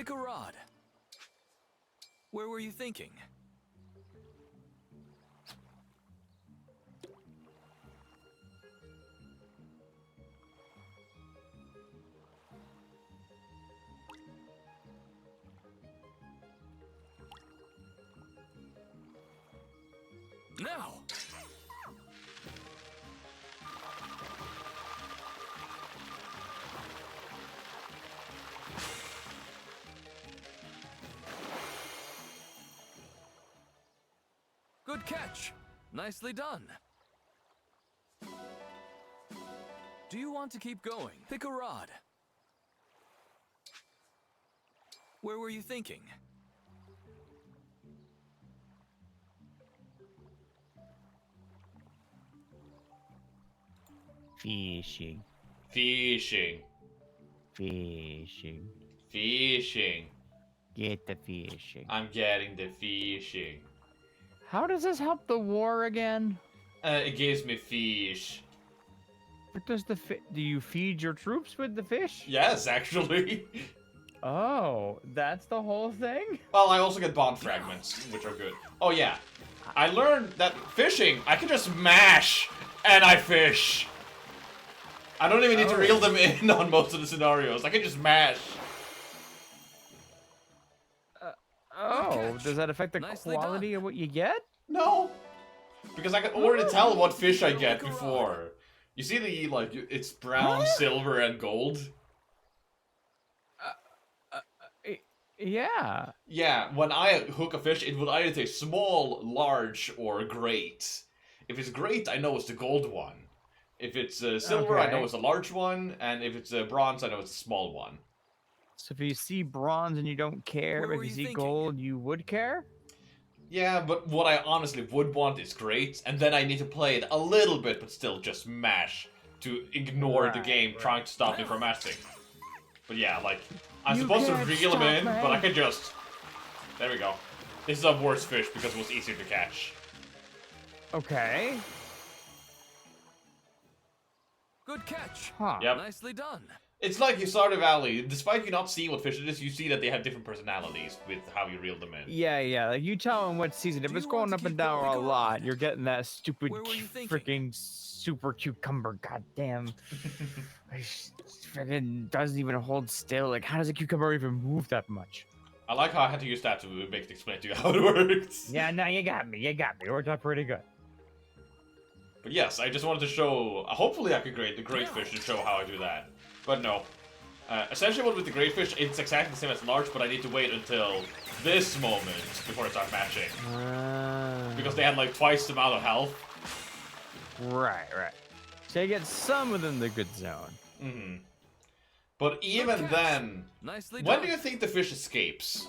Pick a rod. Where were you thinking? Now! Good catch! Nicely done. Do you want to keep going? Pick a rod. Where were you thinking? Fishing. Fishing. Fishing. Fishing. Get the fishing. I'm getting the fishing. How does this help the war again? It gives me fish. What does the do you feed your troops with the fish? Yes, actually. Oh, that's the whole thing? Well, I also get bond fragments, which are good. Oh yeah, I learned that fishing, I can just mash and I fish. I don't even need to reel them in on most of the scenarios. I can just mash. Oh, does that affect the Nicely quality done. of what you get? No, because I can already tell what fish I get before. You see the, like, it's brown, silver, and gold? Yeah. Yeah, when I hook a fish, it will either say small, large, or great. If it's great, I know it's the gold one. If it's silver, I know Okay. it's a large one, and if it's bronze, I know it's a small one. So if you see bronze and you don't care, Where but were if you you see thinking? gold, you would care? Yeah, but what I honestly would want is great, and then I need to play it a little bit, but still just mash to ignore the Right, game right. trying to stop me from mashing. But yeah, like, I'm You supposed to can't reel them stop in, me. but I can just... There we go. This is a worse fish because it was easier to catch. Okay. Good catch. Huh. Yep. Nicely done. It's like you Stardew Valley. Despite you not seeing what fish it is, you see that they have different personalities with how you reel them in. Yeah. Like you tell them what season. If Do it's you want going to up and keep down going? a Pick a lot, rod. you're getting that stupid Where were you thinking? freaking super cucumber. Goddamn. Freaking doesn't even hold still. Like, how does a cucumber even move that much? I like how I had to use that to make it explain to you how it works. Yeah, no, you got me. It worked out pretty good. But yes, I just wanted to show... hopefully I could grade the great fish to show how I do that. But no. Essentially what with the great fish, it's exactly the same as large, but I need to wait until this moment before I start matching. Because they had like twice the amount of health. Right. So you get some within the good zone. Mm-hmm. But even then, Nicely when done. do you think the fish escapes?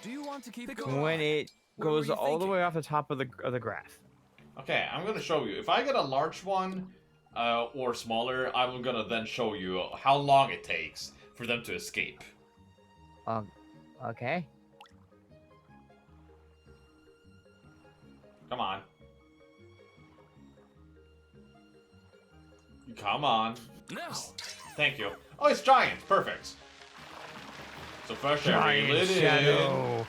Do you want to keep going? When it Where were goes you all the thinking? way off the top of the graph. Okay, I'm gonna show you. If I get a large one, or smaller, I'm gonna then show you how long it takes for them to escape. Okay. Come on. Come on. Now. Thank you. Oh, it's giant. Perfect. So first I reel it in.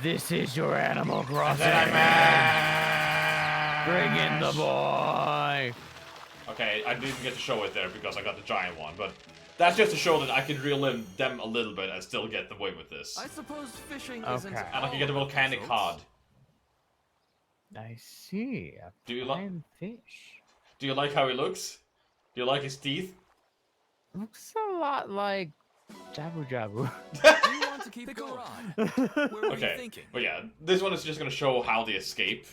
This is your Animal And Crossing. then I mash. Bring in the boy. Okay, I didn't get to show it there because I got the giant one, but that's just to show that I can reel in them a little bit and still get away with this. I suppose fishing Okay. isn't. And I can get a volcanic cod. I see. A Do you like? fine fish. Do you like how he looks? Do you like his teeth? Looks a lot like Jabu Jabu. Do you want to keep going? Where were you Okay, thinking? but yeah, this one is just gonna show how they escape.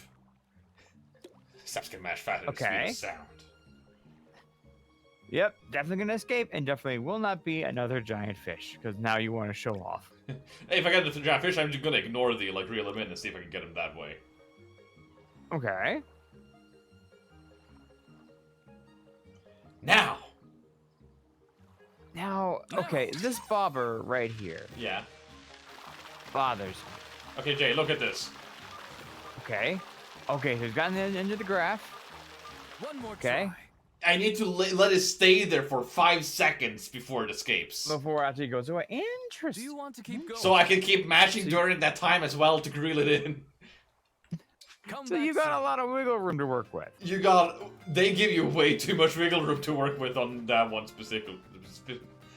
Steps can mash fast and Okay. sweet sound. Yep, definitely gonna escape, and definitely will not be another giant fish, because now you want to show off. Hey, if I get the giant fish, I'm just gonna ignore the like reel him in and see if I can get him that way. Okay. Now. Now, okay, this bobber right here Yeah. bothers me. Okay, Jay, look at this. Okay. Okay, so he's gotten into the graph. One more Okay. try. I need to let it stay there for 5 seconds before it escapes. Before it actually goes away. Do Interesting. you want to keep going? So I can keep matching during that time as well to reel it in. Come So back you got soon. a lot of wiggle room to work with. They give you way too much wiggle room to work with on that one specifically.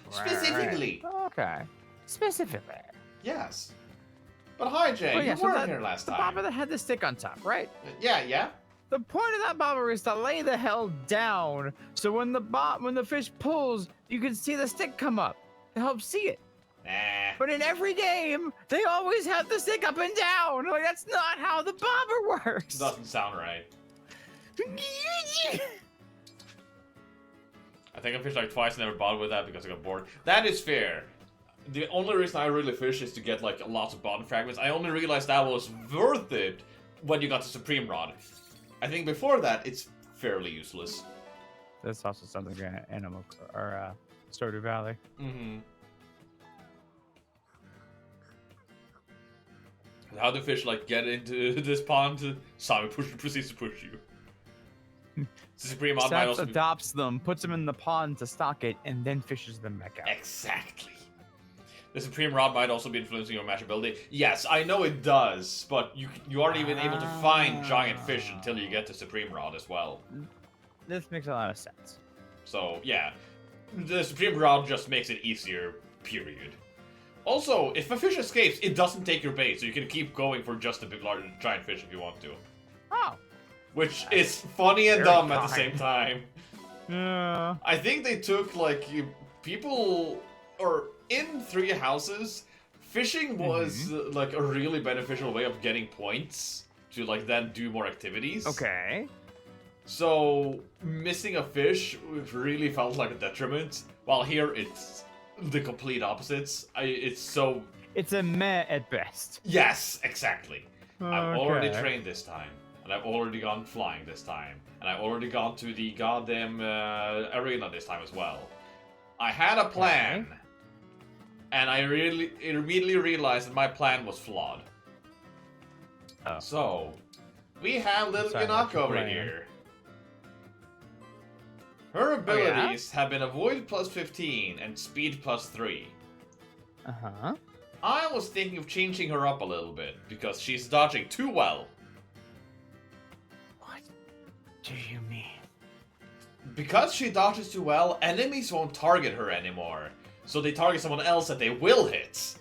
Specifically. Okay. Specifically. Yes. But hi, Jay. Oh, yeah, You so weren't that- here last The time. bobber that had the stick on top, right? Yeah. The point of that bobber is to lay the hell down, so when the fish pulls, you can see the stick come up to help see it. Nah. But in every game, they always have the stick up and down. Like that's not how the bobber works. Doesn't sound right. I think I fished like twice and never bothered with that because I got bored. That is fair. The only reason I really fish is to get like lots of bottom fragments. I only realized that was worth it when you got the Supreme Rod. I think before that, it's fairly useless. That's also something like Animal or Stardew Valley. Mm-hmm. How do fish like get into this pond? Sami proceeds to push you. The Supreme Rod might Seth also be... adopts them, puts them in the pond to stock it, and then fishes them back out. Exactly. The Supreme Rod might also be influencing your matchability. Yes, I know it does, but you aren't even able to find giant fish until you get the Supreme Rod as well. This makes a lot of sense. So, yeah. The Supreme Rod just makes it easier, period. Also, if a fish escapes, it doesn't take your bait, so you can keep going for just a big, large, giant fish if you want to. Oh. Which is funny and Very dumb at the kind. same time. Yeah. I think they took, like, people... Or, in 3 houses, fishing was, like, a really beneficial way of getting points to, like, then do more activities. Okay. So, missing a fish really felt like a detriment, while here it's the complete opposites. It's a meh at best. Yes, exactly. I've already Okay. trained this time, and I've already gone flying this time, and I've already gone to the goddamn arena this time as well. I had a plan, and I immediately realized that my plan was flawed. Oh. So, we have little Sorry, Yanaka keep over playing. here. Her abilities have been Avoid plus 15 and Speed plus 3. Uh-huh. I was thinking of changing her up a little bit, because she's dodging too well. What do you mean? Because she dodges too well, enemies won't target her anymore. So they target someone else that they will hit.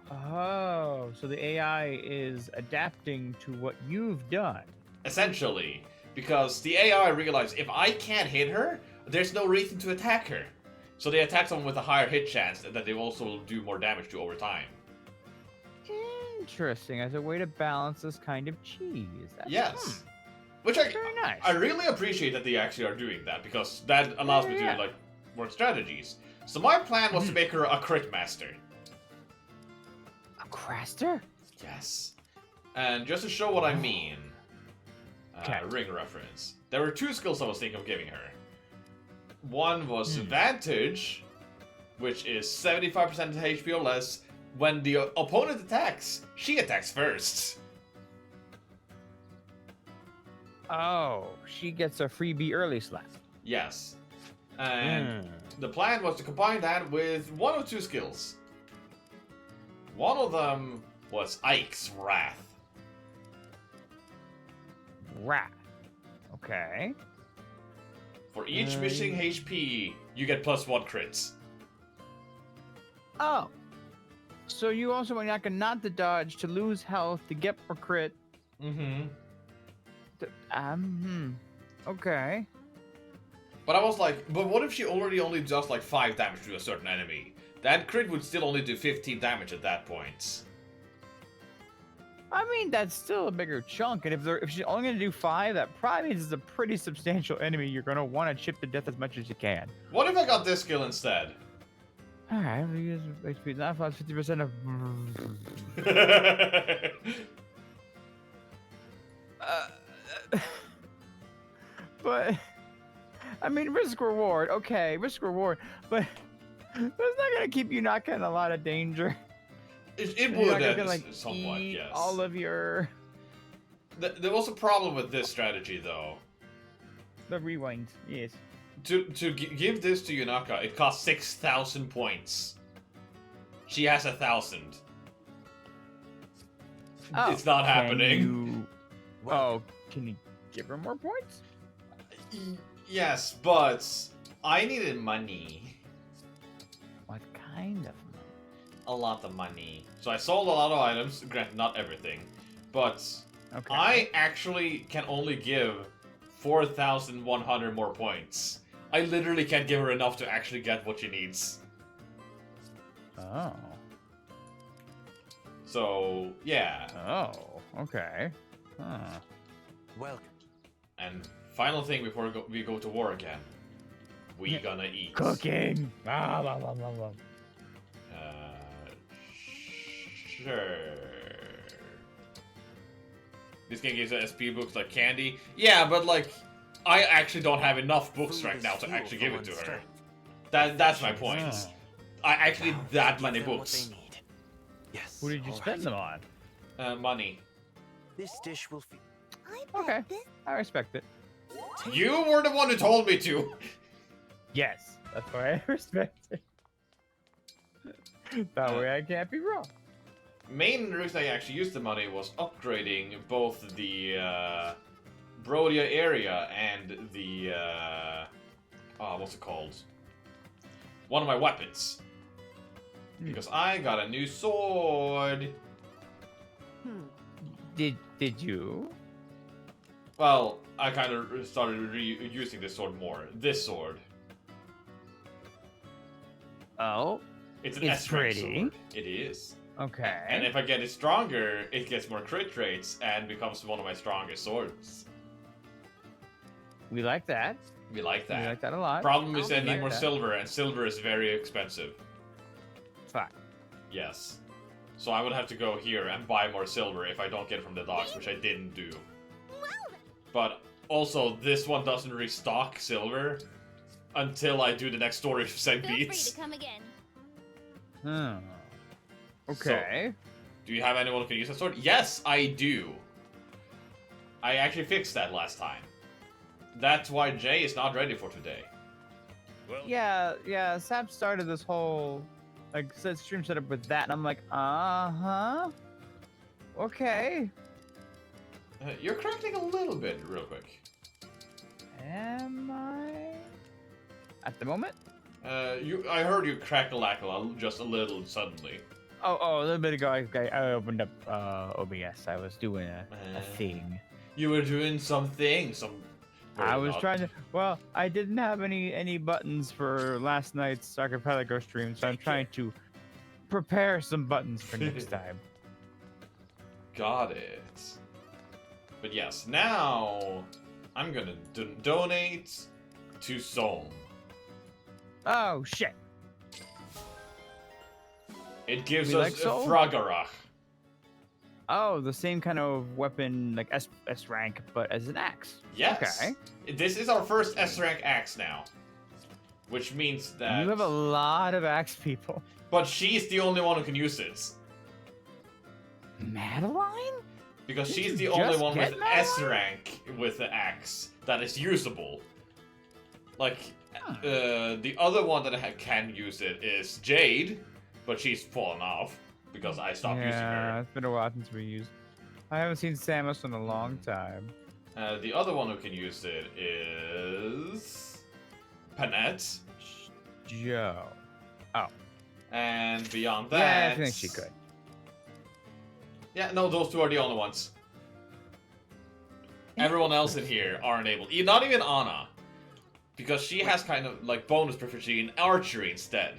Oh, so the AI is adapting to what you've done. Essentially. Because the AI realized if I can't hit her, there's no reason to attack her. So they attack someone with a higher hit chance that they also will do more damage to over time. Interesting, as a way to balance this kind of cheese. That's, Yes. Which I very nice. I really appreciate that they actually are doing that, because that allows me to Yeah. like work strategies. So my plan was to make her a crit master. A Craster? Yes. And just to show what I mean, Okay. ring reference. There were 2 skills I was thinking of giving her. One was Vantage, which is 75% HP or less. When the opponent attacks, she attacks first. Oh, she gets a freebie early slap. Yes. And the plan was to combine that with one of 2 skills. One of them was Ike's Wrath. Rat. Okay. For each missing HP, you get +1 crits. Oh. So you also want Yaka not to dodge, to lose health, to get more crit. Mm-hmm. Okay. But I was like, but what if she only does like 5 damage to a certain enemy? That crit would still only do 15 damage at that point. I mean, that's still a bigger chunk, and if she's only gonna do 5, that probably means it's a pretty substantial enemy you're gonna want to chip to death as much as you can. What if I got this skill instead? Alright, we use HP not 50% of. But I mean, risk reward. Okay, risk reward, but that's not gonna keep you not in a lot of danger. It You're would not gonna, like, somewhat, eat yes. all of your. There was a problem with this strategy, though. the rewind. Yes. To give this to Yunaka, it costs 6,000 points. She has 1,000. Oh, It's not can happening. you- Oh, can you give her more points? Yes, but I needed money. What kind of money? A lot of money. So I sold a lot of items, granted not everything, but Okay. I actually can only give 4,100 more points. I literally can't give her enough to actually get what she needs. Oh. So, yeah. Oh. Okay. Huh. Welcome. And final thing before we go to war again. We Yeah. gonna eat. Cooking. Ah, blah, blah, blah, blah. Sure. This game gives us SP books like candy. Yeah, but like, I actually don't have enough books Food right is now to fuel actually for give it one's to her. strength. That's my point. Oh. I actually Now, need that give many them what books. they need. Yes. Who did you all spend right. them on? Money. This dish will feed. I bet Okay. this I respect it. You were the one who told me to. Yes, that's why I respect it. That way I can't be wrong. Main reason I actually used the money was upgrading both the Brodia area and the what's it called? One of my weapons. Because I got a new sword. Did you? Well, I kind of started using this sword more. This sword. Oh, It's an It's S-rank pretty. sword. It is. okay. And if I get it stronger, it gets more crit rates and becomes one of my strongest swords. We like that. We like that. We like that a lot. Problem is I We need like more that. silver, and silver is very expensive. Fine. Yes. So I would have to go here and buy more silver if I don't get it from the docks, which I didn't do. But also, this one doesn't restock silver until I do the next story of St. feel free Beats. to come again. Hmm. Okay. Do you have anyone who can use that sword? Yes, I do. I actually fixed that last time. That's why Jay is not ready for today. Yeah. Sap started this whole stream setup with that, and I'm like, huh. Okay. You're cracking a little bit, real quick. Am I? At the moment? I heard you crack a lackle just a little suddenly. Oh, a little bit ago, I opened up OBS. I was doing a thing. You were doing something. I was trying to. Well, I didn't have any buttons for last night's Archipelago stream, so I'm trying to prepare some buttons for next time. Got it. But yes, now I'm gonna donate to Sohm. Oh shit! It gives We us like Sohm? Fragarach. Oh, the same kind of weapon, like S rank, but as an axe. Yes. Okay. This is our first S rank axe now, which means that. You have a lot of axe people. But she's the only one who can use it. Madeline? Because Didn't she's you the only just one get with Madeline? S rank with the axe that is usable. Like, the other one that can use it is Jade, but she's fallen off because I stopped using Yeah, her. it's been a while since we used. I haven't seen Samus in a long time. The other one who can use it is Panette. Joe. Oh. And beyond Yeah, that, I think she could. Yeah, no, those two are the only ones. Everyone else in here aren't able. Not even Anna, because she has kind of like bonus proficiency in archery instead.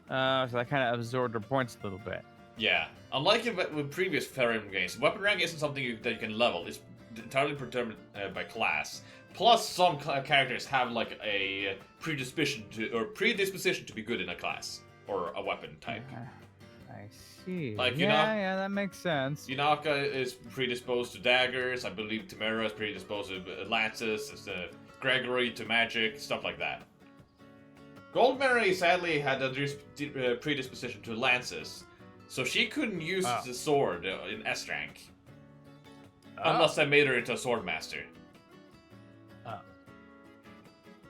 So that kind of absorbed her points a little bit. Yeah, unlike with previous Fire Emblem games, weapon rank isn't something that you can level. It's entirely determined by class. Plus, some characters have like a predisposition to be good in a class or a weapon type. I see. Like, you yeah, know- yeah, that makes sense. Yunaka is predisposed to daggers. I believe Tamara is predisposed to lances. Gregory to magic, stuff like that. Goldberry sadly had a predisposition to lances, so she couldn't use the sword in S rank. Unless I made her into a sword master.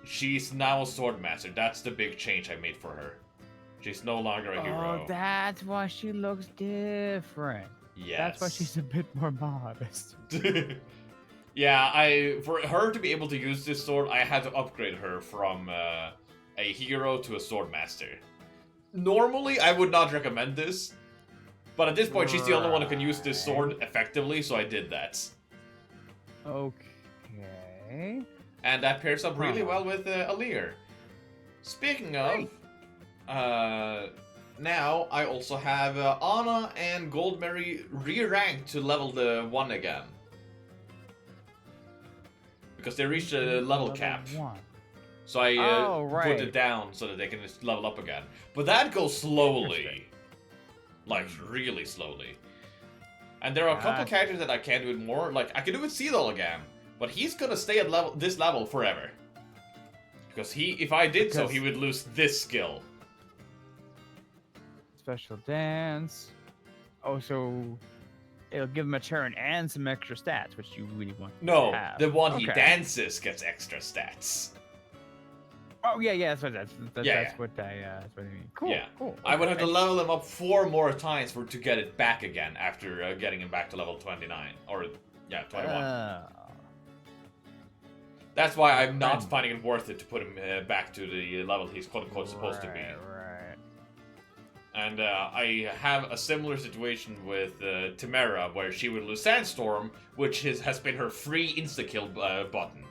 she's now a swordmaster. That's the big change I made for her. She's no longer a hero. Oh, that's why she looks different. Yes. That's why she's a bit more modest. Yeah, for her to be able to use this sword, I had to upgrade her from a hero to a swordmaster. Normally, I would not recommend this, but at this point, she's the only one who can use this sword effectively, so I did that. Okay. And that pairs up really well with Alir. Speaking of, now I also have Anna and Goldberry re-ranked to level 1 again. Because they reached a level cap. 1. So I right. put it down so that they can just level up again. But that goes slowly. Like, really slowly. And there are a couple characters that I can't do it more. Like, I can do it with Seedol again. But he's gonna stay at this level forever. Because if I did so, he would lose this skill. Special dance. Oh, so it'll give him a turn and some extra stats, which you really want No, to have. the one he dances gets extra stats. Oh yeah, that's what that's Yeah. what I mean. Cool. Yeah. Cool. I would have to level him up 4 more times to get it back again after getting him back to level 29 or 21. That's why I'm not finding it worth it to put him back to the level he's quote unquote supposed to be. Right. And I have a similar situation with Timera, where she would lose Sandstorm, which has been her free insta-kill button.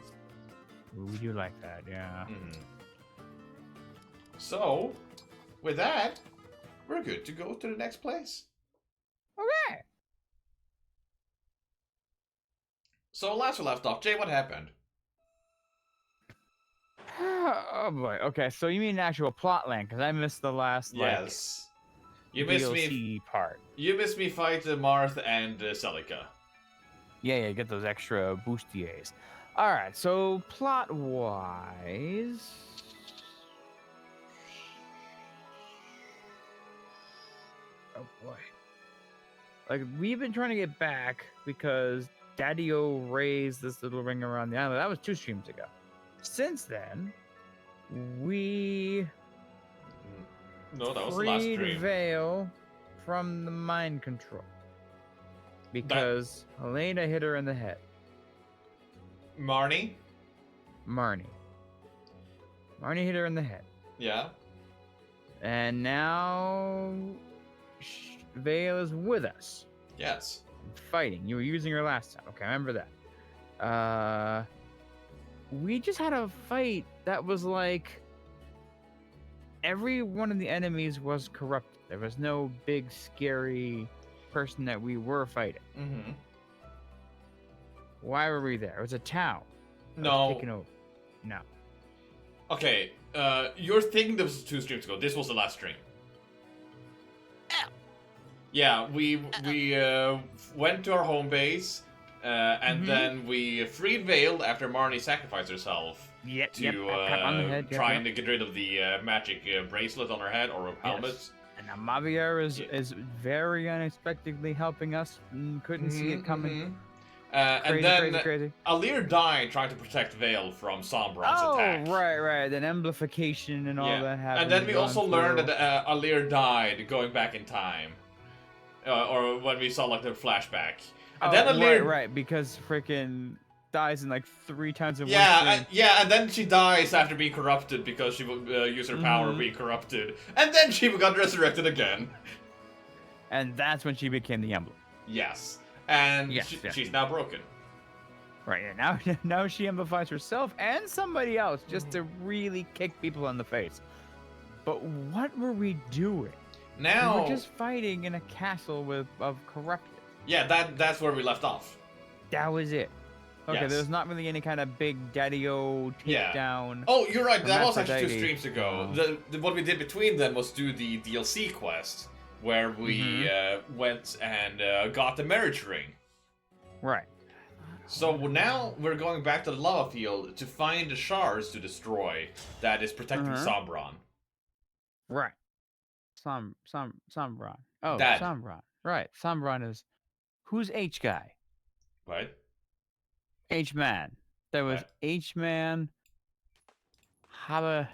We do like that, yeah. Mm-hmm. So, with that, we're good to go to the next place. Okay. So last we left off, Jay, what happened? Oh boy. Okay, so you mean actual plot line? Because I missed the last Yes. You missed DLC me. part. You missed me fight Marth and Celica. Yeah, get those extra boostiers. All right, so plot wise. Oh boy. Like, we've been trying to get back because Daddy-O raised this little ring around the island. That was 2 streams ago. Since then, we No, that was the last freed stream. Vale from the mind control. Because Helena hit her in the head. Marnie? Marnie hit her in the head. Yeah. And now Vale is with us. Yes. Fighting. You were using her last time. Okay, I remember that. We just had a fight that was like every one of the enemies was corrupted. There was no big scary person that we were fighting. Mm-hmm. Why were we there? It was a town. No. Taken over. No. Okay, you're thinking this was 2 streams ago. This was the last stream. Yeah, we went to our home base, and then we freed Vale after Marnie sacrificed herself to trying to get rid of the magic bracelet on her head or helmet. Yes. And now Mavier is very unexpectedly helping us. Couldn't see it coming. And then Crazy. Alir died trying to protect Vale from Sombron's attack. Oh, right. Then amplification and all that happened. And then we also learned that Alir died going back in time. Or when we saw like the flashback. And then Alir... Right, because freaking dies in like 3 times in one stream. And then she dies after being corrupted because she would use her power being corrupted. And then she got resurrected again. And that's when she became the emblem. Yes. And she's now broken. Right, yeah. Now she amplifies herself and somebody else just to really kick people in the face. But what were we doing? Now we were just fighting in a castle of corrupted. Yeah, that's where we left off. That was it. Okay, Yes. There's not really any kind of big Daddy-O takedown. Oh, you're right. That was actually 2 Aphrodite. streams ago. What we did between them was do the DLC quest, where we went and got the marriage ring. Right. So now we're going back to the lava field to find the shards to destroy that is protecting Sombron. Right. Sombron. Oh, Dad. Sombron. Right. Sombron is... Who's H guy? What? H-Man. There was What? H-Man, Haba.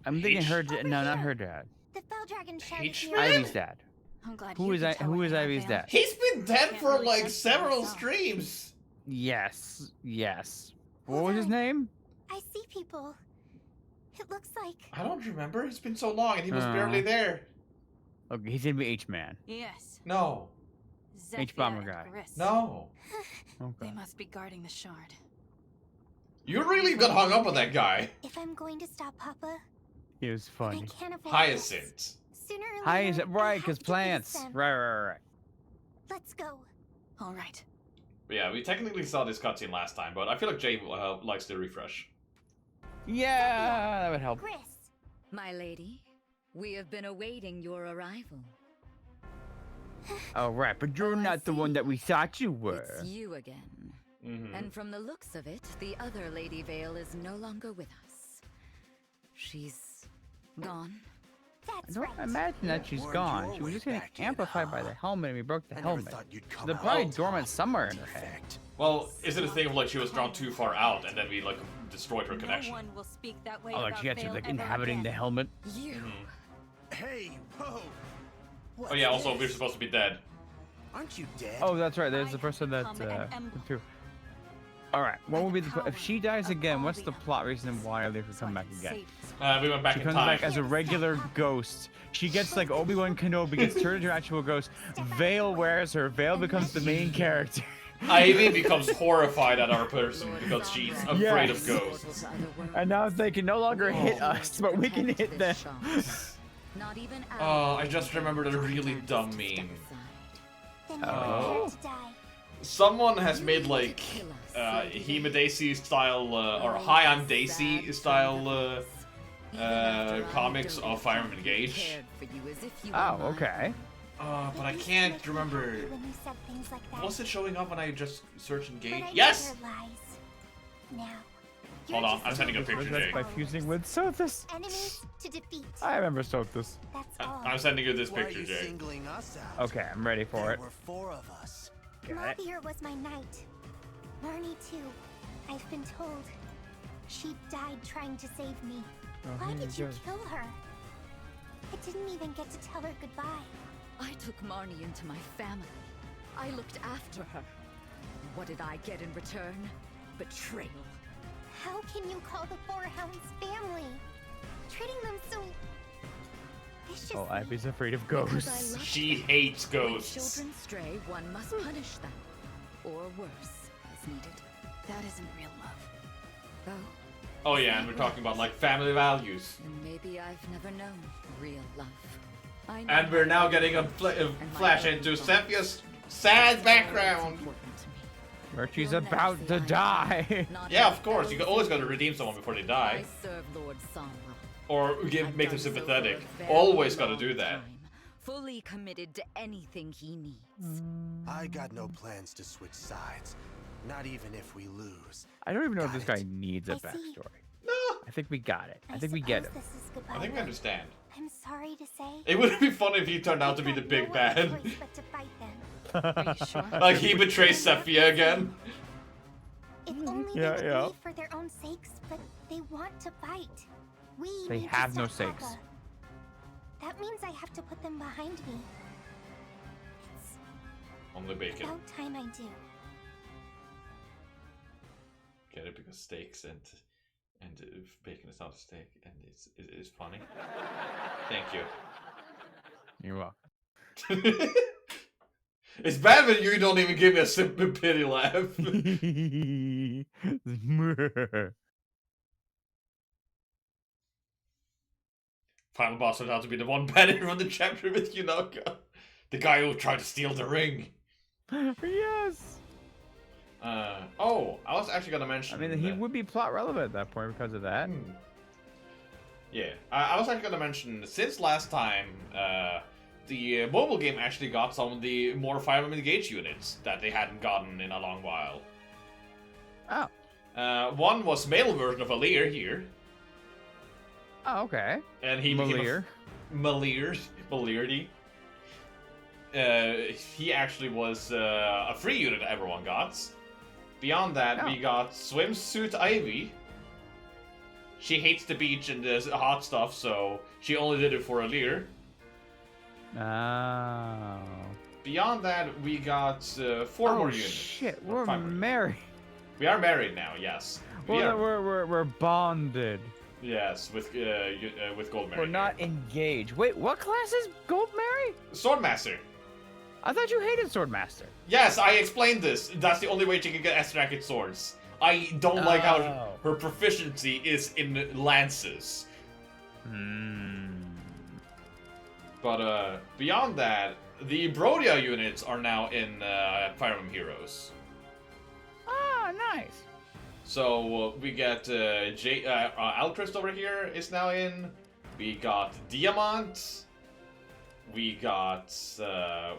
I'm thinking H? her dad. Over No, not here. her dad. The fell dragon shard is H near. man? Ivy's dad. I'm glad Who you is can I? tell Who what is you have, Ivy's Vale. dad? He's been dead Can't for really like judge for several myself. streams. Yes. Yes. What Hold was his on. name? I see people. It looks like. I don't remember. It's been so long, and he was barely there. Okay, he's gonna be H man. Yes. No, Zephyr bomber and guy. Gris. no. They Okay. must be guarding the shard. You really got hung up on that guy, If I'm going to stop Papa, He was then I funny. can't avoid this. Hyacinth. Sooner or Hi, later, is it I right? have Cause to face plants. them. Right. Let's go. All right. But yeah, we technically saw this cutscene last time, but I feel like Jay likes the refresh. Yeah, that would help. Gris. My lady, we have been awaiting your arrival. Oh right, but you're Oh, I not the one see. that we thought you were. It's you again. Mm-hmm. And from the looks of it, the other Lady Vale is no longer with us. She's gone. I That's don't right. imagine that she's Wormed gone. your She was way just getting back in, amplified by huh? the helmet and we broke the I never helmet. thought you'd come They're out probably on dormant top. somewhere in her head. Defect. Well, is it a thing of like she was drawn too far out and then we like destroyed her connection? No one will speak that way Oh, like about she had to Vale like ever inhabiting the again. helmet. You. Hey, whoa! What's Oh yeah, also this? we're supposed to be dead. Aren't you dead? Oh, that's right. There's the I person that. become an emblem. Too. All right. What By will the be the if power she dies of again? all What's the the plot reason why they could So come I back can again? save We went back She in comes time. back as a regular ghost. She gets like Obi-Wan Kenobi gets turned into an actual ghost. Vale wears her. Vale becomes the main character. Ivy becomes horrified at our person because she's afraid of Yes. ghosts. And now they can no longer hit us, but we can hit them. Not even Oh, I just remembered a really dumb meme. Then you Oh. prepare to die. Someone has made like Hima Daisy style or Hi I'm Daisy style comics of Fire Emblem Engage. Oh, okay. But I It used to can't make me remember. happy when you said things like that. Was it showing up when I just searched But Engage? I Yes! know they're lies. Now. Hold you're on, just I'm sending a doing picture, what Jay. you By follow. fusing with Sothis. Enemies to defeat. I remember Sothis. That's all. I'm sending you this Why are picture, you Jay. singling us out? Okay, I'm ready for There it. were 4 of us. Got it. Mother was my knight. Marnie too. I've been told. She died trying to save me. Oh, Why here did he you goes. kill her? I didn't even get to tell her goodbye. I took Marnie into my family. I looked after her. What did I get in return? Betrayal. How can you call the 4 Hounds family? Treating them so viciously. Oh, Ivy's afraid of Because I ghosts. love She them. hates When ghosts. children stray, one must punish them. Or worse, as needed. That isn't real love. Oh, Oh yeah, and we're talking about like family values. then maybe I've never known real love. I know And we're now getting a flash into Sephia's sad background. Where she's about to die. Yeah, of course. You always got to redeem someone before they I die, serve Lord Sombra. or I've make them done so for a sympathetic. very Always got to long do that. time, fully committed to anything he needs. I got no plans to switch sides. Not even if we lose. I don't even know if Got this guy it. needs a I see. backstory. No, I think we got it. I think we get it. suppose This is goodbye I think we then. understand. I'm sorry to say. It would be funny if he turned out to be I've the got big no other bad. choice but to fight them. Are you sure? Like he betrays Sephia again. If only Yeah, they would yeah. leave for their own sakes, but they want to fight. We They need to have no stop sakes. Papa. That means I have to put them behind me. It's Only bacon. about time I do. Get it because steaks and bacon is not a steak, and it's funny. Thank you. You're welcome. It's bad when you don't even give me a simple pity laugh. Final boss turned out to be the one banned from the chapter with Yunaka. The guy who tried to steal the ring. Yes. Oh, I was actually gonna mention. I mean, he would be plot relevant at that point because of that. Yeah, I was actually gonna mention, since last time, the mobile game actually got some of the more Fire Emblem Engage units that they hadn't gotten in a long while. Oh. One was male version of Alir here, Oh, okay. and he Malir. Malirdy. He actually was a free unit that everyone got. Beyond that, we Oh. got Swimsuit Ivy. she hates the beach and the hot stuff, so she only did it for Alir. Oh. Beyond that, we got 4 more units. Shit, Or we're 5 more units. married. We are married now, yes. Well, we're bonded. Yes, with Gold Mary. We're not engaged. Wait, what class is Gold Mary? Swordmaster. I thought you hated Swordmaster. Yes, I explained this. That's the only way she can get S rank in swords. I don't like how her proficiency is in lances. But beyond that, the Brodia units are now in Fire Emblem Heroes. Ah, nice. So we got Alchrist over here is now in. We got Diamant. We got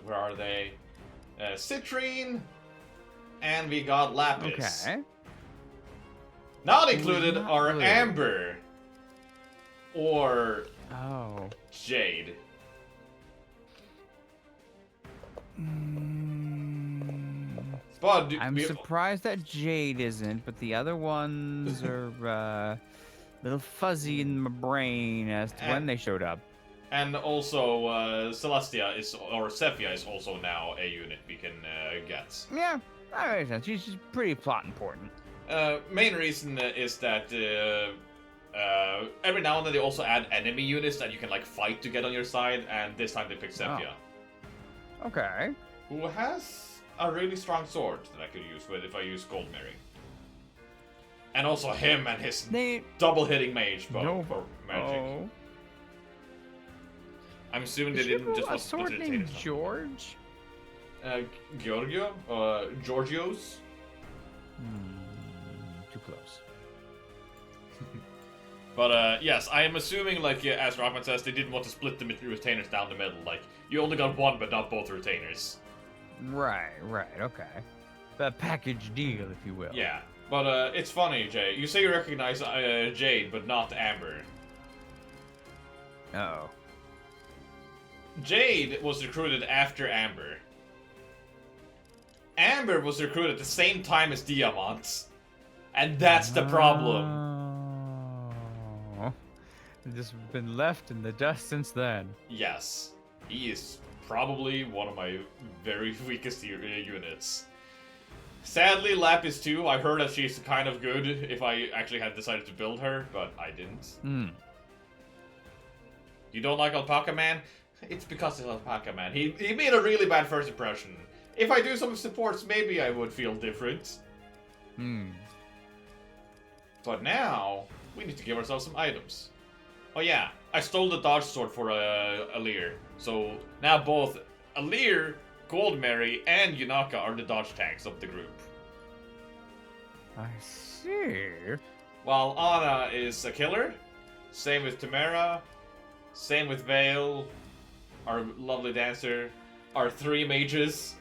where are they? Citrine, and we got Lapis. Okay. Not included Not are blue. Amber or Oh. Jade. But I'm surprised that Jade isn't, but the other ones are a little fuzzy in my brain as to when they showed up. And also Celestia or Sephia is also now a unit we can get. Yeah, that makes sense. She's pretty plot important. Main reason is that every now and then they also add enemy units that you can like fight to get on your side, and this time they picked Sephia. Okay. Who has a really strong sword that I could use with if I use Gold Mary. And also him and his double hitting mage bow or magic. Oh. I'm assuming they Did you didn't just a want sword to named George? Giorgio? Georgios? Too close. But yes, I am assuming, like as Rockman says, they didn't want to split the retainers down the middle. Like, you only got one, but not both retainers. Right, okay. A package deal, if you will. Yeah, but it's funny, Jay. You say you recognize Jade, but not Amber. Uh-oh. Jade was recruited after Amber. Amber was recruited at the same time as Diamant. And that's the problem. Oh. Just been left in the dust since then. Yes. He is probably one of my very weakest units. Sadly, Lapis too. I heard that she's kind of good if I actually had decided to build her, but I didn't. You don't like Alpaca Man? It's because it's Alpaca Man. He made a really bad first impression. If I do some supports, maybe I would feel different. But now, we need to give ourselves some items. Oh yeah, I stole the dodge sword for Alir. So now both Alir, Gold Mary, and Yunaka are the dodge tanks of the group. I see. While Anna is a killer. Same with Tamara. Same with Vale. Our lovely dancer. Our 3 mages.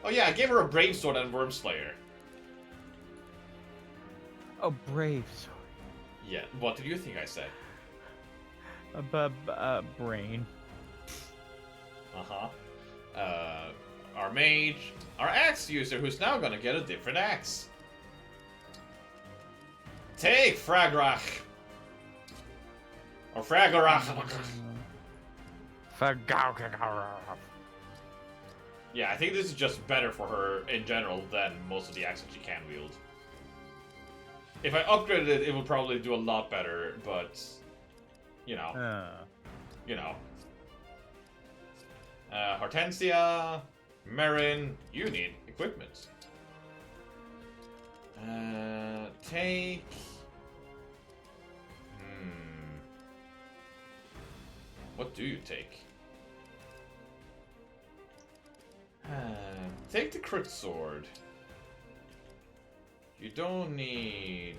Oh yeah, I gave her a Brave Sword and Worm Slayer. A brave sword. Yeah, what did you think I said? Brain. Our mage. Our axe user, who's now gonna get a different axe. Take Fragrach. Or Fragarach. Yeah, I think this is just better for her in general than most of the axes she can wield. If I upgraded it, it would probably do a lot better, but you know. You know. Hortensia, Marin, you need equipment. Take. What do you take? Take the crit sword. You don't need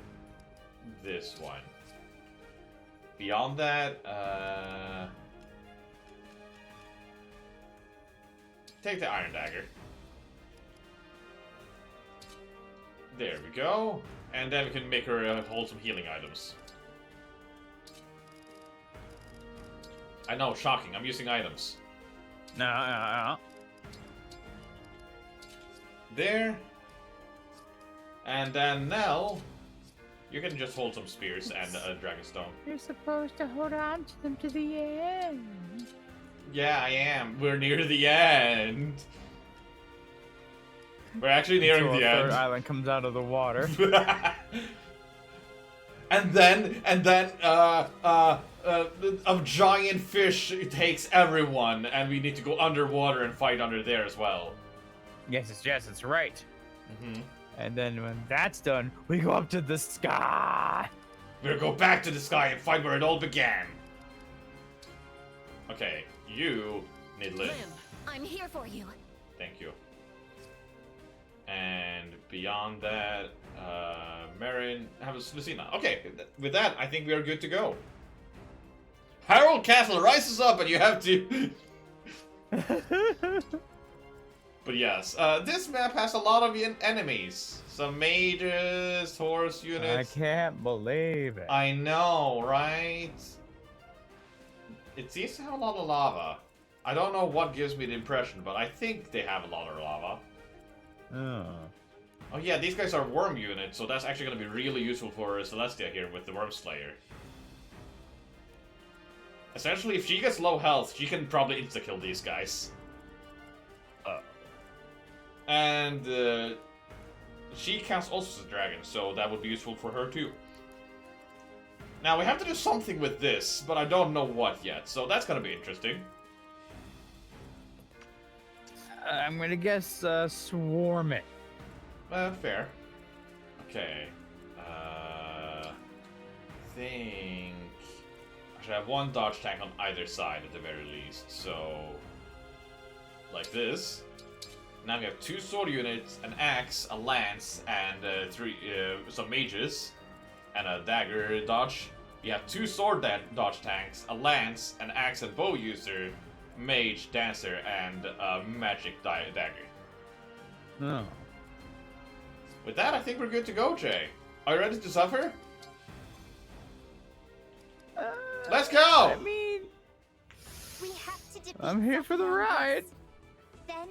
this one. Beyond that, take the iron dagger. There we go. And then we can make her hold some healing items. I know, shocking. I'm using items. No. There. And then Nell, You can just hold some spears and a dragonstone. You're supposed to hold on to them to the end. Yeah, I am. We're near the end. We're actually nearing Until the a third end. island comes out of the water. and then, a giant fish takes everyone, and we need to go underwater and fight under there as well. Yes, it's right. Mm-hmm. And then when that's done, we go up to the sky. We'll go back to the sky and find where it all began. Okay, you need Lynn. Lim, I'm here for you. Thank you. And beyond that, Marin, have Lucina. Okay, with that, I think we are good to go. Harold Castle rises up, and you have to. But yes, this map has a lot of enemies. Some mages, horse units. I can't believe it. I know, right? It seems to have a lot of lava. I don't know what gives me the impression, but I think they have a lot of lava. Oh yeah, these guys are worm units, so that's actually going to be really useful for Celestia here with the Worm Slayer. Essentially, if she gets low health, she can probably insta-kill these guys. And she casts also as a dragon, so that would be useful for her too. Now, we have to do something with this, but I don't know what yet, so that's going to be interesting. I'm gonna guess swarm it. Fair. Okay. Think I should have one dodge tank on either side at the very least. So, like this. Now we have 2 sword units, an axe, a lance, and 3 some mages, and a dagger dodge. You have 2 sword dodge tanks, a lance, an axe and bow user, mage, dancer, and a magic dagger. Oh. With that, I think we're good to go, Jay. Are you ready to suffer? Let's go! I mean, We have to defeat I'm here for the Sophia ride. first. Then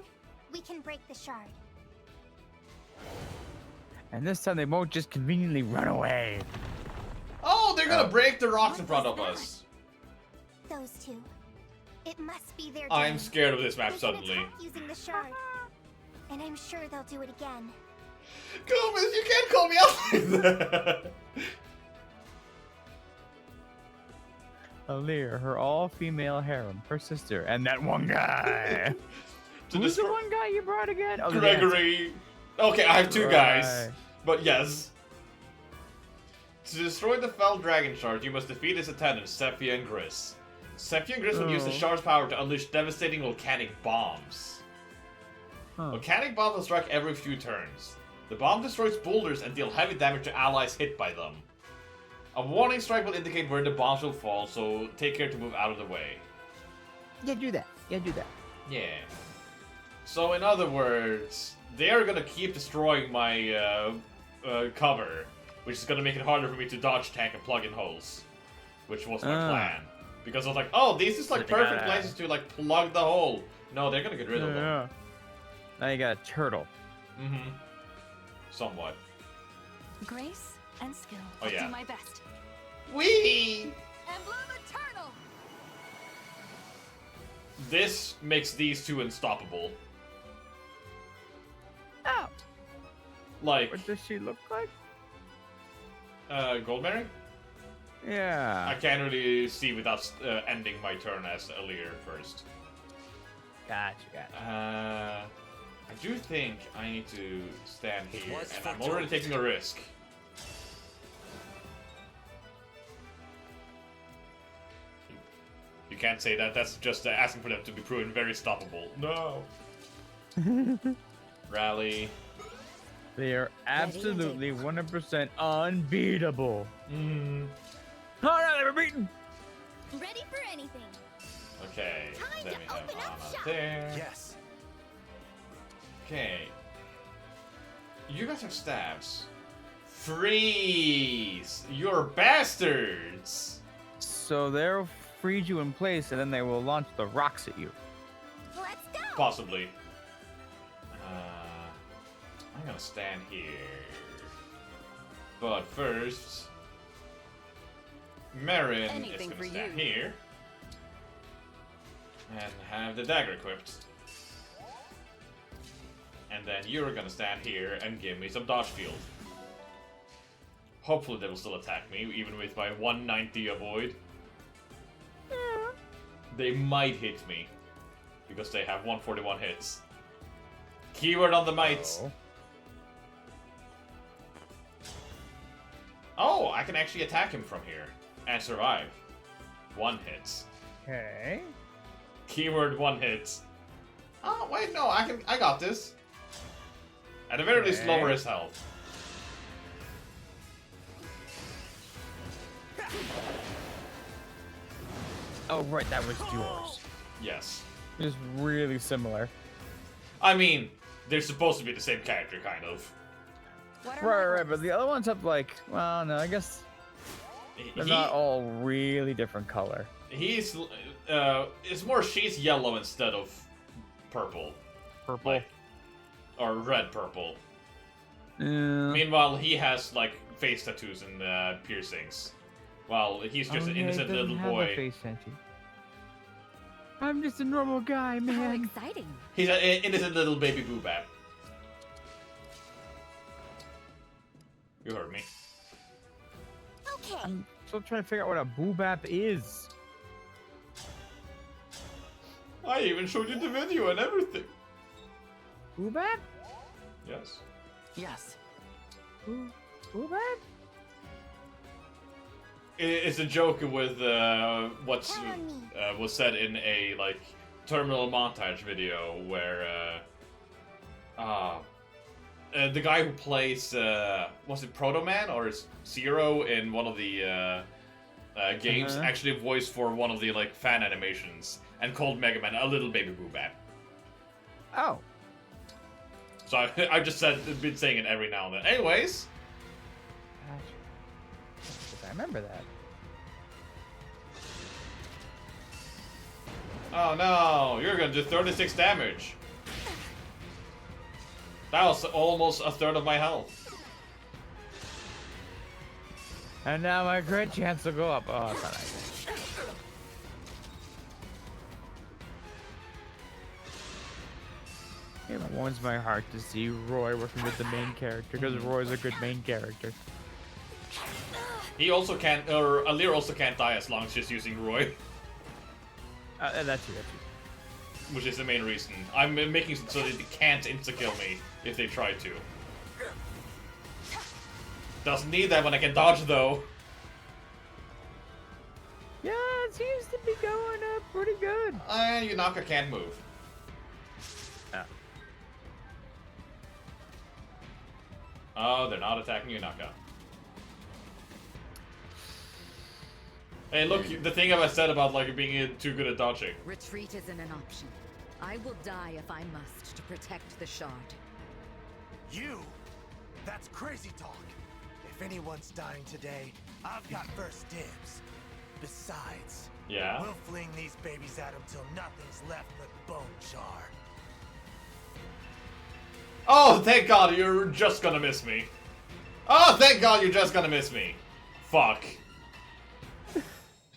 we can break the shard. And this time they won't just conveniently run away. Oh, they're gonna break the rocks in front of What was us. Those two. It must be their I'm doing. scared of this map They can suddenly. attack using the shard. And I'm sure they'll do it again. Gomez, you can't call me out like that! Alir, her all-female harem, her sister, and that one guy. To Who's the destroy- one guy you brought again? Oh, the Gregory. Okay, I have 2 guys. Right. But yes. To destroy the fell dragon shard, you must defeat his attendants, Sephia and Gris. Sephia and Gris will use the Oh. shard's power to unleash devastating volcanic bombs. Huh. Volcanic bombs will strike every few turns. The bomb destroys boulders and deal heavy damage to allies hit by them. A warning strike will indicate where the bombs will fall, so take care to move out of the way. Yeah, do that. Yeah, do that. Yeah. So in other words, they are gonna keep destroying my cover, which is gonna make it harder for me to dodge tank and plug in holes, which was my plan. Because I was like, oh, these is like So they perfect gotta- places to like plug the hole. No, they're gonna get rid of them. Yeah. Now you got a turtle. Mm-hmm. Somewhat. Grace and skill. Oh, I'll yeah. do my best. Whee! Emblem Eternal! This makes these 2 unstoppable. Oh. Like, What does she look like? Goldberry? I Yeah. can't really see without ending my turn as Alir first. Gotcha. I do think I need to stand It here, was and I'm for already Jolt. taking a risk. You can't say that, that's just asking for them to be proven very stoppable. No! Rally. They are absolutely 100% unbeatable. Mm. Oh no, they were beaten. Ready for anything. Okay, Time then to we have open up Anna shop. there. Yes. Okay. You guys have stabs. Freeze! You're bastards! So they'll freeze you in place, and then they will launch the rocks at you. Let's go. Possibly. I'm gonna stand here. But first, Marin is Anything gonna for stand you. here and have the dagger equipped. And then you're gonna stand here and give me some dodge field. Hopefully they will still attack me, even with my 190 avoid. They might hit me, because they have 141 hits. Keyword on the might. Oh, I can actually attack him from here and survive. 1 hit. Okay. Keyword 1 hit. Oh wait, no, I got this. At the very least, lower his health. Oh, right, that was yours. Yes. It's really similar. I mean, they're supposed to be the same character, kind of. What are Right, my right, but orders? the other ones have like, well, no, I guess they're not all really different color. He's, it's more she's yellow instead of purple. Purple. Like, or red purple. Yeah. Meanwhile, he has, like, face tattoos and piercings. While he's just an yeah, he innocent doesn't little have a boy. face tattoo. I'm just a normal guy, How man. exciting. He's an innocent little baby boobap. You heard me. Okay. I'm still trying to figure out what a boobap is. I even showed you the video and everything. Boobap? Yes. Yes. Boobap? It's a joke with what's Count on me. was said in a like terminal montage video where the guy who plays was it Proto Man or Zero in one of the games actually voiced for one of the like fan animations and called Mega Man a little baby boobap. Oh. So I've just been saying it every now and then. Anyways. I remember that. Oh no, you're gonna do 36 damage. That was almost a third of my health. And now my crit chance will go up. Oh, that's not nice. It warms my heart to see Roy working with the main character, because Roy's a good main character. He also can't, or Alir also can't die as long as she's using Roy, That's you, that's you. which is the main reason. I'm making it so that they can't insta-kill me if they try to. Doesn't need that when I can dodge though. Yeah, it seems to be going pretty good. Yunaka can't move. Oh, they're not attacking Yunaka. Hey, look, the thing I said about like being too good at dodging. Retreat isn't an option. I will die if I must to protect the shard. You? That's crazy talk. If anyone's dying today, I've got first dibs. Besides, Yeah. we'll fling these babies at them till nothing's left but bone char. Oh, thank God you're just gonna miss me. Oh, thank God you're just gonna miss me. Fuck.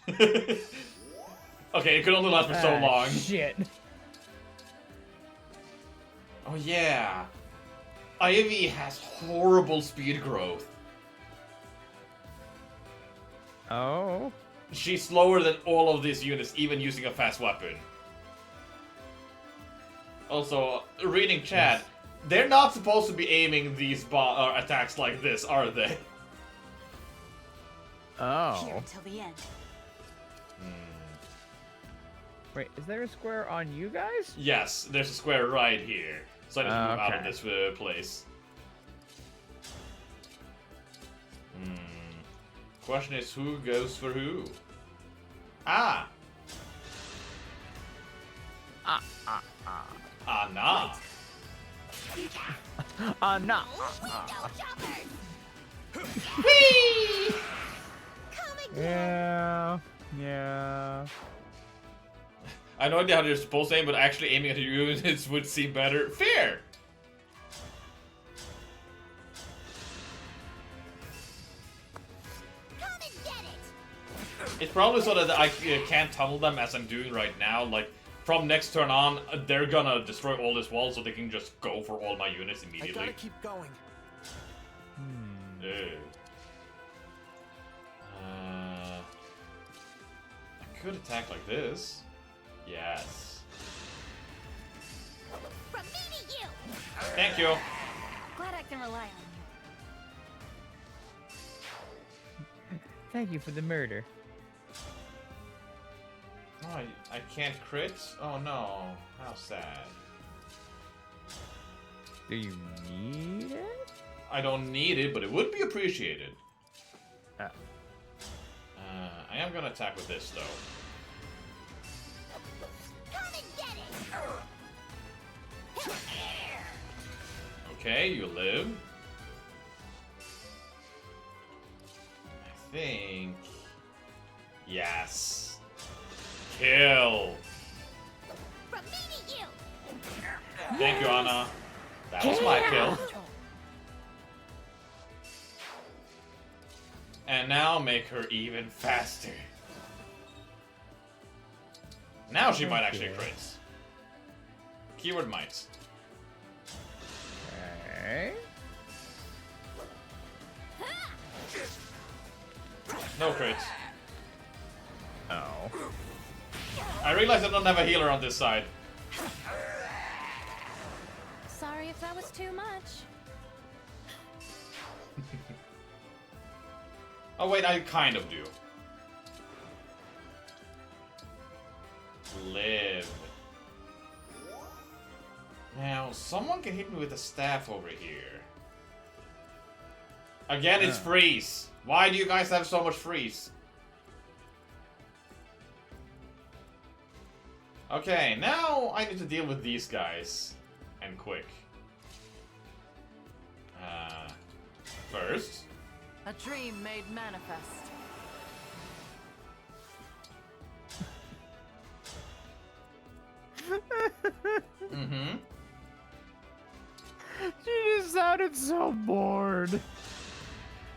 Okay, it could only last for so long. Shit. Oh yeah. Ivy has horrible speed growth. Oh. She's slower than all of these units, even using a fast weapon. Also, reading chat, they're not supposed to be aiming these attacks like this, are they? Here Oh. until the end. Wait, is there a square on you guys? Yes, there's a square right here. So I need to move out of Okay. this place. Question is, who goes for who? Ah! Ah, nah. Nah. Whee! Come again. Yeah. Yeah. I have no idea how they're supposed to aim, but actually aiming at the units would seem better. Fair! It's probably so that I can't tunnel them as I'm doing right now. Like, from next turn on, they're gonna destroy all this wall so they can just go for all my units I immediately. gotta keep going. Ew. I could attack like this. Yes. From me to you! Thank you. Glad I can rely on you. Thank you for the murder. Oh, I can't crit? Oh no. How sad. Do you need it? I don't need it, but it would be appreciated. Oh. I am gonna attack with this, though. Come and get it! Okay, you live. I think... Yes. Kill. From me to you! Thank you, Anna. That was my kill. And now make her even faster. Now she might actually crit. Keyword might. Okay. No crit. Oh. I realize I don't have a healer on this side. Sorry if that was too much. Oh wait, I kind of do. Live. Now, someone can hit me with a staff over here. Again, it's freeze. Why do you guys have so much freeze? Okay, now I need to deal with these guys. And quick. First. A dream made manifest. Mm-hmm. She just sounded so bored.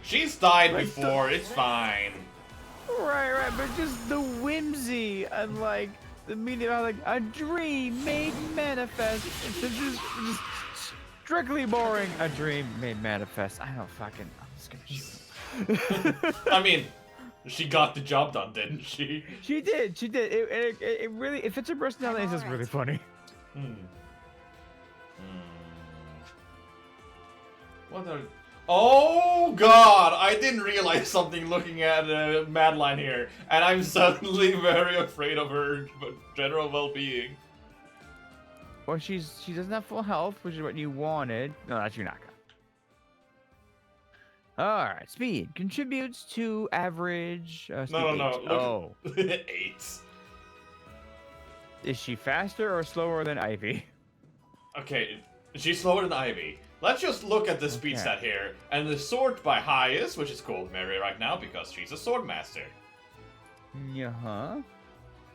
She's died Like before, it's fine. Right, but just the whimsy and like the meaning of like a dream made manifest. It's just strictly boring. A dream made manifest. I don't fucking. I'm just gonna shoot him. I mean, she got the job done, didn't she? She did. It really. If it's her personality, it's just really funny. What are... Oh god! I didn't realize something looking at Madeline here, and I'm suddenly very afraid of her general well-being. Well, she doesn't have full health, which is what you wanted. No, that's you're not gonna. All right, speed contributes to average. No. Oh, Look. 8. is she faster or slower than Ivy? Okay, she's slower than Ivy. Let's just look at the speed Okay. stat here, and the sort by highest, which is called Mary right now because she's a sword master. Yeah, huh?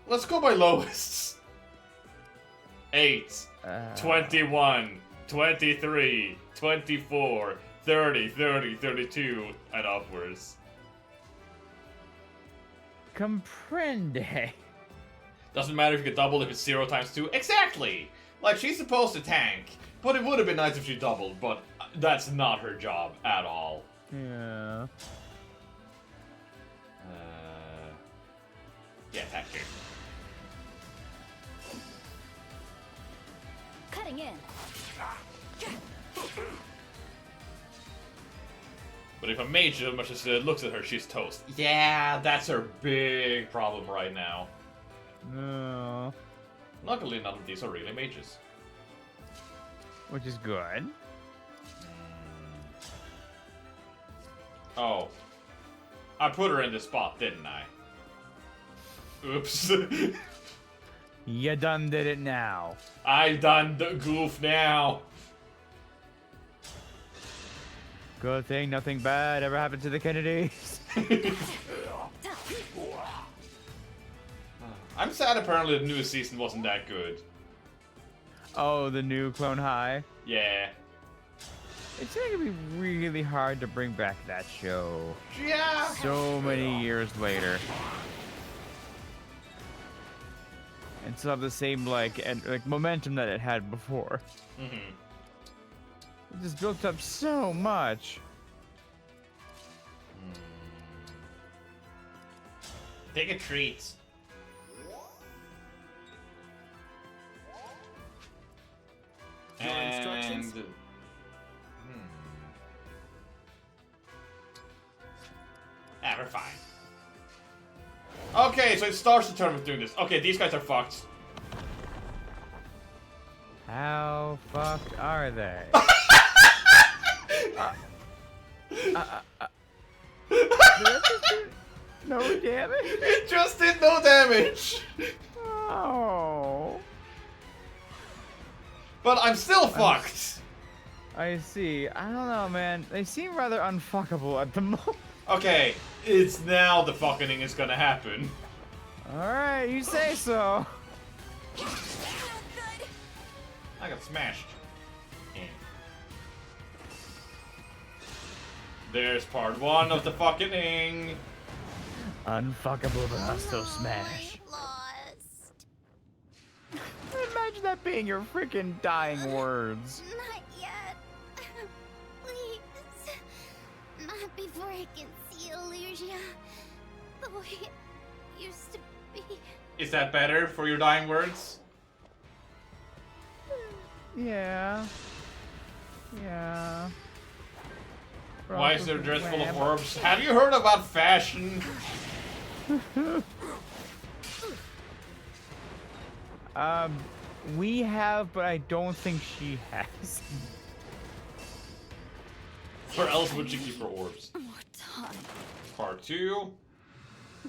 Let's go by lowest. 8, 21, 23, 24, 30, 32, and upwards. Comprende. Doesn't matter if you get double if it's 0 times 2. Exactly! Like, she's supposed to tank, but it would have been nice if she doubled, but that's not her job at all. Yeah. Yeah, attack here. Cutting in. But if a mage as much as looks at her, she's toast. Yeah, that's her big problem right now. No. Luckily, none of these are really mages. Which is good. Oh. I put her in this spot, didn't I? Oops. You done did it now. I done the goof now. Good thing nothing bad ever happened to the Kennedys. I'm sad apparently the newest season wasn't that good. Oh, the new Clone High. Yeah. It's gonna be really hard to bring back that show. Yeah. So many years later. and still have the same like momentum that it had before. Mm-hmm. It just built up so much. Take a treat. Your instructions? We're fine. Okay, so it starts the turn with doing this. Okay, these guys are fucked. How fucked are they? Did that just do no damage? It just did no damage. Oh. But I'm still fucked. I see. I don't know, man. They seem rather unfuckable at the moment. Okay, it's now the fucking is gonna happen. Alright, you say so. I got smashed. There's part 1 of the fucking ing. Unfuckable, but also smash. Lost. Imagine that being your freaking dying words. Not yet. Please. Not before I can see Illusia the way it used to be. Is that better for your dying words? Yeah. Yeah. Why is there a dress full of orbs? Have you heard about fashion? We have, but I don't think she has. Where else would she keep her orbs? More time. Part 2.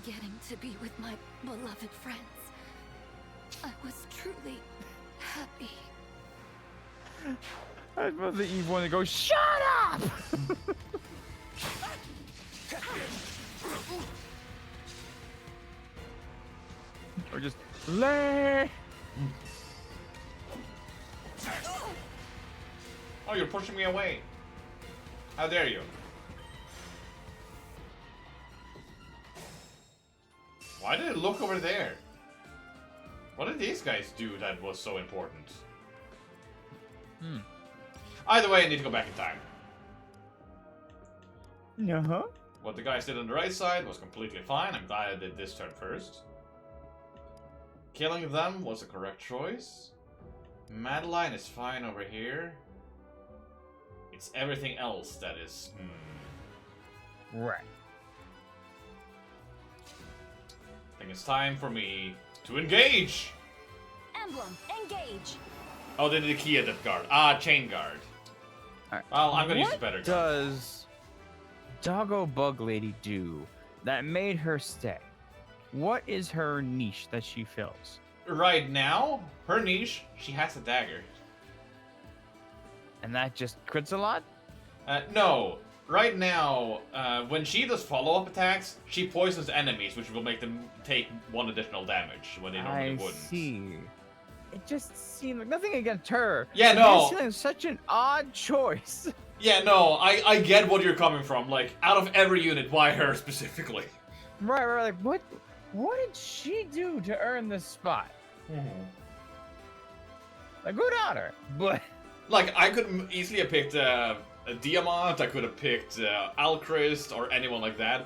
Getting to be with my beloved friends. I was truly happy. I was about the Eve one to go, shut up! Or just lay. Oh, you're pushing me away. How dare you? Why did it look over there? What did these guys do that was so important? Either way, I need to go back in time. Uh-huh. What the guys did on the right side was completely fine. I'm glad I did this turn first. Killing them was a correct choice. Madeline is fine over here. It's everything else that is... Right. I think it's time for me to engage! Emblem Engage. Oh, they did a key at that guard. Ah, chain guard. Alright. Well, I'm gonna use What a better guard. does Doggo Bug Lady do that made her stay? What is her niche that she fills? Right now, her niche, she has a dagger. And that just crits a lot? No. Right now, when she does follow-up attacks, she poisons enemies, which will make them take 1 additional damage when they normally I wouldn't. see. It just seemed like nothing against her. Yeah, It no. just seemed like such an odd choice. Yeah, no, I get what you're coming from. Like, out of every unit, why her specifically? Right, like what did she do to earn this spot? Like, good on her, but Like, I could easily have picked a Diamant, I could have picked Alchrist, or anyone like that.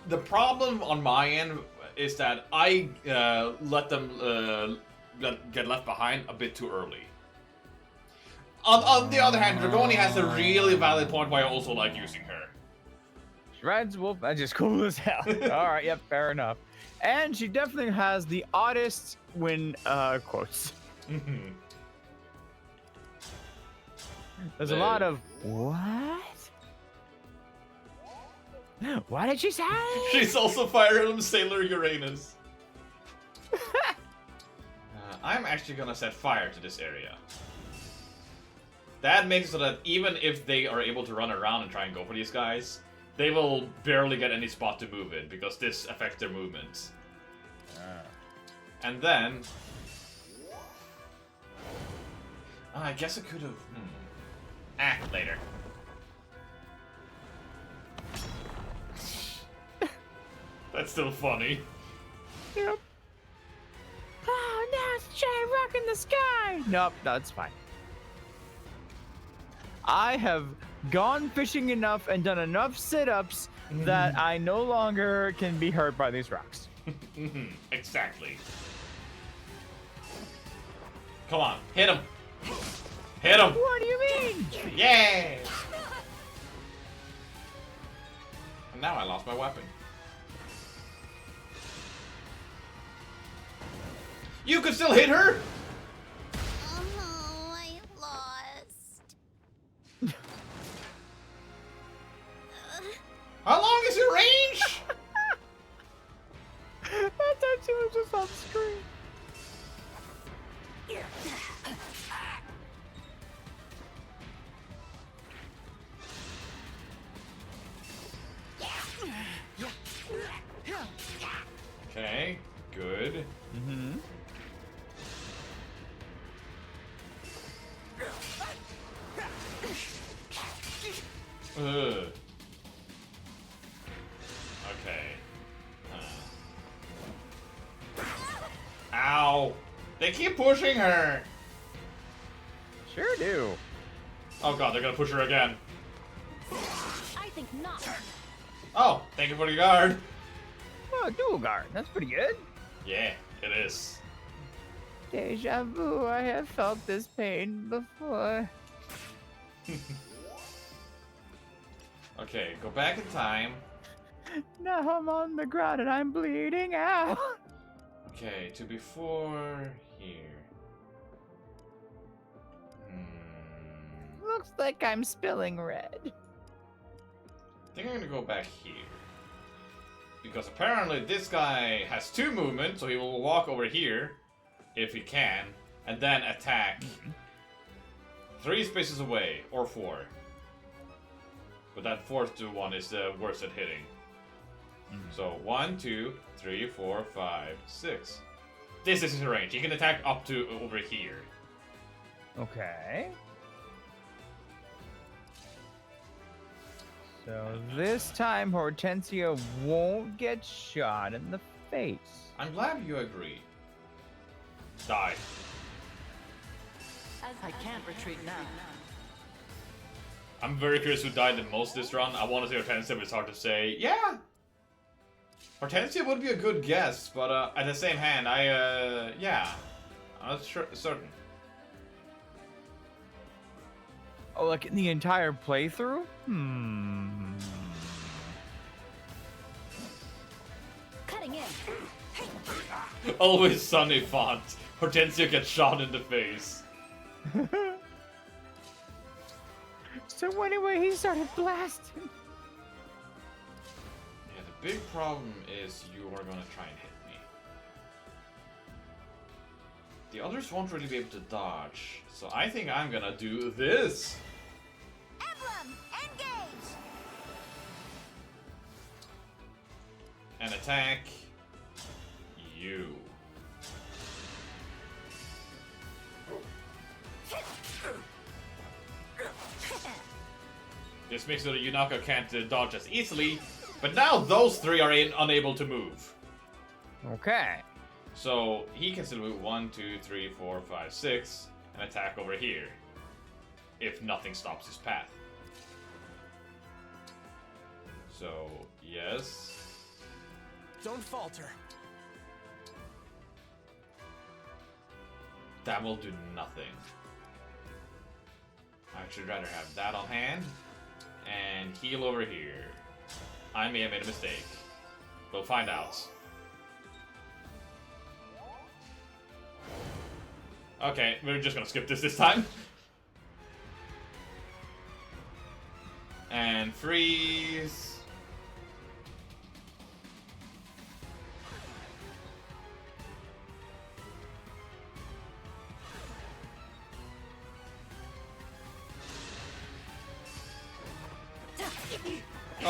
The problem on my end is that I let them get left behind a bit too early. On the other hand, Dragoni has a really valid point why I also like using her. Shreds Wolf, that's just cool as hell. Alright, yep, fair enough. And she definitely has the oddest win quotes. There's a lot of what? What did she say? She's also Fire Emblem Sailor Uranus. I'm actually gonna set fire to this area. That makes it so that even if they are able to run around and try and go for these guys, they will barely get any spot to move in, because this affects their movement. And then... I guess I could have... later. That's still funny. Yep. Oh, now it's rock in the sky. Nope, that's fine. I have gone fishing enough and done enough sit-ups that I no longer can be hurt by these rocks. Exactly. Come on, hit him. Hit him. What do you mean? Yeah. And now I lost my weapon. You could still hit her? Oh, I lost. How long is your range? That time she was just on screen. Okay, good. Mm-hmm. Ugh. Okay. Ow! They keep pushing her! Sure do. Oh god, they're gonna push her again. I think not. Oh, thank you for the guard. Oh, dual guard. That's pretty good. Yeah, it is. Deja vu. I have felt this pain before. Okay, go back in time. Now I'm on the ground and I'm bleeding out. Okay, to before here. Looks like I'm spilling red. I think I'm gonna go back here. Because apparently this guy has 2 movements, so he will walk over here, if he can, and then attack 3 spaces away, or 4. But that 4th one is the worst at hitting. So 1, 2, 3, 4, 5, 6. This is his range. He can attack up to over here. Okay. So this time Hortensia won't get shot in the face. I'm glad you agree. Die. I can't retreat now. I'm very curious who died the most this run. I want to say Hortensia, but it's hard to say. Yeah! Hortensia would be a good guess, but at the same hand, yeah. I'm not certain. Oh, like in the entire playthrough? Cutting in. Always sunny font. Hortensia gets shot in the face. So anyway, he started blasting. Yeah, the big problem is you are gonna try and hit me. The others won't really be able to dodge, so I think I'm gonna do this. Emblem Engage. And attack you. This makes it so that Yunaka can't dodge as easily, but now those 3 are unable to move. Okay. So he can still move 1, 2, 3, 4, 5, 6, and attack over here. If nothing stops his path. So, yes. Don't falter. That will do nothing. I should rather have that on hand. And heal over here. I may have made a mistake. We'll find out. Okay, we're just gonna skip this time. And freeze.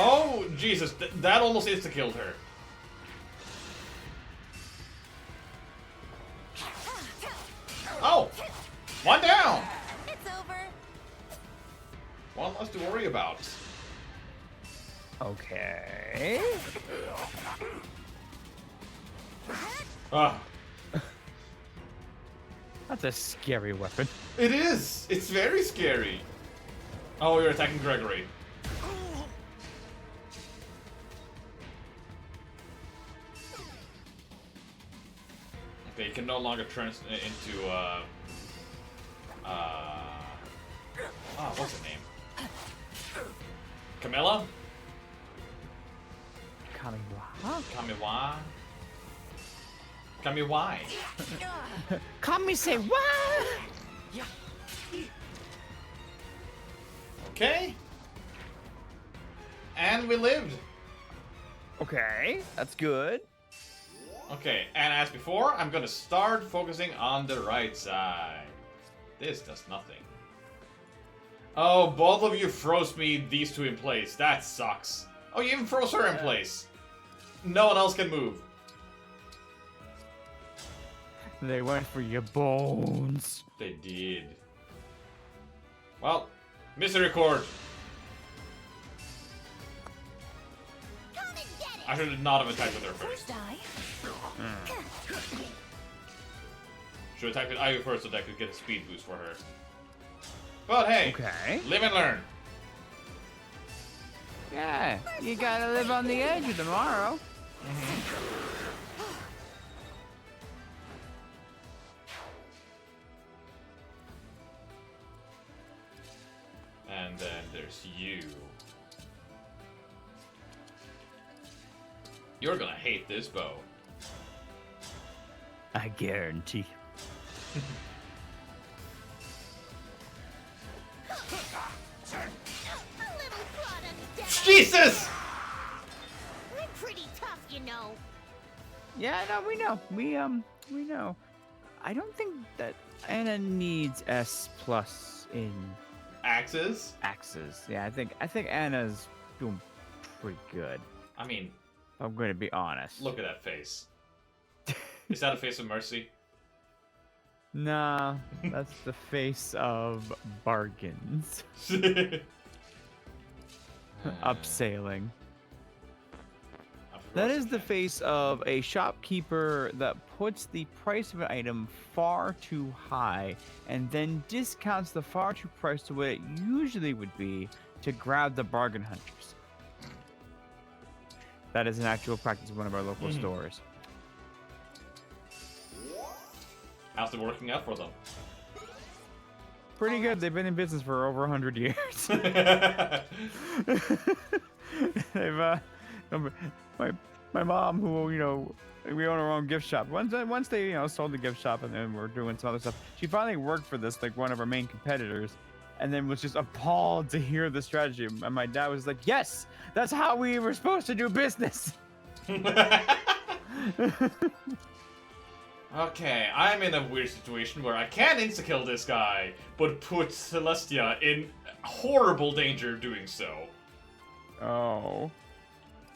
Oh, Jesus, that almost insta-killed her. Oh! 1 down! It's over. 1 less to worry about. Okay. That's a scary weapon. It is! It's very scary. Oh, you're attacking Gregory. Okay, you can no longer turn into, what's her name? Camilla? Kamiwa? Kamiwa? Kamiwai? Kami say what? Okay. And we lived. Okay, that's good. Okay, and as before, I'm gonna start focusing on the right side. This does nothing. Oh, both of you froze me these two in place. That sucks. Oh, you even froze her in place. No one else can move. They went for your bones. They did. Well, misery chord. Come and get it. I should not have attacked with her first. First eye. Should attack with Ivy first so that I could get a speed boost for her. But hey, Okay. live and learn. Yeah, you gotta live on the edge of tomorrow. And then there's you. You're gonna hate this bow. I guarantee. A little product. Jesus! I'm pretty tough, you know. Yeah, no, we know. I don't think that Anna needs S plus in Axes? axes. Yeah, I think Anna's doing pretty good. I mean, I'm going to be honest. look at that face. Is that a face of mercy? Nah, that's the face of bargains. Upselling. That is the face of a shopkeeper that puts the price of an item far too high and then discounts the far too price to what it usually would be to grab the bargain hunters. That is an actual practice in one of our local stores. How's it working out for them? Pretty good. They've been in business for over 100 years. They've my mom, who we own our own gift shop. Once they sold the gift shop and then we're doing some other stuff. She finally worked for this, like one of our main competitors, and then was just appalled to hear the strategy. And my dad was like, "Yes, that's how we were supposed to do business." Okay, I'm in a weird situation where I can insta-kill this guy, but put Celestia in horrible danger doing so. Oh.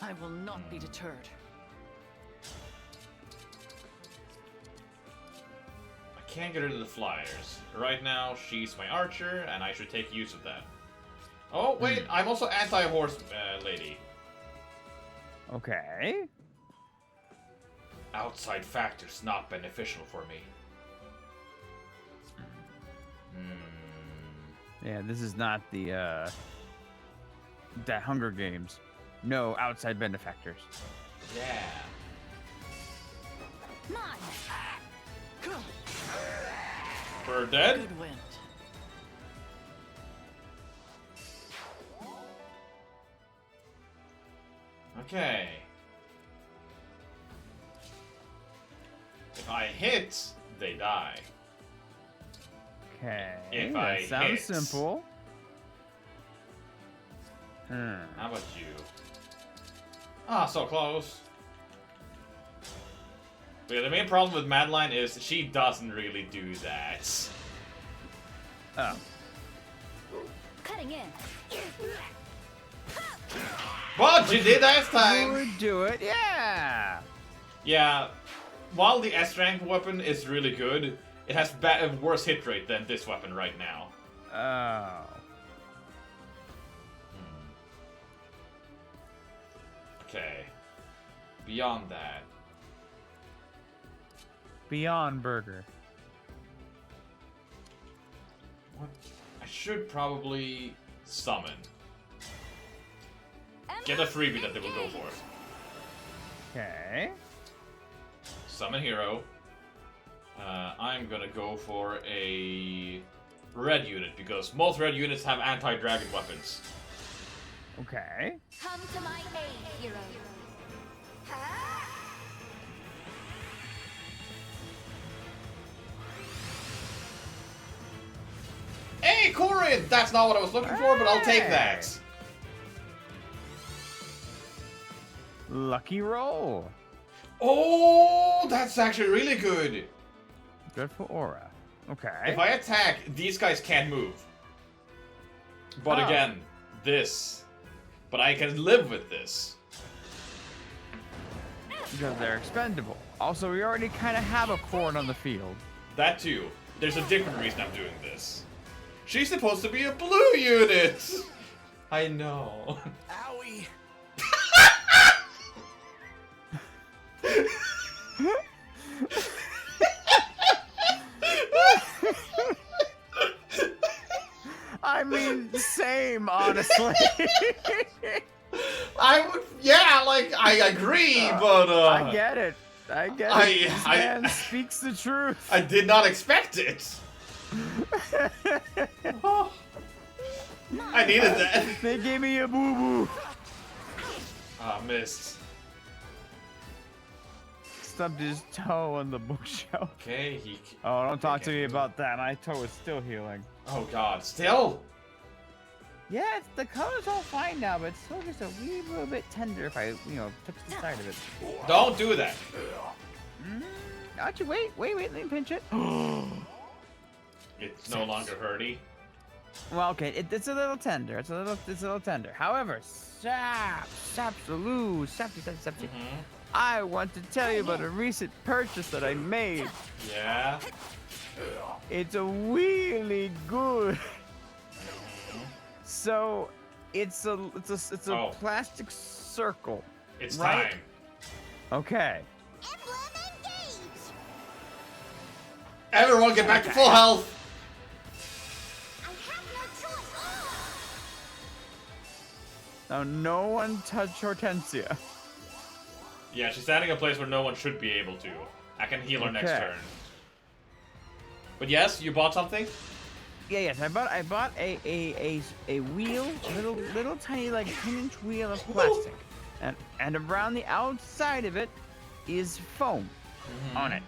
I will not be deterred. I can't get rid of the flyers. Right now, she's my archer, and I should take use of that. Oh, wait, I'm also anti-horse lady. Okay. Outside factors not beneficial for me. Yeah, this is not the Hunger Games. No outside benefactors. Yeah. Mine. We're dead? Good wind. Okay. If I hit, they die. Okay. If that I sounds hit. simple. How about you? Ah, so close. But yeah, the main problem with Madeline is she doesn't really do that. Oh. Cutting in. But you did last time! Would do it, yeah. Yeah, while the S-rank weapon is really good, it has a worse hit rate than this weapon right now. Oh. Okay. Beyond that. Beyond Burger. What? I should probably summon. Get a freebie that they will go for. Okay. Summon hero. I'm gonna go for a red unit because most red units have anti-dragon weapons. Okay. Come to my aid, hero. Hey, Corin! That's not what I was looking for, but I'll take that. Lucky roll. Oh, that's actually really good. Good for aura. Okay. If I attack, these guys can't move. But Oh. again, this. But I can live with this. Because they're expendable. Also, we already kind of have a cord on the field. That too. There's a different reason I'm doing this. She's supposed to be a blue unit! I know. Owie! I mean, same, honestly. I would, yeah, like, I agree, but, I get it. I get it. This man speaks the truth. I did not expect it. I needed that. They gave me a boo-boo. Ah, missed. Stubbed his toe on the bookshelf. Okay, he... Oh, don't talk to me about that. My toe is still healing. Oh god, still? Yeah, the color's all fine now, but it's still just a wee little bit tender if I, touch the side of it. Don't do that. Gotcha. Wait, let me pinch it. It's no longer hurty. Well, okay, it's a little tender. It's a little tender. However, sapsaloo, sapsy. I want to tell you about a recent purchase that I made. Yeah? It's a really good. So, it's a Oh. plastic circle. It's Right? time. Okay. Emblem Engage! Everyone get back to full health! I have no choice! Now, no one touch Hortensia. Yeah, she's standing in a place where no one should be able to. I can heal her next Okay. turn. But yes, you bought something? Yes. I bought a wheel, little tiny 10-inch wheel of plastic, and around the outside of it is foam on it.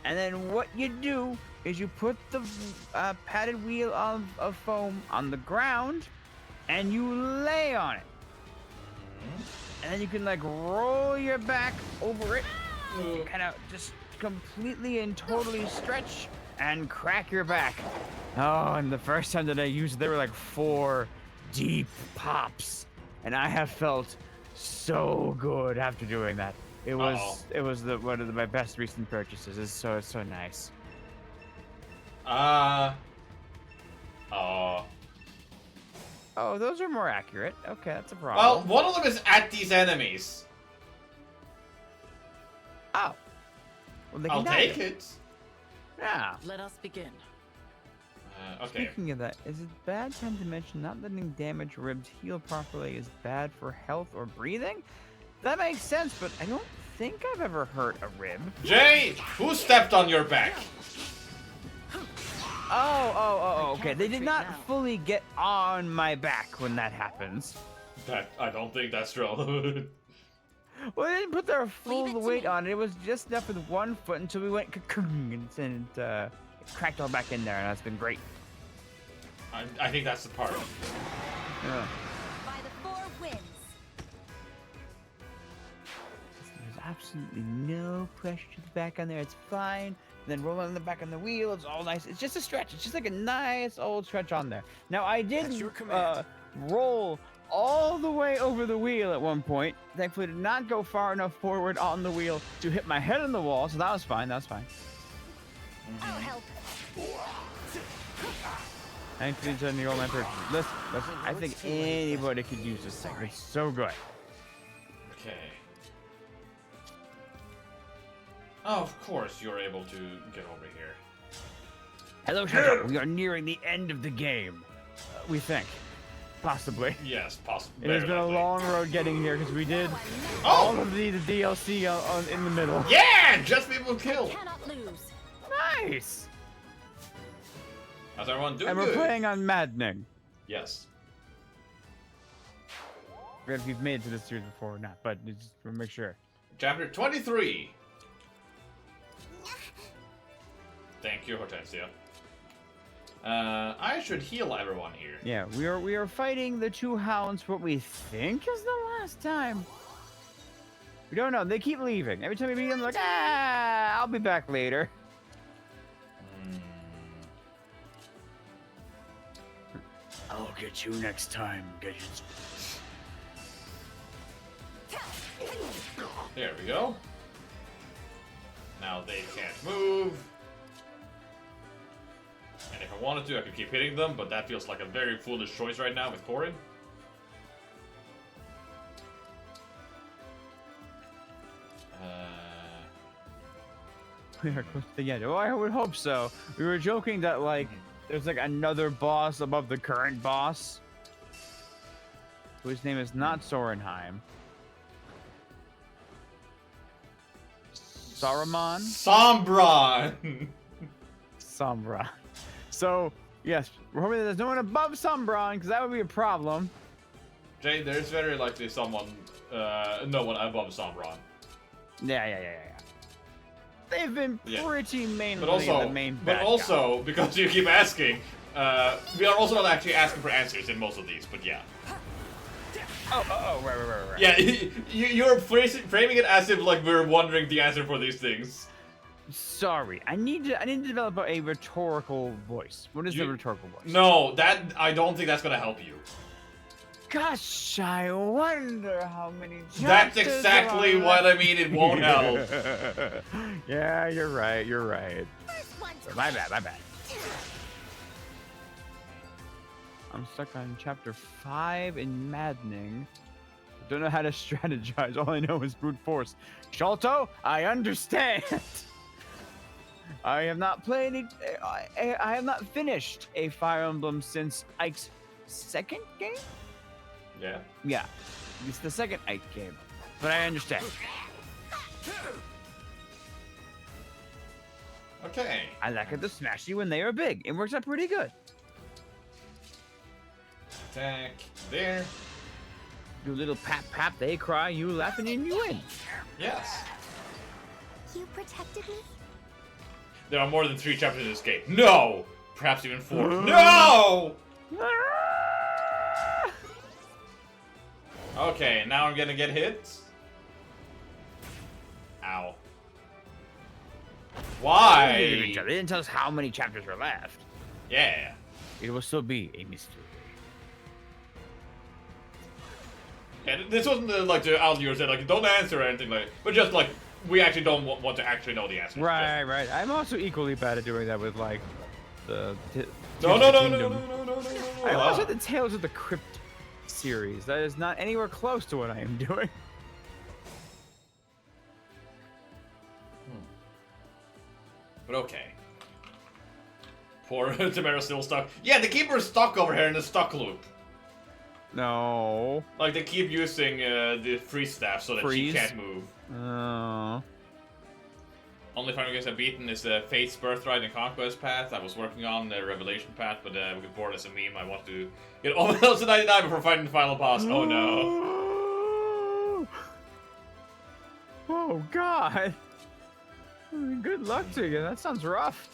And then what you do is you put the padded wheel of foam on the ground, and you lay on it. And then you can roll your back over it, kind of just completely and totally stretch and crack your back. Oh, and the first time that I used it, there were 4 deep pops, and I have felt so good after doing that. It was one of my best recent purchases. It's so nice. Oh, those are more accurate. Okay, that's a problem. Well, one of them is at these enemies. Oh. Well, they can I'll die take then. it. Yeah. Let us begin. Okay. Speaking of that, is it bad time to mention not letting damaged ribs heal properly is bad for health or breathing? That makes sense, but I don't think I've ever hurt a rib. Jay, who stepped on your back? Oh, okay. They did not fully get on my back when that happens. That I don't think that's relevant. Well, they didn't put their full Leave it to weight me. on it. It was just enough with one foot until we went cocoon and it cracked all back in there, and that's been great. I think that's the part. Yeah. By the 4 winds. There's absolutely no pressure to the back on there. It's fine. And then roll on the back on the wheel. It's all nice. It's just a stretch. It's just like a nice old stretch on there. Now, I did That's your command. roll all the way over the wheel at one point. Thankfully, did not go far enough forward on the wheel to hit my head on the wall. So that was fine. That was fine. I'll help. Thankfully, it's only all my purchases. Listen. I think anybody could use this thing. It's so good. Okay. Oh, of course you're able to get over here. Hello, Shadow. We are nearing the end of the game. We think. Possibly. Yes, possibly. It has been a long road getting here because we did Oh! all of the DLC in the middle. Yeah! Just people kill! Cannot lose. Nice! How's everyone doing? And we're good? playing on Maddening. Yes. Forget if you've made it to this series before or not, but just to make sure. Chapter 23. Thank you, Hortensia. I should heal everyone here. Yeah, we are fighting the two Hounds, what we think is the last time. We don't know. They keep leaving. Every time we meet them, they're like, I'll be back later. I'll get you next time, Gadgets. There we go. Now they can't move. And if I wanted to, I could keep hitting them, but that feels like a very foolish choice right now with Corin. We are close to the end. Oh, I would hope so. We were joking that, like, there's, like, another boss above the current boss. Whose name is not Sorenheim. Saruman? Sombron! Sombra. So, yes, we're hoping that there's no one above Sombron, because that would be a problem. Jay, there's very likely someone, no one above Sombron. Yeah. They've been pretty mainly the main bad guy. Because you keep asking, we are also not actually asking for answers in most of these, but yeah. Right. Yeah, you're framing it as if like we're wondering the answer for these things. Sorry, I need to develop a rhetorical voice. What is the rhetorical voice? No, I don't think that's gonna help you. Gosh, I wonder how many That's exactly what I mean, it won't help. Yeah, you're right. My bad. I'm stuck on chapter 5 in Maddening. Don't know how to strategize. All I know is brute force. Sholto, I understand. I have not played it. I have not finished a Fire Emblem since Ike's second game. Yeah, it's the second Ike game, but I understand. Okay. I like it to smash you when they are big. It works out pretty good. Attack there. You little pap, they cry, you laughing, and you win. Yes. You protected me? There are more than 3 chapters in this game. No! Perhaps even 4. No! Okay, now I'm gonna get hit. Ow. Why? They didn't tell us how many chapters are left. Yeah. It will still be a mystery. And this wasn't like the audio said, like, don't answer or anything like, but just like, we actually don't want to actually know the answer. Right. I'm also equally bad at doing that with like the. No. I also had the Tales of the Crypt series. That is not anywhere close to what I am doing. But okay. Poor Tamara's still stuck. Yeah, they keep her stuck over here in the stuck loop. No. Like, they keep using the freeze staff so that she can't move. Oh. Only final games I've beaten is the Fate's Birthright and Conquest path. I was working on the Revelation path, but we got bored as a meme. I want to get almost to 99 before fighting the final boss. Oh no. Oh god. Good luck to you. That sounds rough.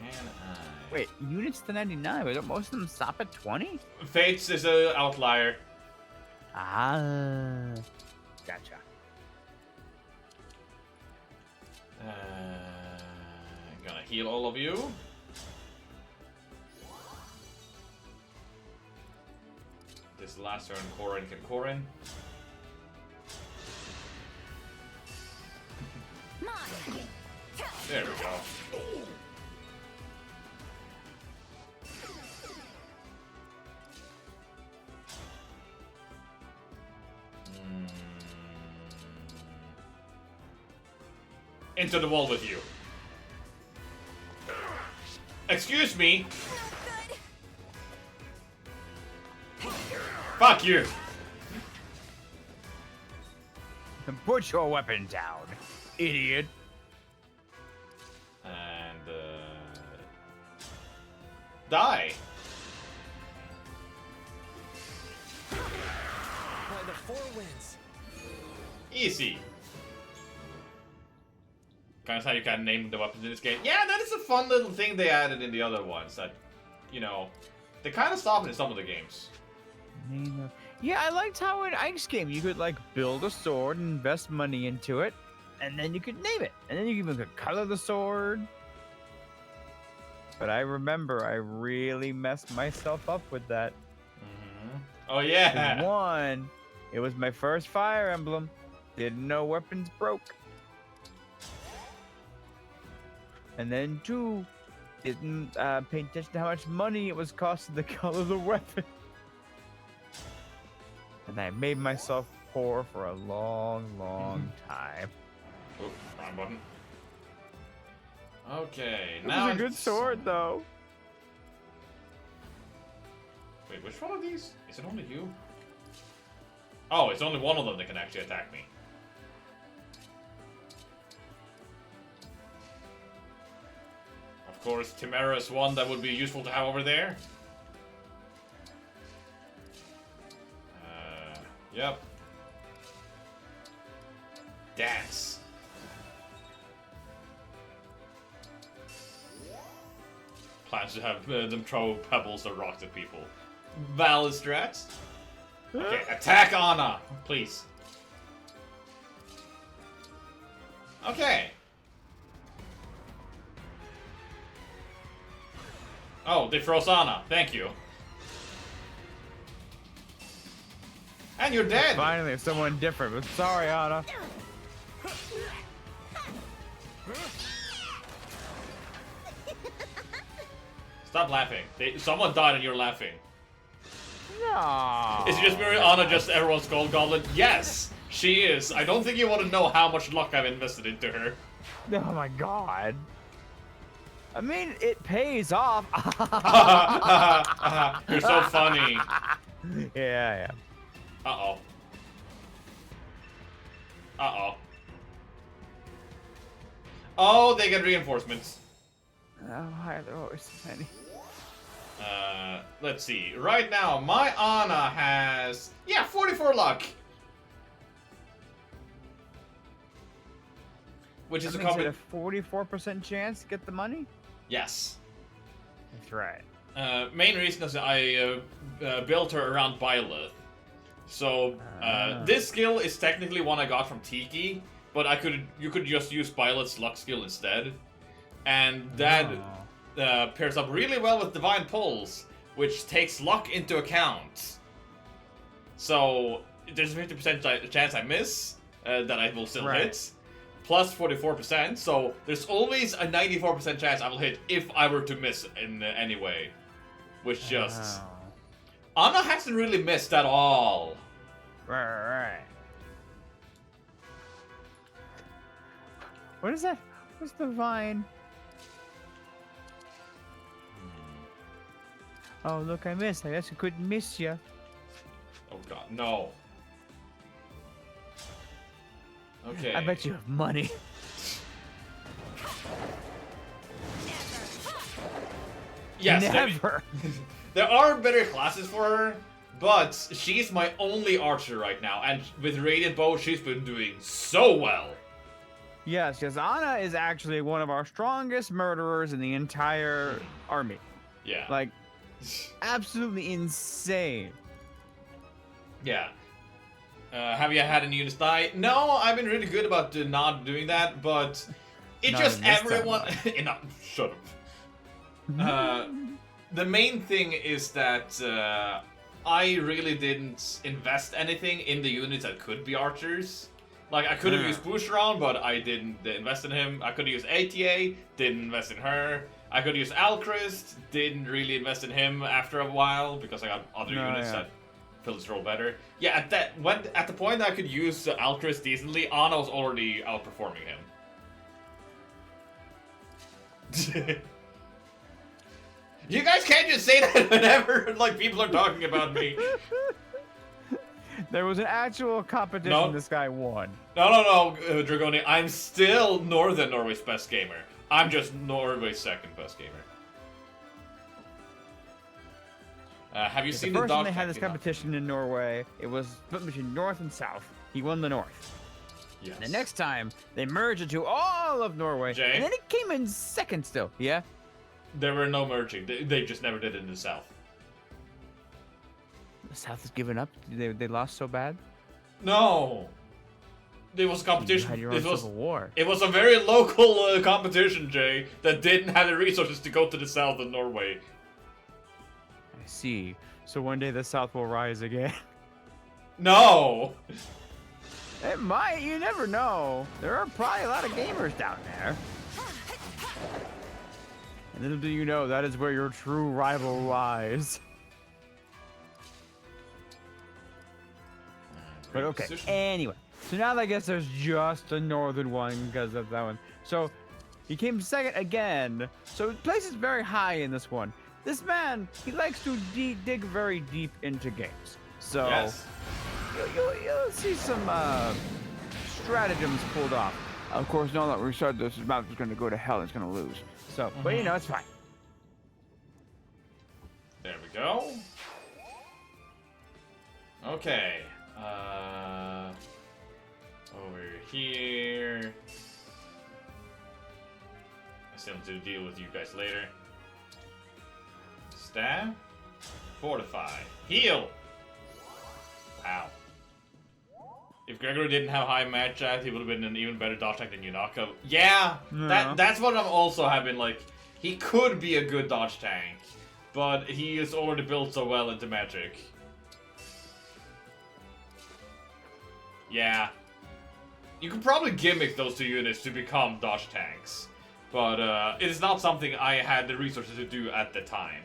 Can I? Wait, units to 99, but don't most of them stop at 20? Fates is an outlier. Ah. Gotcha. I'm gonna heal all of you. This last turn, Corin can Corin. There we go. Into the wall with you. Excuse me. Fuck you. Put your weapon down, idiot. And, die. By the four winds. Easy. Kind of how you can name the weapons in this game. Yeah, that is a fun little thing they added in the other ones that, you know, they kind of stopped in some of the games. Yeah, I liked how in Ike's game you could like build a sword and invest money into it, and then you could name it, and then you even could color the sword. But I remember I really messed myself up with that. Oh, yeah. 'Cause one, it was my first Fire Emblem. Didn't know weapons broke. And then 2, didn't pay attention to how much money it was costing to color the weapon. And I made myself poor for a long, long time. Oh, wrong button. Okay, It now was a good sword, though. Wait, which one of these? Is it only you? Oh, it's only one of them that can actually attack me. Of course, Timera is one that would be useful to have over there. Yep. Dance. Plans to have them throw pebbles or rocks at people. Valid strats. Okay, attack Anna, please. Okay. Oh, they froze Anna. Thank you. And you're dead. Finally, someone different. But sorry, Anna. Stop laughing. Someone died and you're laughing. No. Is it just Miri Anna just everyone's gold goblin? Yes, she is. I don't think you want to know how much luck I've invested into her. Oh my god. I mean, it pays off. You're so funny. Yeah. Uh-oh. Uh-oh. Oh, they get reinforcements. Oh, why are there always so many? Let's see. Right now, my Anna has... Yeah, 44 luck. Which is That a makes common... it a 44% chance to get the money? Yes. That's right. Main reason is I built her around Byleth. So, this skill is technically one I got from Tiki, but you could just use Byleth's luck skill instead. And that pairs up really well with Divine Pulse, which takes luck into account. So, there's a 50% chance I miss, that I will still hit, plus 44%, so there's always a 94% chance I will hit if I were to miss in any way. Which just... Anna hasn't really missed at all. Right. What is that? What's the vine? Oh, look, I missed. I guess I couldn't miss you. Oh god, no. Okay. I bet you have money. Yes, Never. there are better classes for her, but she's my only archer right now, and with Radiant Bow, she's been doing so well. Yes, because Anna is actually one of our strongest murderers in the entire army. Yeah. Like, absolutely insane. Yeah. Have you had any units die? No, I've been really good about not doing that, but it Not just in this everyone... Shut up. The main thing is that I really didn't invest anything in the units that could be archers. Like, I could have used Boucheron, but I didn't invest in him. I could have used ATA, didn't invest in her. I could use Alchrist, didn't really invest in him after a while, because I got other units that fill his role better. Yeah, at the point that I could use Alchrist decently, Anna was already outperforming him. You guys can't just say that whenever like people are talking about me. There was an actual competition. No. This guy won. No, Dragoni. I'm still Northern Norway's best gamer. I'm just Norway's second best gamer. Have you The seen first the time dog they had this tank? competition in Norway, it was split between North and South. He won the North. Yes. The next time, they merged into all of Norway, Jay? and then it came in second still. Yeah? There were no merging. They just never did it in the South. The South has given up? They lost so bad? No. It was a You competition. had your own It was. civil war. It was a very local competition, Jay, that didn't have the resources to go to the south of Norway. I see. So one day the South will rise again. No! It might. You never know. There are probably a lot of gamers down there. And little do you know, that is where your true rival lies. But okay, anyway. So now I guess there's just a northern one because of that one. So he came second again. So he places very high in this one. This man, he likes to dig very deep into games. So Yes. you'll see some stratagems pulled off. Of course, now that we started this, his mouth is going to go to hell and it's going to lose. So, but you know, it's fine. There we go. Okay. Over here. I still have to deal with you guys later. Stab. Fortify. Heal! Wow. If Gregory didn't have high match chance, he would have been an even better dodge tank than Yunaka. Yeah! Yeah. That's what I'm also having, like, he could be a good dodge tank, but he is already built so well into magic. Yeah. You could probably gimmick those two units to become dodge tanks, but it is not something I had the resources to do at the time.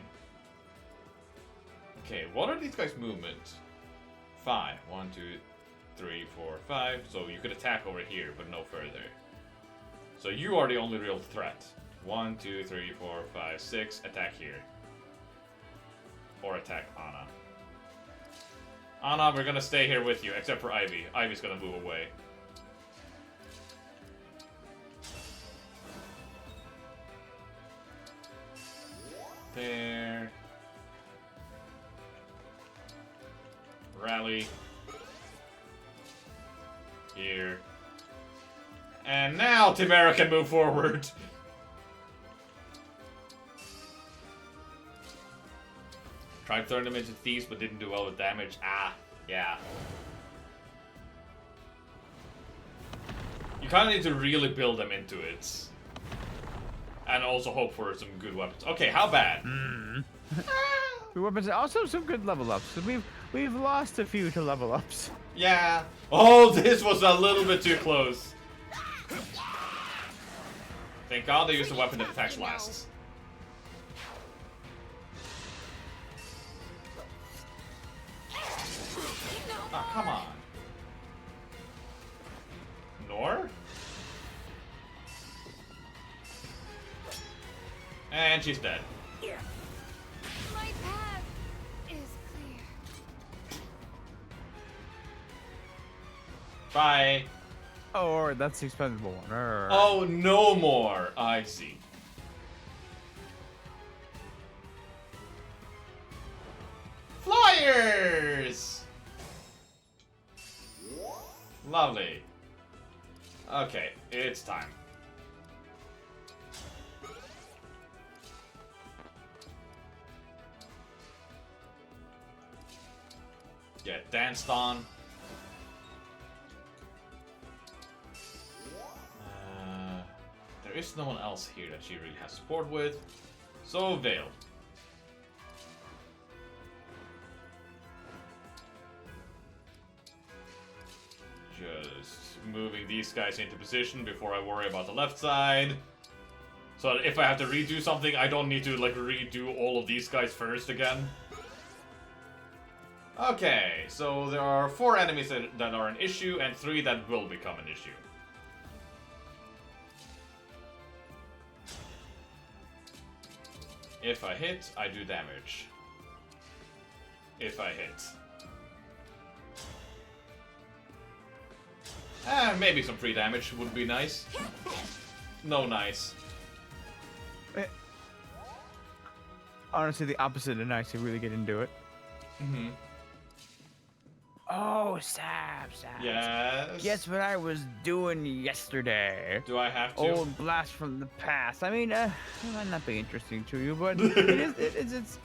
Okay, what are these guys' movements? 5. 1, 2, 3, 4, 5. So you could attack over here, but no further. So you are the only real threat. 1, 2, 3, 4, 5, 6. Attack here. Or attack Anna. Anna, we're gonna stay here with you, except for Ivy. Ivy's gonna move away. There. Rally. Here. And now Timera can move forward. Tried throwing them into thieves, but didn't do well with damage. Ah, yeah. You kind of need to really build them into it. And also hope for some good weapons. Okay, how bad? Good weapons, also some good level ups. So we've lost a few to level ups. Yeah. Oh, this was a little bit too close. Thank God they used a weapon that attacks last. Oh, come on. Nor? And she's dead. My path is clear. Bye. Oh, that's the expendable one. Oh, no more. I see. Flyers! Lovely. Okay, it's time. Get danced on. There is no one else here that she really has support with. So, Veil. Just moving these guys into position before I worry about the left side. So that if I have to redo something, I don't need to like redo all of these guys first again. Okay, so there are 4 enemies that are an issue and 3 that will become an issue. If I hit, I do damage. If I hit. Maybe some free damage would be nice. No nice. Honestly, the opposite of nice to really get into it. Mm-hmm. Oh, Sab. Yes? Guess what I was doing yesterday? Do I have to? Old blast from the past. I mean, it might not be interesting to you, but it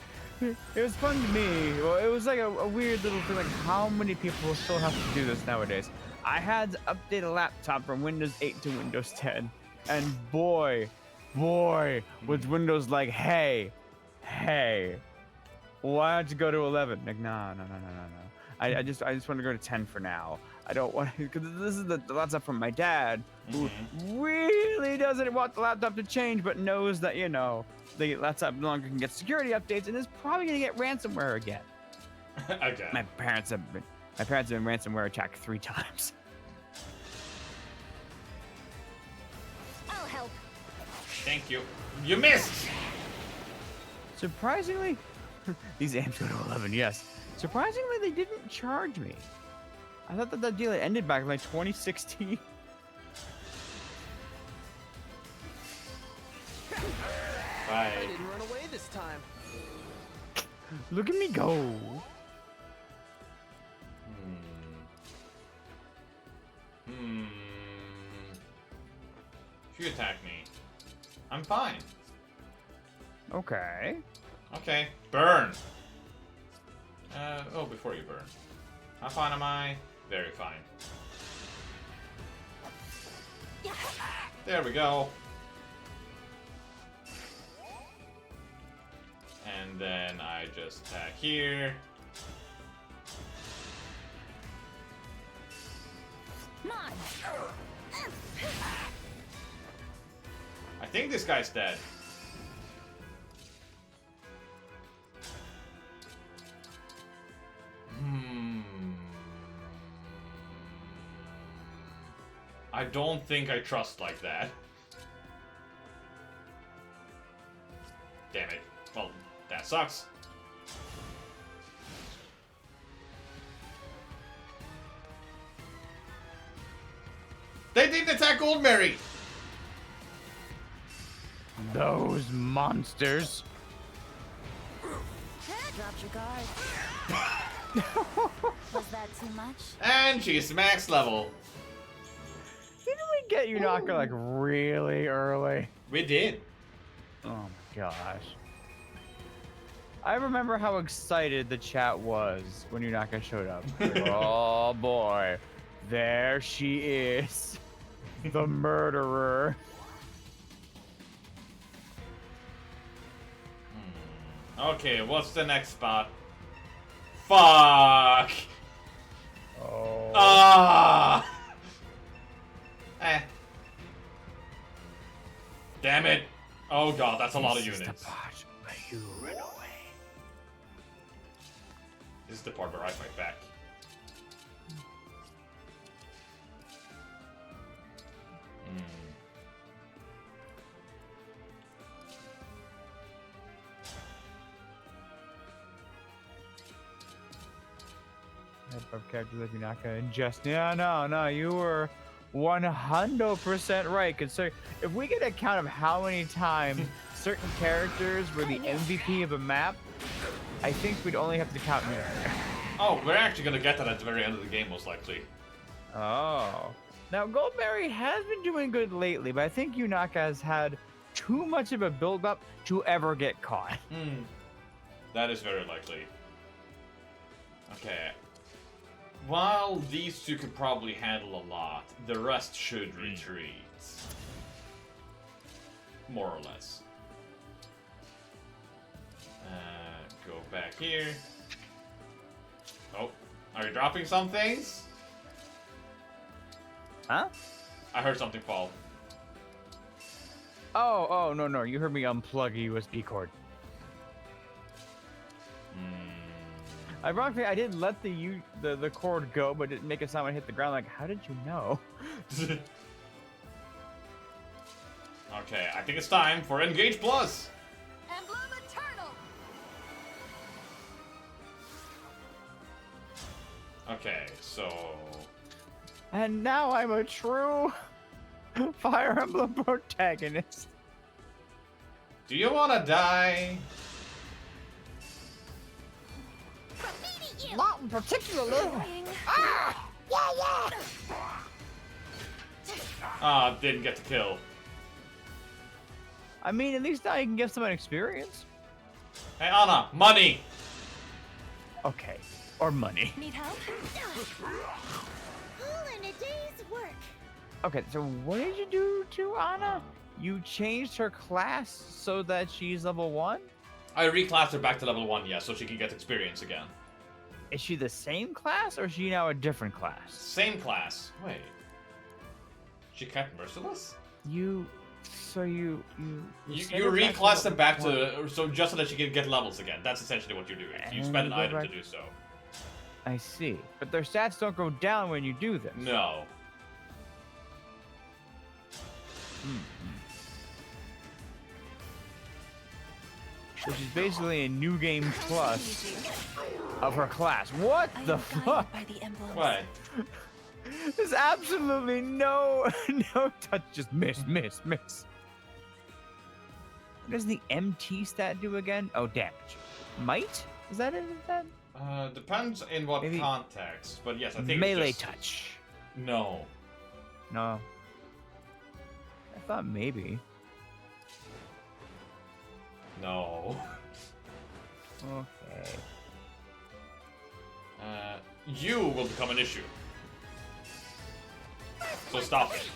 was fun to me. Well, it was like a weird little thing, like how many people still have to do this nowadays. I had to update a laptop from Windows 8 to Windows 10, and boy, was Windows like, hey, why don't you go to 11? Like, no. I just want to go to 10 for now. I don't want to, because this is the laptop from my dad, who really doesn't want the laptop to change, but knows that, you know, the laptop no longer can get security updates and is probably gonna get ransomware again. Again. My parents have been ransomware attacked 3 times. I'll help. Thank you. You missed! Surprisingly, these amps go to 11, yes. Surprisingly, they didn't charge me. I thought that deal had ended back in like 2016. Bye. I didn't run away this time. Look at me go. If you attack me, I'm fine. Okay. Okay, burn. Before you burn. How fine am I? Very fine. There we go. And then I just attack here. Mine. I think this guy's dead. I don't think I trust like that. Damn it. Well, that sucks. They didn't attack Old Mary! Those monsters. Dropped your guard. Was that too much? And she's max level. Didn't we get Yunaka like really early? We did. Oh my gosh. I remember how excited the chat was when Yunaka showed up. Like, oh boy, there she is. The murderer. Okay, what's the next spot? Fuck! Oh. Ah! Damn it! Oh god, that's a lot of This is units. the part where you run away. This is the part where I fight back. Of characters like Yunaka and just no, you were 100% right. Considering if we get a count of how many times certain characters were the MVP of a map, I think we'd only have to count Mary. Oh, we're actually gonna get that at the very end of the game, most likely. Oh. Now, Goldberry has been doing good lately, but I think Yunaka has had too much of a build-up to ever get caught. That is very likely. Okay. While these two could probably handle a lot, the rest should retreat. More or less. Go back here. Oh, are you dropping some things? Huh? I heard something fall. Oh, no, you heard me unplug a USB cord. Ironically, I didn't let the cord go, but it didn't make a sound when it hit the ground. Like, how did you know? Okay, I think it's time for Engage Plus. Emblem attack! Okay, so And now I'm a true Fire Emblem protagonist. do you want to die? Not particularly. Ah, didn't get to kill. I mean, at least now you can get some experience. Hey, Anna, money. Okay. Or money. Need help? All in a day's work. Okay, so what did you do to Anna? You changed her class so that she's level 1? I reclassed her back to level 1, yeah, so she can get experience again. Is she the same class or is she now a different class? Same class. Wait. She kept Merciless? You set You her back to reclassed them level back 1. to so just so that she can get levels again. That's essentially what you're doing. You And spend an you go item back- to do so. I see. But their stats don't go down when you do this. No. Which is basically a new game plus of her class. What I the am fuck? guided by the emblems. What? There's absolutely no touch. Just miss. What does the MT stat do again? Oh, damage. Might? Is that it? Depends in what Maybe- context, but yes, I think Melee it's just... touch. No. No. I thought maybe. No. Okay. You will become an issue. So stop it.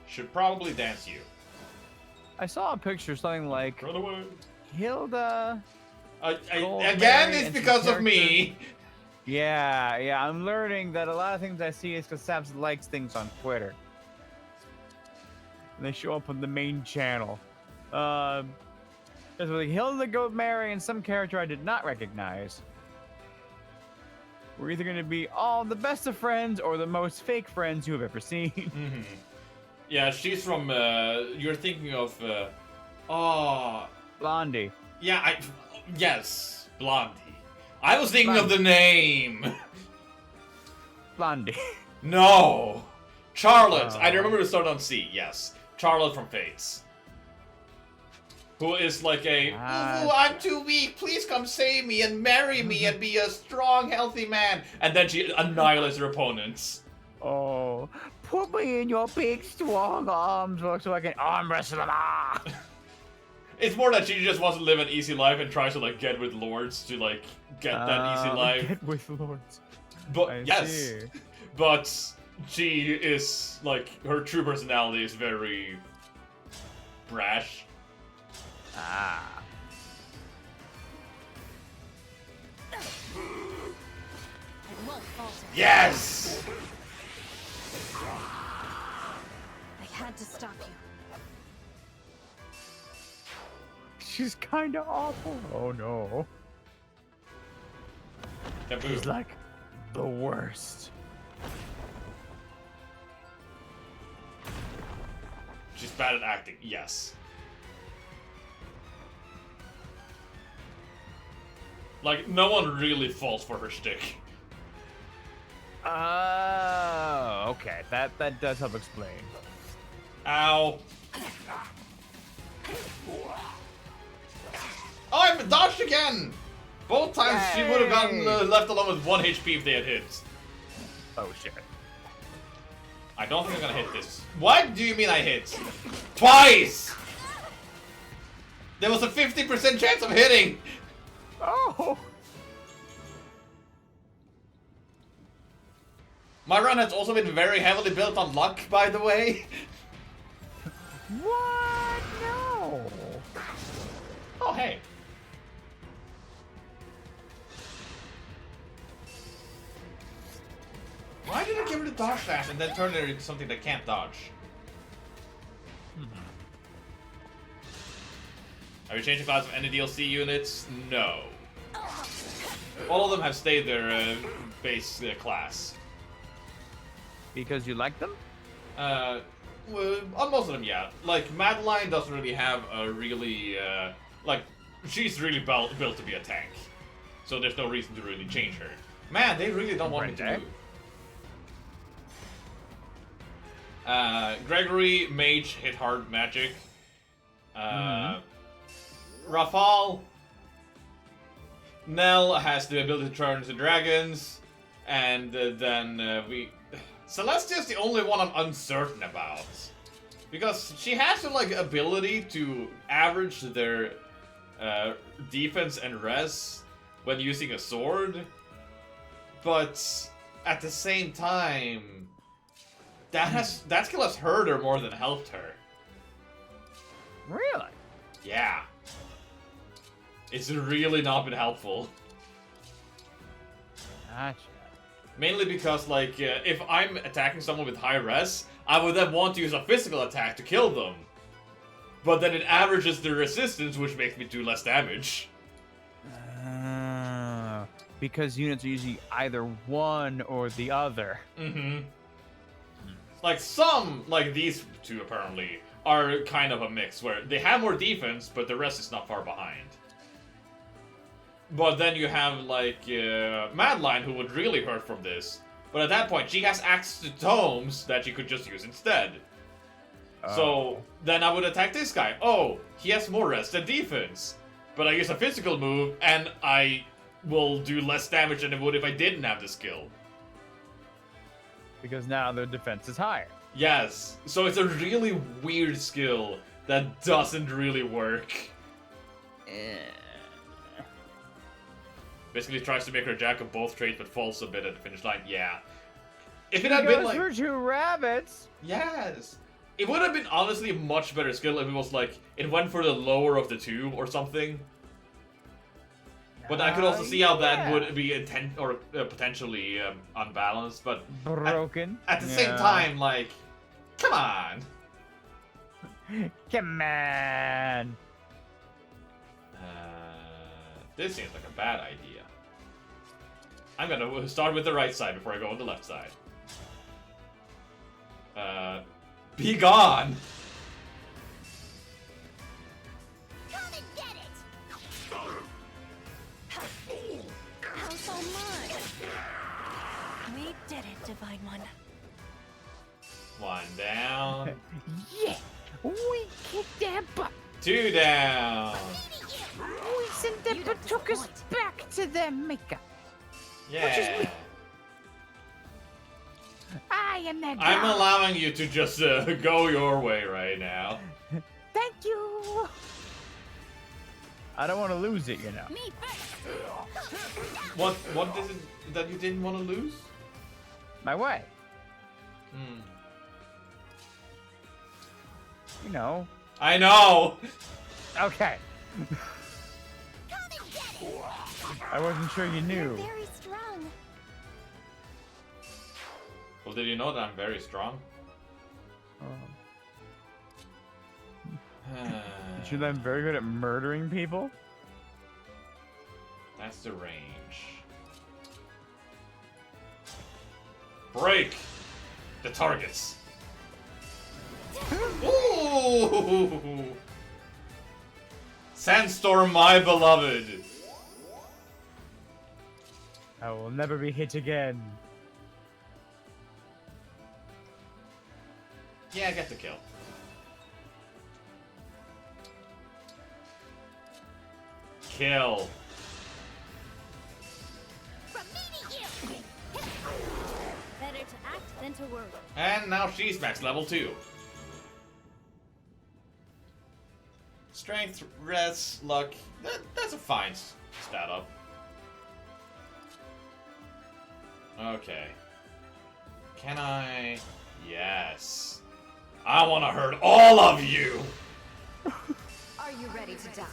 Should probably dance you. I saw a picture, something like Run away. Hilda. Gold Again, Mary it's and some because of me. Yeah, I'm learning that a lot of things I see is because Saps likes things on Twitter. And they show up on the main channel. There's like Hilda, Goat Mary, and some character I did not recognize. We're either going to be all the best of friends or the most fake friends you have ever seen. Yeah, she's from. You're thinking of. Oh. Blondie. Yeah, yes, Blondie. I was thinking of Blondie. the name. Blondie. No, Charlotte. I remember to start on C. Yes, Charlotte from Fates. Who is like a, ooh, I'm too weak, please come save me and marry me and be a strong, healthy man. And then she annihilates her opponents. Oh, put me in your big, strong arms so I can arm wrestle them. It's more that she just wants to live an easy life and tries to like get with lords to like get that easy life. Get with lords. But I yes, see. but she is like her true personality is very brash. Ah. I won't falter. Yes. I had to stop you. She's kind of awful. Oh no. Taboo. She's like the worst. She's bad at acting. Yes. Like no one really falls for her shtick. Oh, okay. That does help explain. Ow. Oh, I'm dodged again! Both times she would have gotten left alone with 1 HP if they had hit. Oh shit. I don't think I'm gonna hit this. What do you mean I hit? Twice! There was a 50% chance of hitting! Oh. My run has also been very heavily built on luck, by the way. What? No. Oh, hey. Why did I give her the dodge dash and then turn her into something that can't dodge? Have you changed the class of any DLC units? No. All of them have stayed their base class. Because you like them? On most of them, yeah. Like, Madeline doesn't really have a really, like, she's really built to be a tank. So there's no reason to really change her. Man, they really don't want me to move. Gregory, Mage, hit hard magic. Rafal, Nell has the ability to turn into dragons. And then Celestia's the only one I'm uncertain about. Because she has the, like, ability to average their defense and res when using a sword. But at the same time, that skill has hurt her more than helped her. Really? Yeah. It's really not been helpful. Gotcha. Mainly because, like, if I'm attacking someone with high res, I would then want to use a physical attack to kill them. But then it averages the resistance, which makes me do less damage. Because units are usually either one or the other. Mm-hmm. Like, some, like these two apparently, are kind of a mix, where they have more defense, but the rest is not far behind. But then you have, like, Madeline, who would really hurt from this. But at that point, she has access to tomes that she could just use instead. So, then I would attack this guy. Oh, he has more rest than defense. But I use a physical move, and I will do less damage than it would if I didn't have the skill. Because now their defense is higher. Yes. So it's a really weird skill that doesn't really work. Basically tries to make her a jack of both trades, but falls a bit at the finish line. Yeah. If it had been like... for 2 rabbits! Yes! It would have been honestly a much better skill if it was like, it went for the lower of the two or something. But I could also see how that would be potentially unbalanced, but... Broken. At the same time, like, come on! Come on! This seems like a bad idea. I'm gonna start with the right side before I go on the left side. Be gone! Come and get it! How so much? We did it, Divine One. One down. Yeah! We kicked their butt! 2 down. We sent the Patukas back to their maker! Yeah. I am their god! I'm allowing you to just go your way right now. Thank you! I don't want to lose it, you know. Me first. What is it that you didn't want to lose? My way. You know. I know! Okay. Come and get it! I wasn't sure you knew. You're very strong. Well, did you know that I'm very strong? Did you know I'm very good at murdering people? That's the range. Break the targets. Ooh! Sandstorm, my beloved. I will never be hit again. Yeah, I get the kill. Kill. From me to you! Better to act than to worry. And now she's max level 2. Strength, res, luck. That's a fine stat up. Okay. Can I? Yes. I want to hurt all of you! Are you ready to die?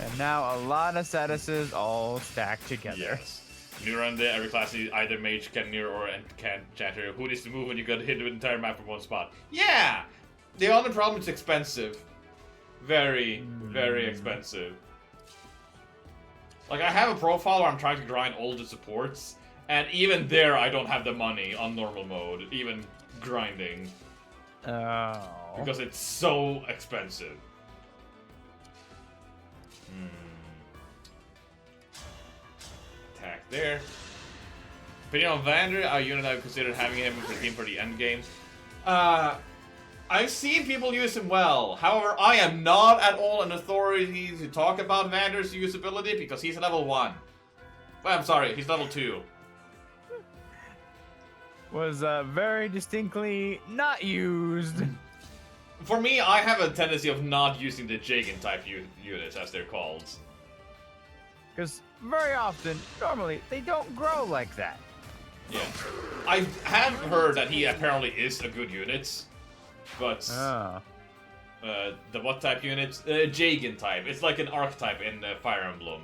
And now a lot of statuses all stacked together. Yes. New run there, every class is either mage, cannoneer, or enchanter. Who needs to move when you got hit with the entire map from one spot? Yeah! The only problem is expensive. Very, very expensive. Like, I have a profile where I'm trying to grind all the supports, And even there, I don't have the money on normal mode, even grinding. Oh. Because it's so expensive. Attack there. Opinion on Vander, a unit I've considered having him with the team for the end game. I've seen people use him well. However, I am not at all an authority to talk about Vander's usability because he's level 1. Well, I'm sorry, he's level 2. Was very distinctly not used. For me, I have a tendency of not using the Jagan type units, as they're called. Because very often, normally, they don't grow like that. Yeah. I have heard that he apparently is a good unit, but the what type unit? Jagan type. It's like an archetype in Fire Emblem.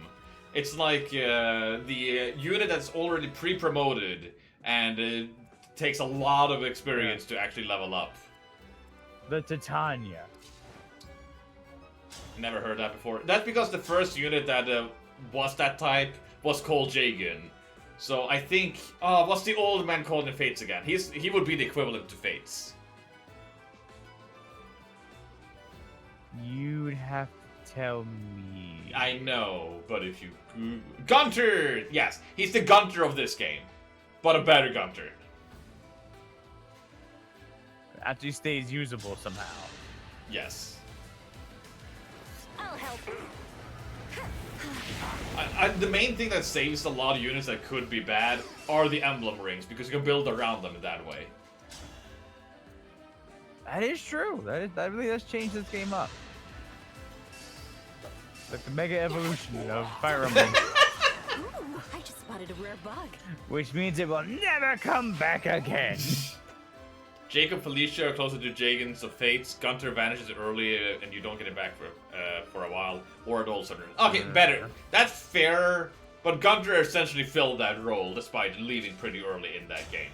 It's like the unit that's already pre-promoted and takes a lot of experience to actually level up. The Titania. Never heard that before. That's because the first unit that was that type was called Jagan. So I think, what's the old man called in Fates again? He would be the equivalent to Fates. You'd have to tell me. I know, but if you Gunter! Yes, he's the Gunter of this game, but a better Gunter. Actually stays usable somehow. Yes. I'll help. The main thing that saves a lot of units that could be bad are the emblem rings, because you can build around them in that way. That is true. That really does change this game up. Like the mega evolution of Fire Emblem. Ooh, I just spotted a rare bug. Which means it will never come back again. Jacob Felicia are closer to Jagan's of Fates. Gunter vanishes early and you don't get it back for a while. Or it all sudden. Okay, better. That's fair. But Gunter essentially filled that role despite leaving pretty early in that game.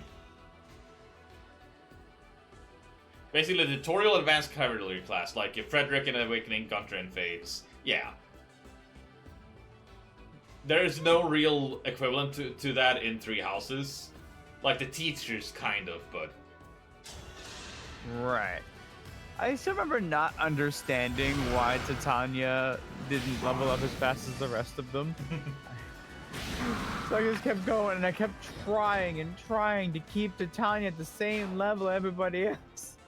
Basically, the tutorial advanced cavalry class, like Frederick in Awakening, Gunter in Fates. Yeah. There's no real equivalent to that in Three Houses. Like the teachers, kind of, but... Right. I still remember not understanding why Titania didn't level up as fast as the rest of them. So I just kept going, and I kept trying and trying to keep Titania at the same level everybody else.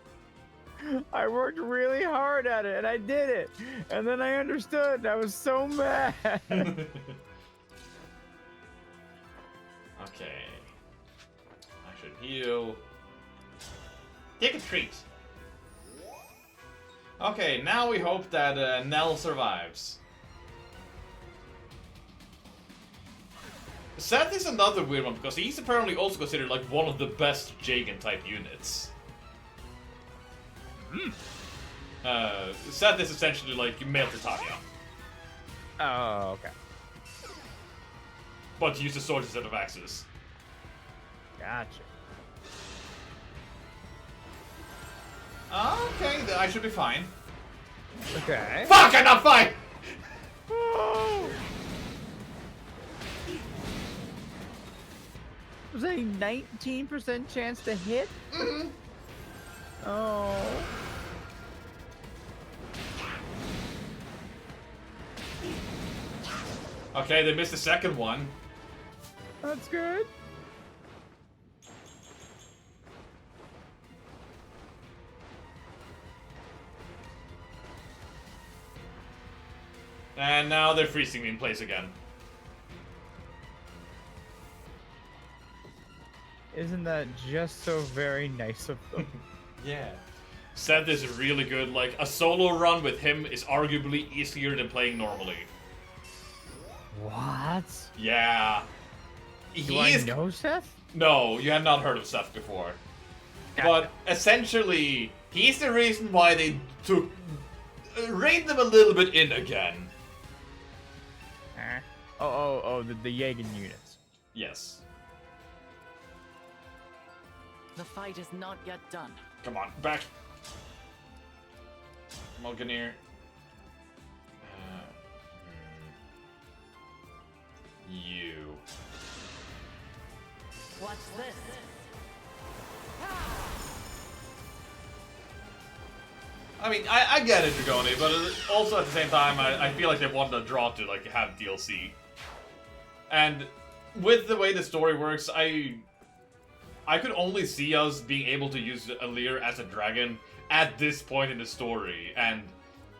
I worked really hard at it, and I did it. And then I understood, and I was so mad. Okay. I should heal. Take a treat. Okay, now we hope that Nell survives. Seth is another weird one because he's apparently also considered like one of the best Jagan type units. Seth is essentially like male Titania, Oh, okay. but uses swords instead of axes. Gotcha. Okay, I should be fine. Okay. Fuck, I'm not fine! Oh. Was a 19% chance to hit? Mm-hmm. Oh. Okay, they missed the second one. That's good. And now they're freezing me in place again. Isn't that just so very nice of them? Yeah. Seth is really good. Like, a solo run with him is arguably easier than playing normally. What? Yeah. Do I know Seth? No, you had not heard of Seth before. But essentially, he's the reason why they took... reined them a little bit in again. Oh, the Jagan units. Yes. The fight is not yet done. Come on, back. Mulganeer. You. Watch this. I mean, I get it, Dragoni, but also at the same time, I feel like they wanted a draw to like have DLC. And with the way the story works, I could only see us being able to use Alir as a dragon at this point in the story, and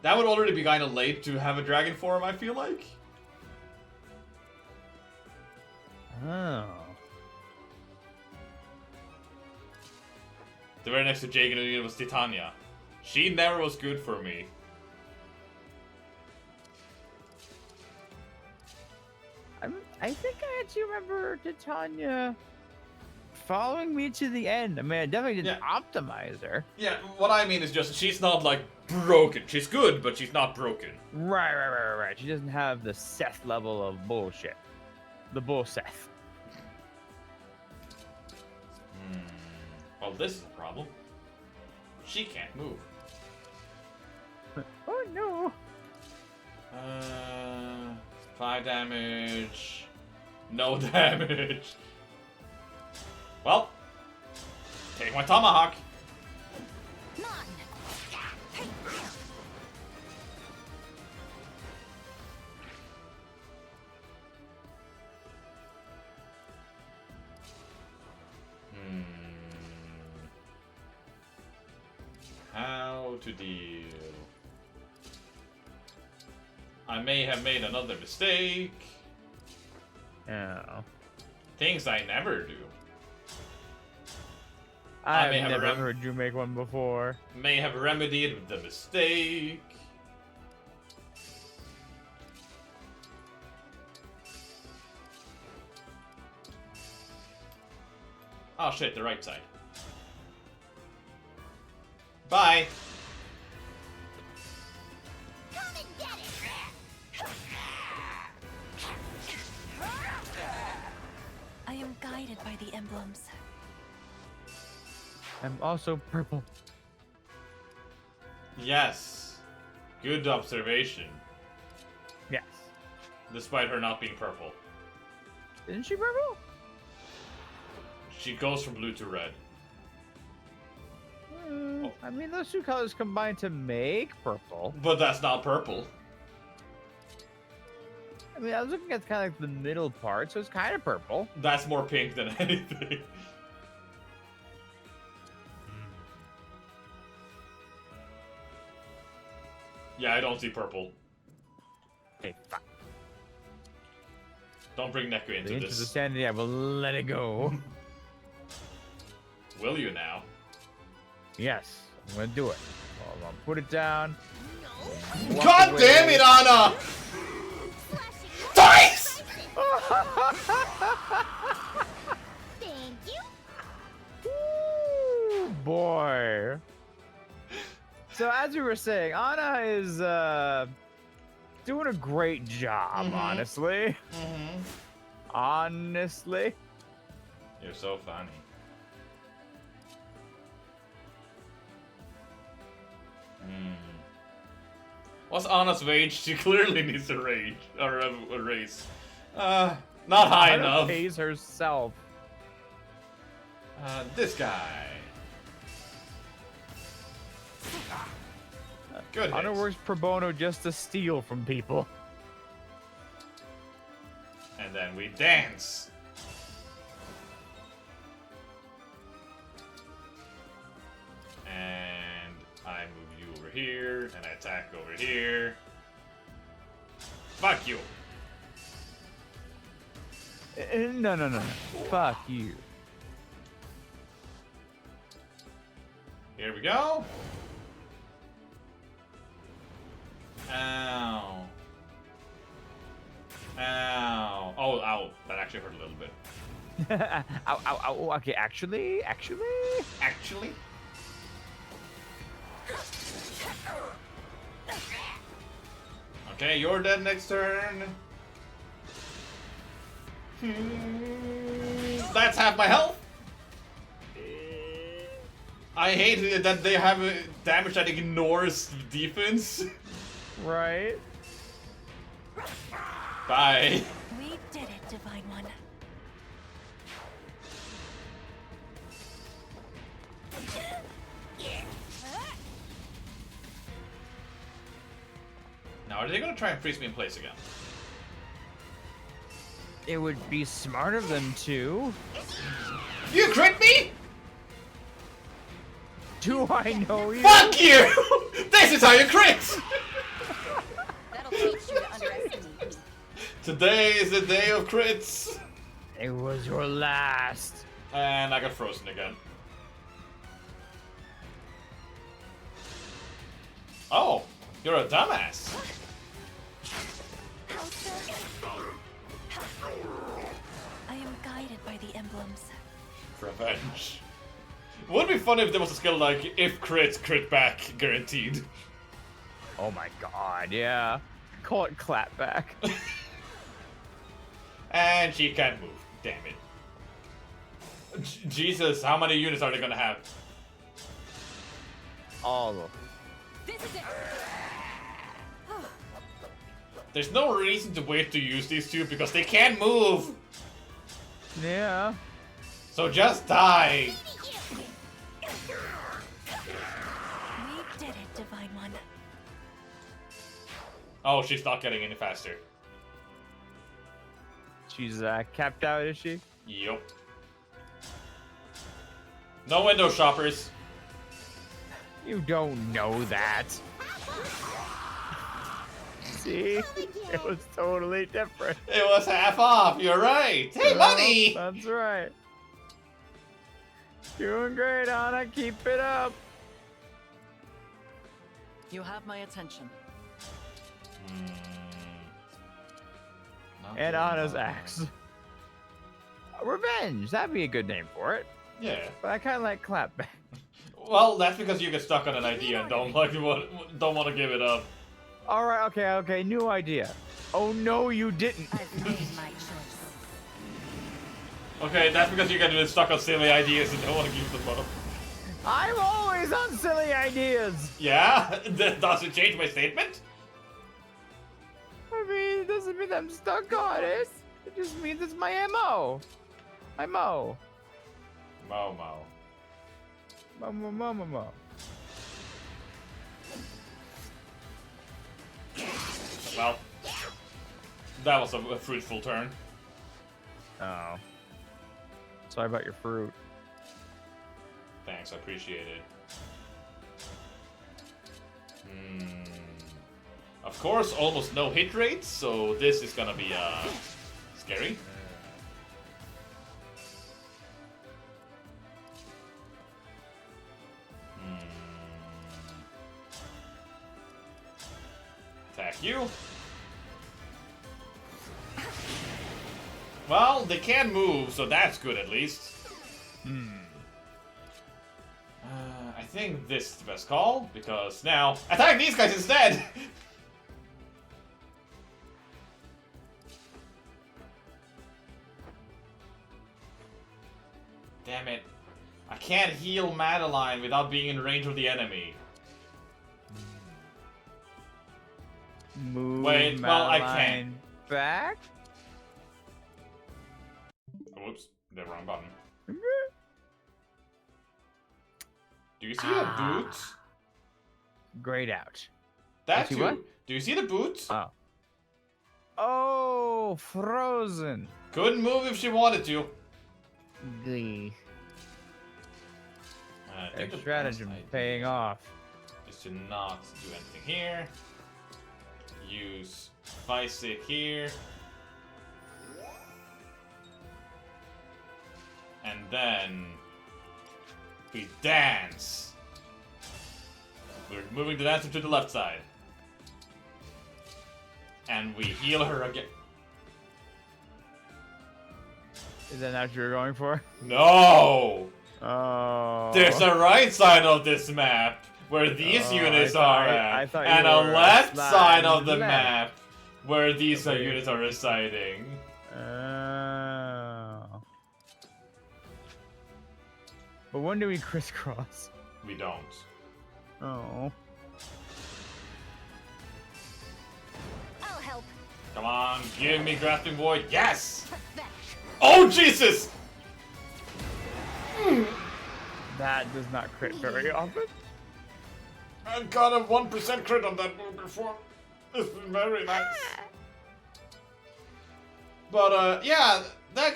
that would already be kind of late to have a dragon form, I feel like. Oh. The very next to Jake in the unit was Titania. She never was good for me. I think I actually remember Titania following me to the end. I mean, I definitely didn't optimize her. Yeah, what I mean is just she's not like broken. She's good, but she's not broken. Right. She doesn't have the Seth level of bullshit. The bull Seth. Well, this is a problem. She can't move. Oh no. 5 damage. No damage. Well, take my tomahawk. How to deal? I may have made another mistake. Oh. Things I never do. I've may have never heard you make one before. May have remedied the mistake. Oh shit, the right side. Bye. Come and get it. I am guided by the emblems. I'm also purple. Yes. Good observation. Yes. Despite her not being purple. Isn't she purple? She goes from blue to red. I mean, those two colors combine to make purple. But that's not purple. I mean, I was looking at kind of like the middle part, so it's kind of purple. That's more pink than anything. Yeah, I don't see purple. Okay, fine. Don't bring Neko into The interest of this. sanity, I will let it go. Will you now? Yes, I'm gonna do it. Hold on, put it down. Walk God away. damn it, Anna! Dice! Thank you. Ooh, boy. So as we were saying, Anna is doing a great job, honestly. Honestly. You're so funny. What's Anna's wage? She clearly needs a rage or a raise. Not high Anna enough. pays herself. This guy. Good. Anna hit. works pro bono just to steal from people. And then we dance. And I move you over here, and I attack over here. Fuck you. No. Fuck you. Here we go. Ow. Ow. Oh, ow. That actually hurt a little bit. Ow. Okay, actually. Actually? Okay, you're dead next turn. That's half my health. I hate that they have a damage that ignores defense. Right. Bye. We did it, Divine One. Are they gonna try and freeze me in place again? It would be smart of them to. You crit me? Do I know you? Fuck you! This is how you crit! That'll teach you to underestimate me. Today is the day of crits. It was your last. And I got frozen again. Oh, you're a dumbass. I am guided by the emblems. Revenge. Would be funny if there was a skill like, if crit, crit back, guaranteed. Oh my god, yeah. Call it clapback. And she can't move. Damn it. Jesus, how many units are they gonna have? All of them. This is it. There's no reason to wait to use these two because they can't move. Yeah. So just die. We did it, Divine One. Oh, she's not getting any faster. She's capped out, is she? Yup. No window shoppers. You don't know that. See? It was totally different. It was half off, you're right. Hey, money! That's right. Doing great, Anna. Keep it up. You have my attention. Not And doing Anna's well. axe. Revenge. That'd be a good name for it. Yeah. But I kind of like clapback. Well, that's because you get stuck on an idea and don't want to give it up. All right. Okay. New idea. Oh no, you didn't. I've made my choice. Okay, that's because you get stuck on silly ideas and don't want to give them up. I'm always on silly ideas. Yeah? Does it change my statement? I mean, it doesn't mean I'm stuck on it. It just means it's my MO. My Mo. Momo. Mo. Well, that was a fruitful turn. Oh. Sorry about your fruit. Thanks, I appreciate it. Of course, almost no hit rates, so this is gonna be scary. Attack you. Well, they can move, so that's good at least. I think this is the best call, because now, attack these guys instead! Damn it. I can't heal Madeline without being in range of the enemy. Move Wait, well, I Madeline can. back. Whoops, the wrong button. Do you see the boots? Grayed out. That see too. what? Do you see the boots? Oh. Oh, frozen. Couldn't move if she wanted to. The I their think the stratagem best idea paying off. is to not do anything here. Use Visik here. And then we dance. We're moving the dancer to the left side. And we heal her again. Is that not what you were going for? No! Oh. There's a right side of this map where these units are at, thought you and a were left sliding side of the left. map where these Okay. units are residing. Oh. But when do we crisscross? We don't. Oh. I'll help. Come on, give me Grasping Void. Yes! Pathetic. Oh, Jesus! That does not crit very often. I got a 1% crit on that move before. Very nice. But yeah, that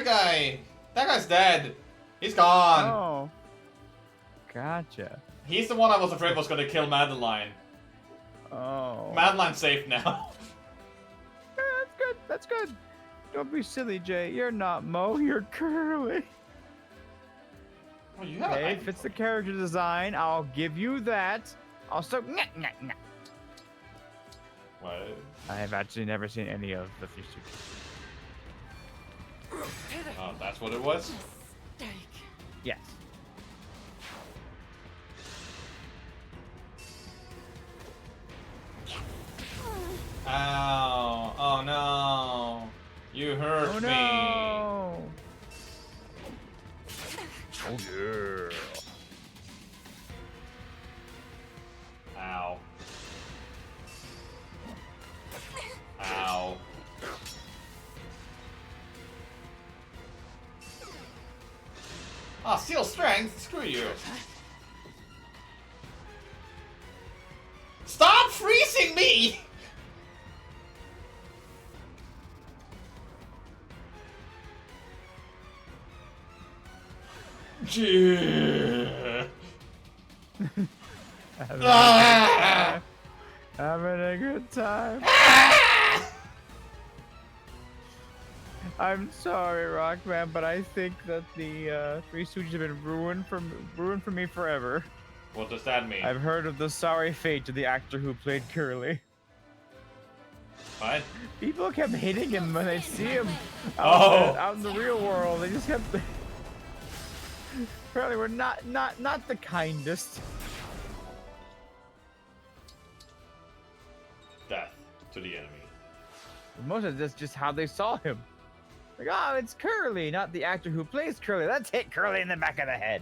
guy's dead. He's gone. Oh. Gotcha. He's the one I was afraid was gonna kill Madeline. Oh. Madeline's safe now. Yeah, that's good. That's good. Don't be silly, Jay. You're not Mo. You're Curly. Oh, you have Okay, fits the character design. I'll give you that. Also, What? I have actually never seen any of the Three Stooges. Oh, that's what it was? Yes. Ow. Oh no. You hurt Oh me. no. Oh yeah. Ow. Ow. Ah, Seal Strength? Screw you. Stop freezing me! Yeah. Ah! Having a good time. I'm sorry, Rockman, but I think that the Three Stooges have been ruined for me forever. What does that mean? I've heard of the sorry fate of the actor who played Curly. What? People kept hitting him when they see him out in the real world. They just kept. Apparently, we're not the kindest. Death to the enemy. Most of that's just how they saw him. Like, oh, it's Curly, not the actor who plays Curly. Let's hit Curly in the back of the head.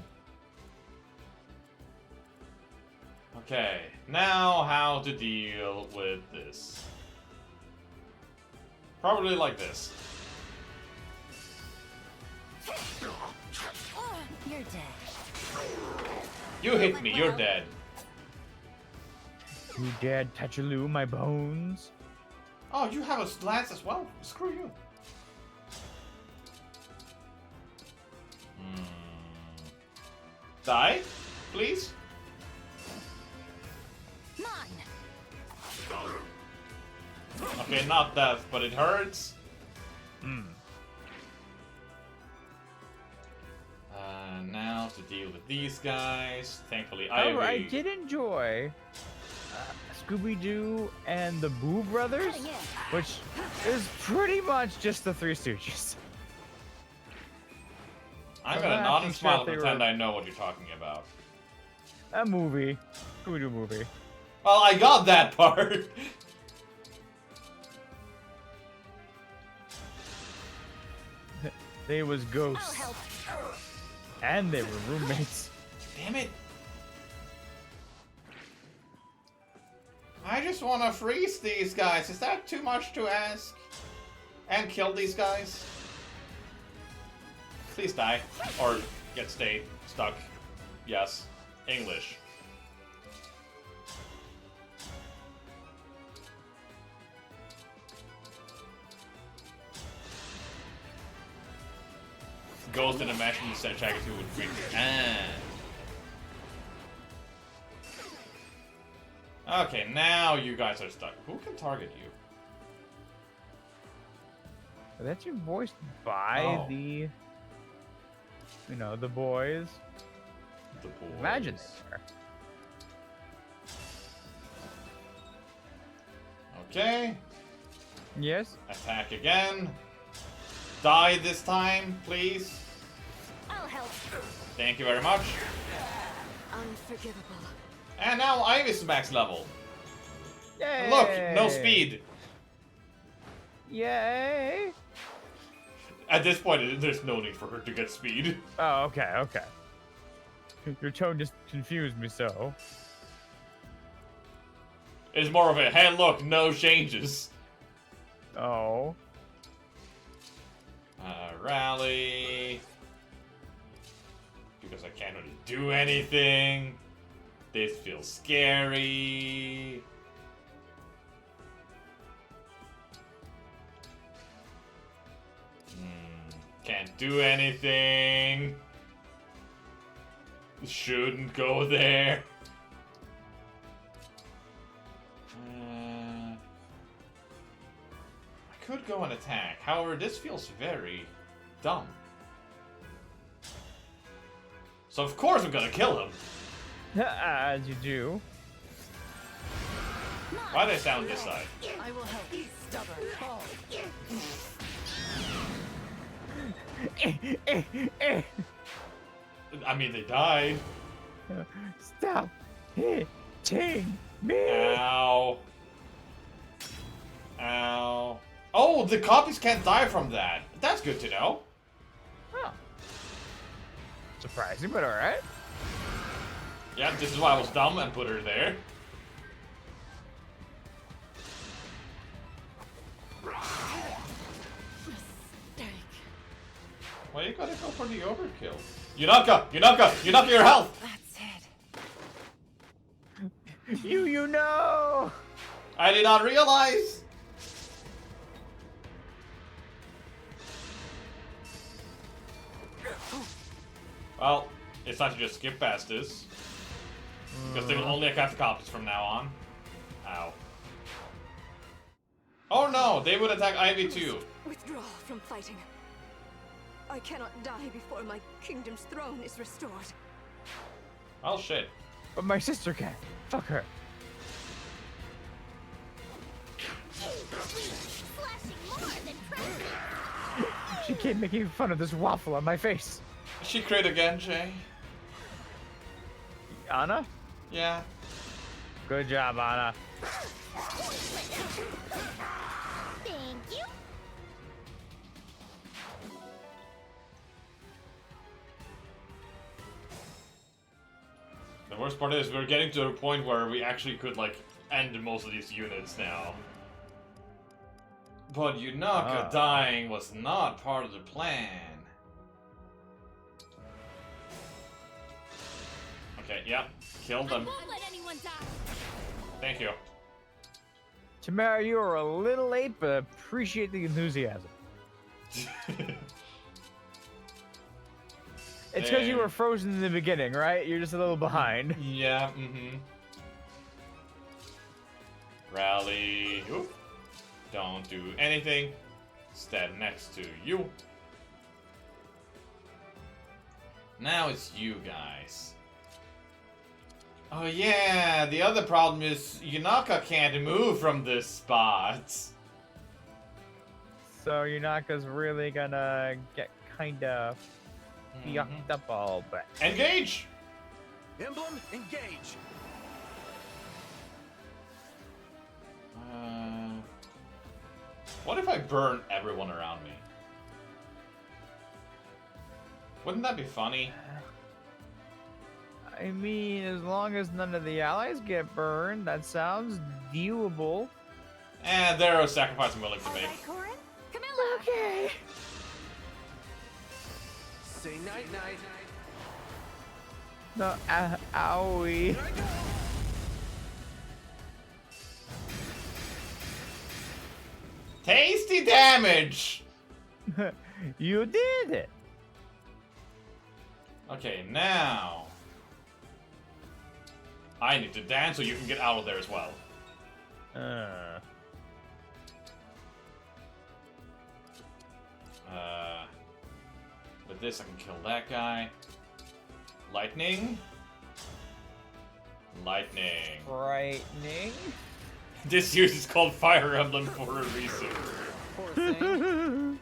Okay, now how to deal with this. Probably like this. You're dead. You hit me, you're dead. You dared touch my bones? Oh, you have a lance as well? Screw you. Die, please. Mine. Okay, not death, but it hurts. Now to deal with these guys. Thankfully, However, I did enjoy Scooby-Doo and the Boo Brothers, which is pretty much just the Three Stooges. I'm Well, gonna I nod think and smile and they pretend were- I know what you're talking about. A movie. Scooby-Doo movie. Well, I got that part. They was ghosts. I'll help. And they were roommates. Damn it. I just want to freeze these guys. Is that too much to ask? And kill these guys? Please die. Or get stuck. Yes. English. Ghost in a match and set Shaggy 2 would freak. Okay, now you guys are stuck. Who can target you? That's your voiced by the, the boys. The boys. Imagine they were. Okay. Yes. Attack again. Die this time, please. I'll help. Thank you very much. Unforgivable. And now Ivy's max level. Yay! And look, no speed. Yay! At this point, there's no need for her to get speed. Oh, okay, okay. Your tone just confused me so. It's more of a, hey, look, no changes. Oh. Rally. Because I can't really do anything. This feels scary. Can't do anything. Shouldn't go there. I could go and attack. However, this feels very dumb. So of course I'm gonna kill him. As you do. Why did I sound this side? I will help you, stubborn ball. I mean, they died. Stop hitting me. Ow. Ow. Oh, the copies can't die from that. That's good to know. Oh. Surprising, but alright. Yeah, this is why I was dumb and put her there. Why you gotta go for the overkill? Yunaka, your health! That's it. You know. I did not realize! Well, it's time to just skip past this. Because they will only attack the copies from now on. Ow. Oh no, they would attack Ivy too. Withdraw from fighting. I cannot die before my kingdom's throne is restored. Well, shit. But my sister can. Fuck her. Flashing more than present. She kept making fun of this waffle on my face. She crit again, Jay. Anna? Yeah. Good job, Anna. Thank you. The worst part is we're getting to a point where we actually could, like, end most of these units now. But Yunaka dying was not part of the plan. Okay, yeah. Kill them. Won't let anyone die. Thank you. Tamara, you are a little late, but appreciate the enthusiasm. It's because you Damn. were frozen in the beginning, right? You're just a little behind. Yeah, mm-hmm. Rally. Oop. Don't do anything. Stand next to you. Now it's you guys. Oh yeah, the other problem is Yunaka can't move from this spot. So Yunaka's really gonna get kinda yucked up all but. Engage! Emblem, engage! What if I burn everyone around me? Wouldn't that be funny? I mean, as long as none of the allies get burned, that sounds doable. And there are a sacrifice I'm willing to make. Alright, Corin? Camilla! Okay. Say night-night. No, owie. Here I go! Tasty damage! You did it. Okay, now... I need to dance so you can get out of there as well. With this I can kill that guy. Lightning. Lightning. Frightening. This use is called Fire Emblem for a reason. Poor thing.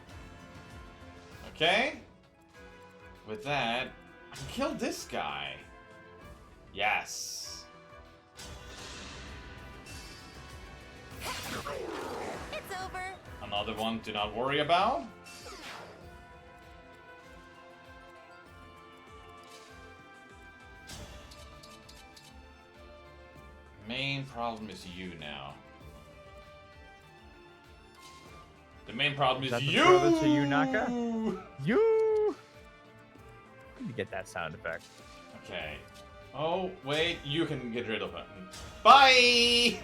Okay. With that, I can kill this guy. Yes. It's over. Another one to not worry about. Main problem is you now. The main problem is that the you! brother to Yunaka? You! Let me get that sound effect. Okay. Oh, wait, you can get rid of it. Bye!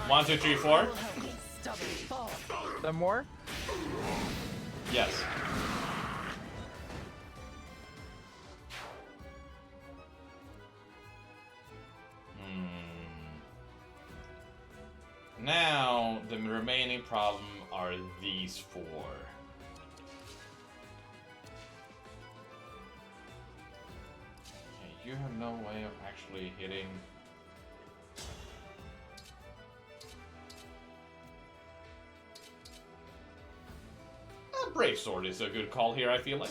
1, 2, 3, 4. Stubborn ball. them more? Yes. Now, the remaining problem are these 4. Okay, you have no way of actually hitting... Brave Sword is a good call here, I feel like.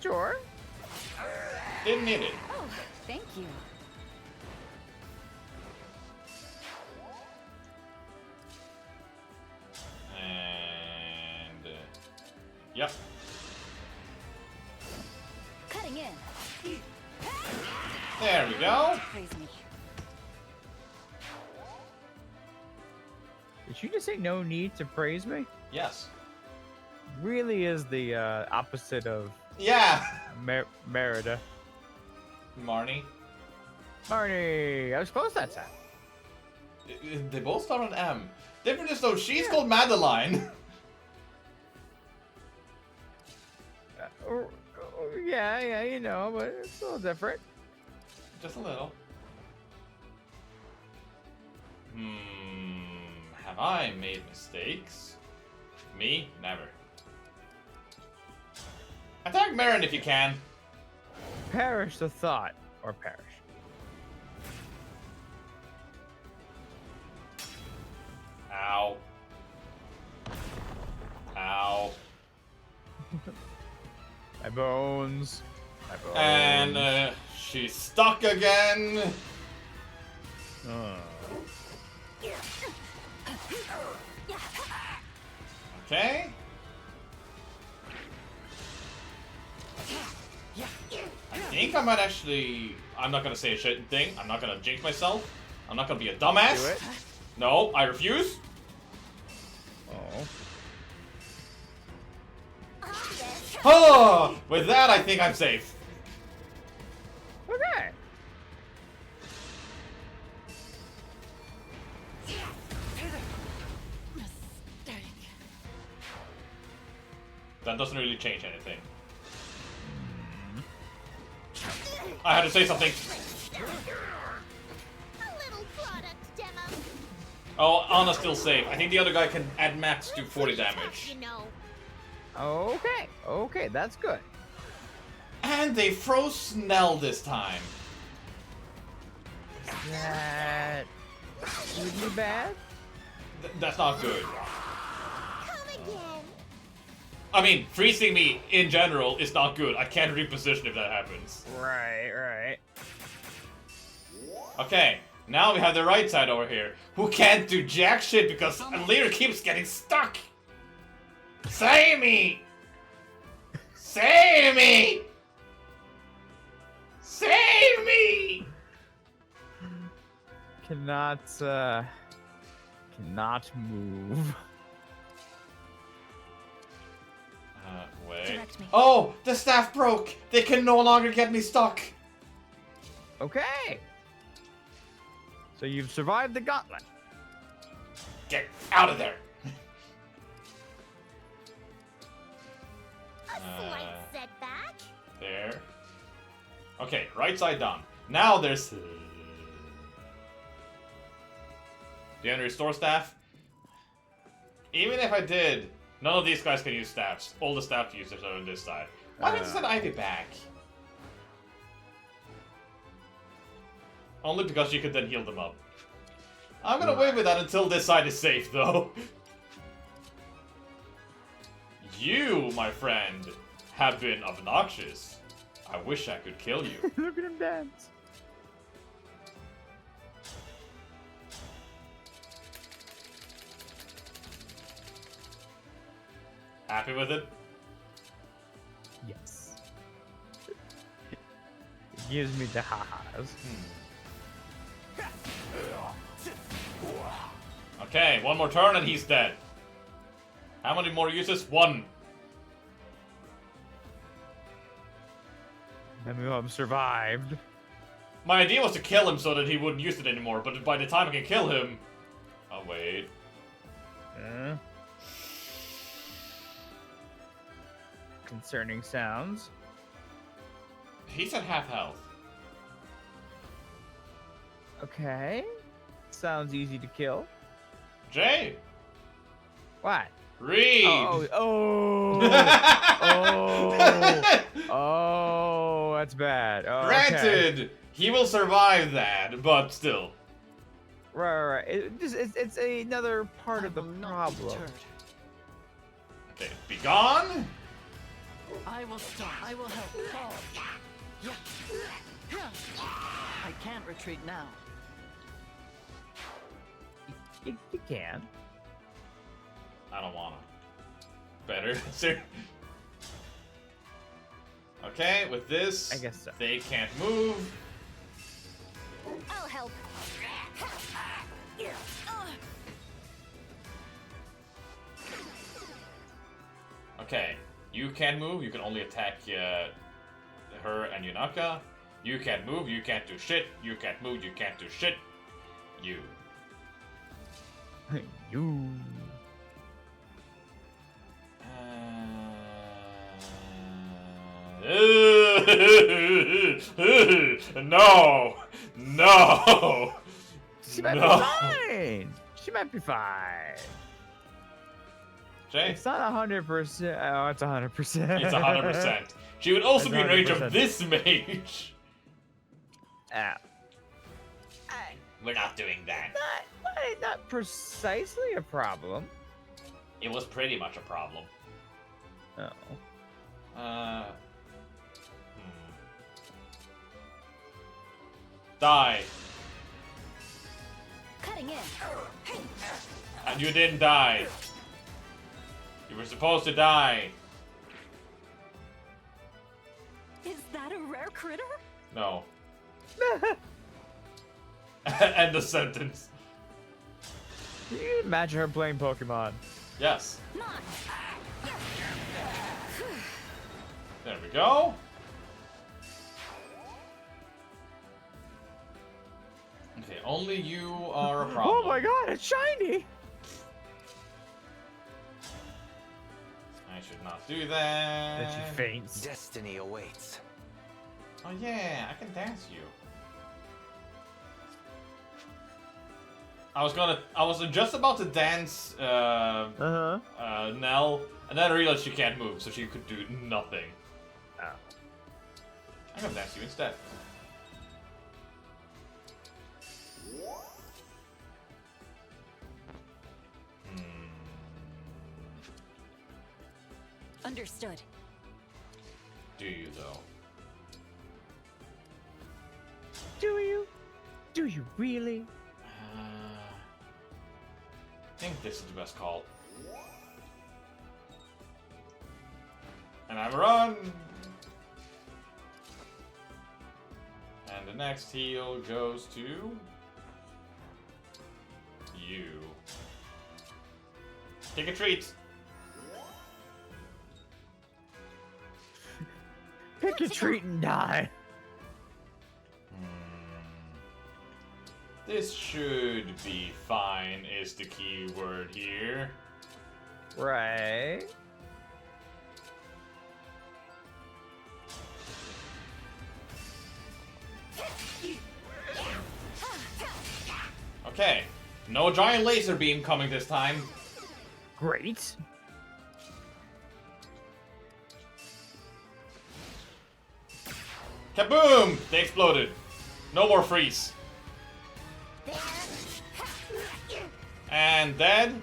Sure. Didn't need it. Oh, thank you. And... yep. Cutting in. There we go. Praise me. Did you just say no need to praise me? Yes. Really is the opposite of Yeah. Merida. Marnie. Marnie, I was close that time. They both start on M. Different is though, she's called Madeline. Yeah, you know, but it's a little different. Just a little. Have I made mistakes? Me? Never. Attack Marin if you can. Perish the thought, or perish. Ow. Ow. My bones. My bones. And she's stuck again. Okay. I think I might actually... I'm not gonna say a shit thing. I'm not gonna jinx myself. I'm not gonna be a dumbass. Do it. No, I refuse. Oh. Oh, with that, I think I'm safe. Okay. That doesn't really change anything. I had to say something. A little product demo. Oh, Anna's still safe. I think the other guy can add max to 40 damage. You know. Okay, that's good. And they froze Snell this time. That really bad? That's not good. Come again. I mean, freezing me in general is not good. I can't reposition if that happens. Right. Okay, now we have the right side over here, who can't do jack shit because a leader keeps getting stuck. Save me! Save me! Save me! Cannot move. Wait. Direct me. Oh, the staff broke! They can no longer get me stuck! Okay. So you've survived the gauntlet. Get out of there! A slight setback. There. Okay, right side done. Now there's... Do you want to restore staff? Even if I did, none of these guys can use staffs. All the staff users are on this side. Why didn't send Ivy back? Only because you could then heal them up. I'm gonna wait with that until this side is safe, though. You, my friend, have been obnoxious. I wish I could kill you. Look at him dance. Happy with it? Yes. It gives me the ha-has. Okay, one more turn and he's dead. How many more uses? One. Let me know I'm survived. My idea was to kill him so that he wouldn't use it anymore, but by the time I can kill him... Oh, wait. Concerning sounds. He's at half health. Okay. Sounds easy to kill. Jay, What? read. Oh, that's bad. Oh, okay. Granted, he will survive that, but still. Right. It's another part of the I will not be problem. deterred. Okay, be gone. I will stop. I will help. Oh. Yeah. I can't retreat now. You can. I don't wanna. Better. Sir. Okay, with this, I guess so. they can't move. I'll help. Okay, you can move. You can only attack her and Yunaka. You can't move. You can't do shit. You can't move. You can't do shit. You. You. No! No! She might No. be fine. She might be fine. Jay? It's not 100%. Oh, it's 100%. It's 100%. She would also It's be in range of 100%. this mage. Ow. We're not doing that. Not precisely a problem. It was pretty much a problem. Oh. Die. Cutting in. And you didn't die. You were supposed to die. Is that a rare critter? No. End the sentence. Can you imagine her playing Pokemon? Yes. Come on. There we go. Okay, only you are a problem. Oh my god, it's shiny! I should not do that. Then she faints. Destiny awaits. Oh yeah, I can dance you. I was just about to dance Uh-huh. Nell, and then I realized she can't move, so she could do nothing. Oh. I'm gonna dance you instead. Understood. Do you though? Do you? Do you really? I think this is the best call. And I'm run. And the next heal goes to you. Take a treat. Pick a treat and die. This should be fine is the key word here. Right. Okay. No giant laser beam coming this time. Great. Kaboom! They exploded. No more freeze. And dead.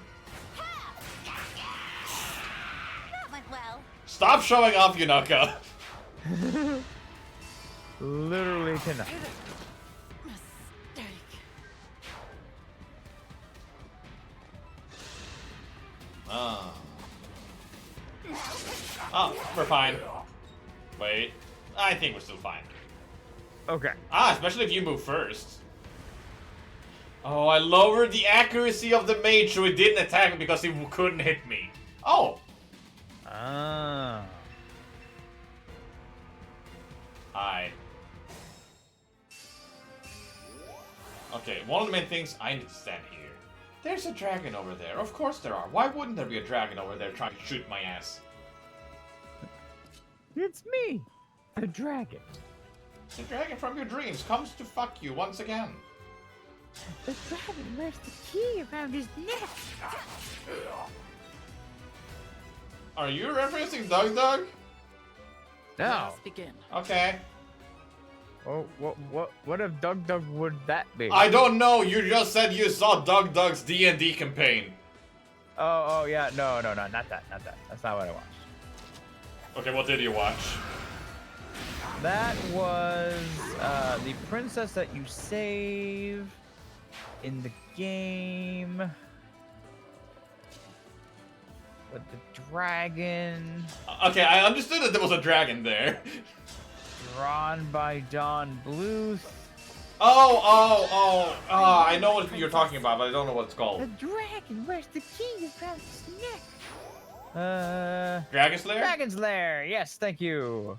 That went well. Stop showing off, Yunaka. Literally cannot. Mistake. Oh, we're fine. Wait. I think we're still fine. Okay. Especially if you move first. Oh, I lowered the accuracy of the mage so it didn't attack me because he couldn't hit me. Oh. Ah. Hi. Okay, one of the main things, I need to stand here. There's a dragon over there. Of course there are. Why wouldn't there be a dragon over there trying to shoot my ass? It's me, the dragon. The dragon from your dreams comes to fuck you once again. The dragon wears the key around his neck. Are you referencing Doug Doug? No. Let's begin. Okay. Oh, what if Doug Doug would that be? I don't know. You just said you saw Doug Doug's D&D campaign. Oh, yeah. No, not that. That's not what I watched. Okay, what did you watch? That was the princess that you save in the game with the dragon. Okay, I understood that there was a dragon there. Drawn by Don Bluth. Oh, I know what you're talking about, but I don't know what it's The called. dragon wears the key around his neck. Dragon Slayer? Dragon's Lair. Yes, thank you.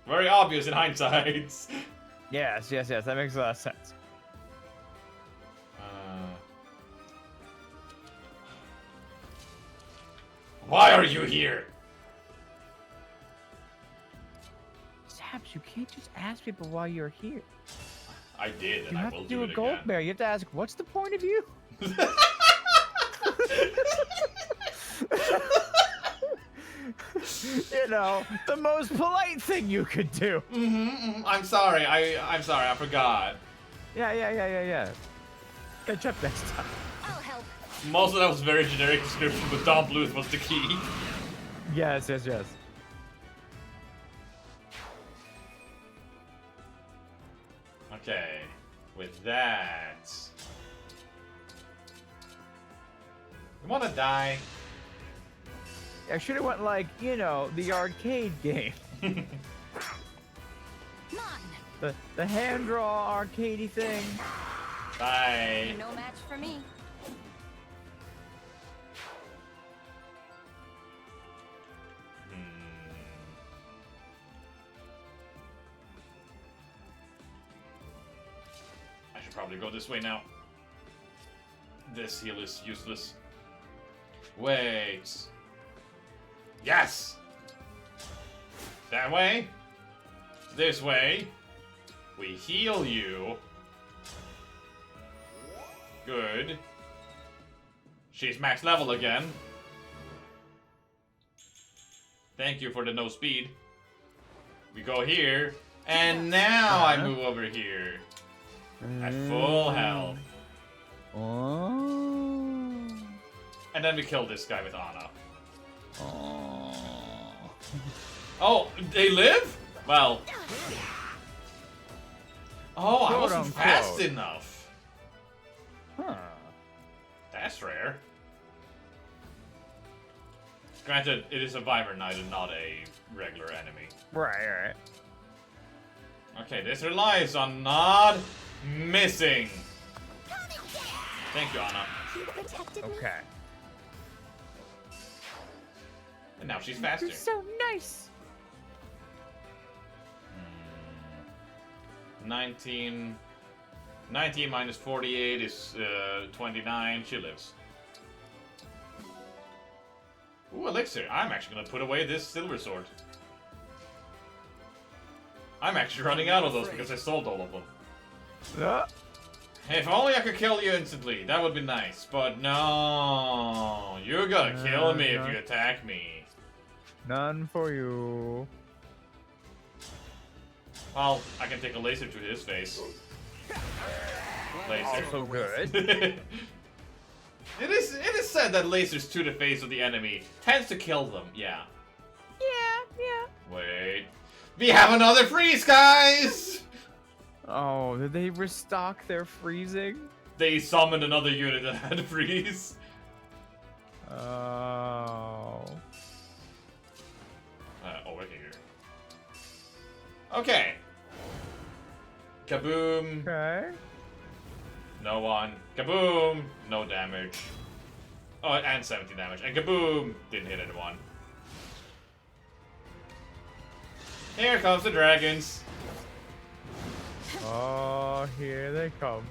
Very obvious in hindsight. Yes. That makes a lot of sense. Why are you here? Saps, you can't just ask people why you're here. I did, and You I have will to do do a it gold again. bear. You have to ask, what's the point of you? You know, the most polite thing you could do. I'm sorry. I'm sorry. I forgot. Yeah. Catch up next time. I'll help. Most of that was very generic description, but Don Bluth was the key. Yes. Okay, with that, you wanna die? I should have went like, you know, the arcade game. Come on. The hand draw arcadey thing. Die. No match for me. I should probably go this way now. This heal is useless. Wait. Yes! That way. This way. We heal you. Good. She's max level again. Thank you for the no speed. We go here. And now I move over here. At full health. Oh. And then we kill this guy with Ana. Oh. Oh, they live? Well. Oh, I Quote, wasn't unquote. fast enough. Huh. That's rare. Granted, it is a Wyvern Knight and not a regular enemy. Right. Okay, this relies on not missing. Thank you, Ana. You protected me. Okay. And now she's faster. You're so nice. 19 minus 48 is 29. She lives. Ooh, elixir. I'm actually gonna put away this silver sword. I'm actually running out of those because I sold all of them. If only I could kill you instantly, that would be nice. But no, you're gonna kill me if you attack me. None for you. Well, I can take a laser to his face. Laser. Also good. It is said that lasers to the face of the enemy tends to kill them. Yeah. Yeah. Wait. We have another freeze, guys! Oh, did they restock their freezing? They summoned another unit that had freeze. Oh. Over here. Okay. Kaboom. Okay. No one. Kaboom. No damage. Oh, and 17 damage. And kaboom. Didn't hit anyone. Here comes the dragons. Oh, here they come.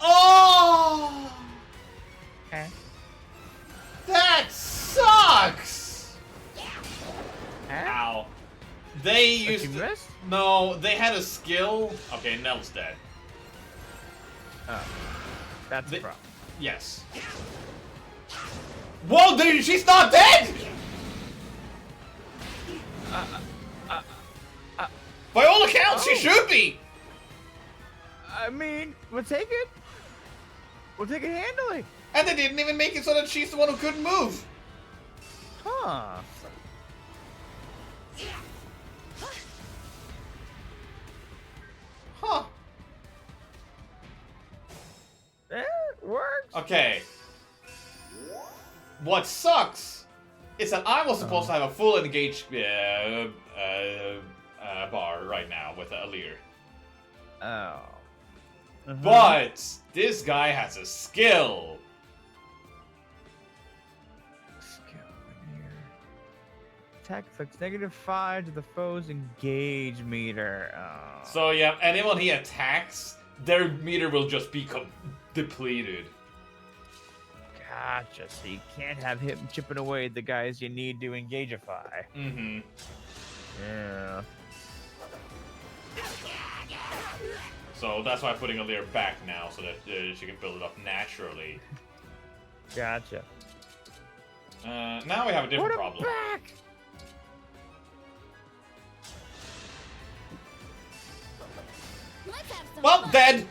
Oh! Eh? That sucks! Eh? Ow. They But used you to... missed? No, they had a skill. Okay, Nell's dead. Oh. That's They- the problem. Yes. Whoa, dude, she's not dead! By all accounts, she should be! I mean, we'll take it. We'll take it handily. And they didn't even make it so that she's the one who couldn't move. Huh. Huh. Works. Okay. What sucks is that I was supposed to have a full engage bar right now with Alir. Oh. But this guy has a skill. Skill here. Attack inflicts -5 to the foe's engage meter. Oh. So yeah, anyone he attacks, their meter will just become depleted. Gotcha. So you can't have him chipping away at the guys you need to engageify. Mm-hmm. Yeah. So that's why I'm putting Alir back now, so that she can build it up naturally. Gotcha. Now we have a different Put him problem. back! Let's have some Well, fun. dead!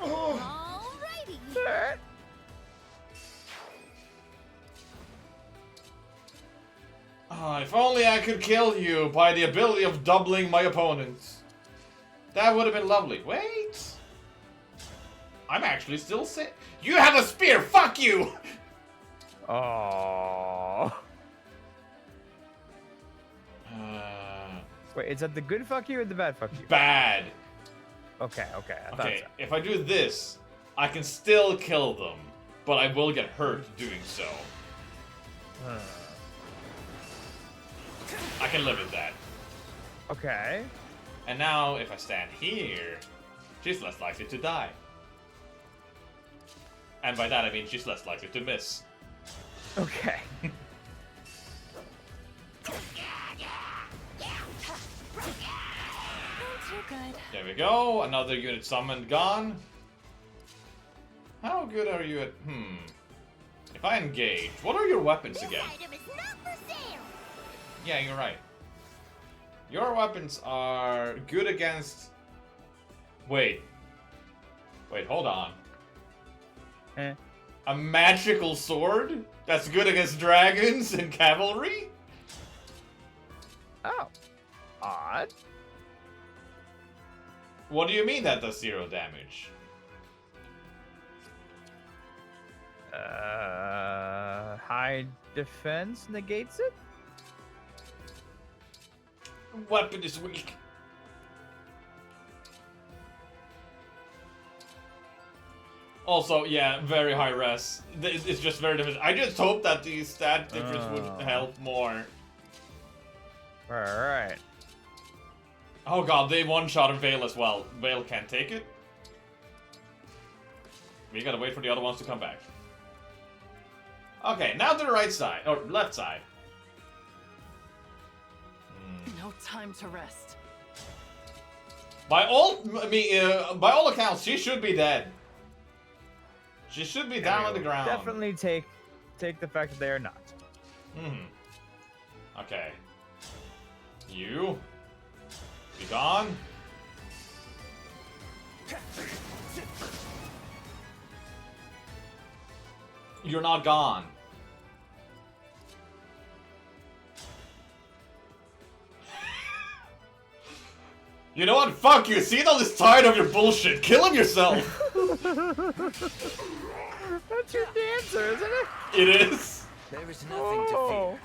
Alrighty. Oh, if only I could kill you by the ability of doubling my opponents. That would have been lovely. Wait. I'm actually still sick. You have a spear! Fuck you! Oh. Uh, Wait, is that the good fuck you or the bad fuck you? bad. Okay, okay. I thought Okay, so. if I do this, I can still kill them, but I will get hurt doing so. I can live with that. Okay. And now, if I stand here, she's less likely to die. And by that I mean she's less likely to miss. Okay. Too good. There we go, another unit summoned gone. How good are you at... If I engage, what are your weapons This again? item is not for sale. Yeah, you're right. Your weapons are good against... Wait, hold on. Eh. A magical sword? That's good against dragons and cavalry? Oh. Odd. What do you mean that does 0 damage? High defense negates it? Weapon is weak. Also, yeah, very high res. It's just very different. I just hope that the stat difference would help more. Alright. Oh god, they one-shot Vale as well. Vale can't take it. We gotta wait for the other ones to come back. Okay, now to the right side, or left side. No time to rest. By all accounts, she should be dead. She should be down on the ground. Definitely take the fact that they are not. Okay. You. Be gone. You're not gone. You know what? Fuck you. Xenol is tired of your bullshit. Kill him yourself. That's your dancer, isn't it? It is. There is nothing to fear.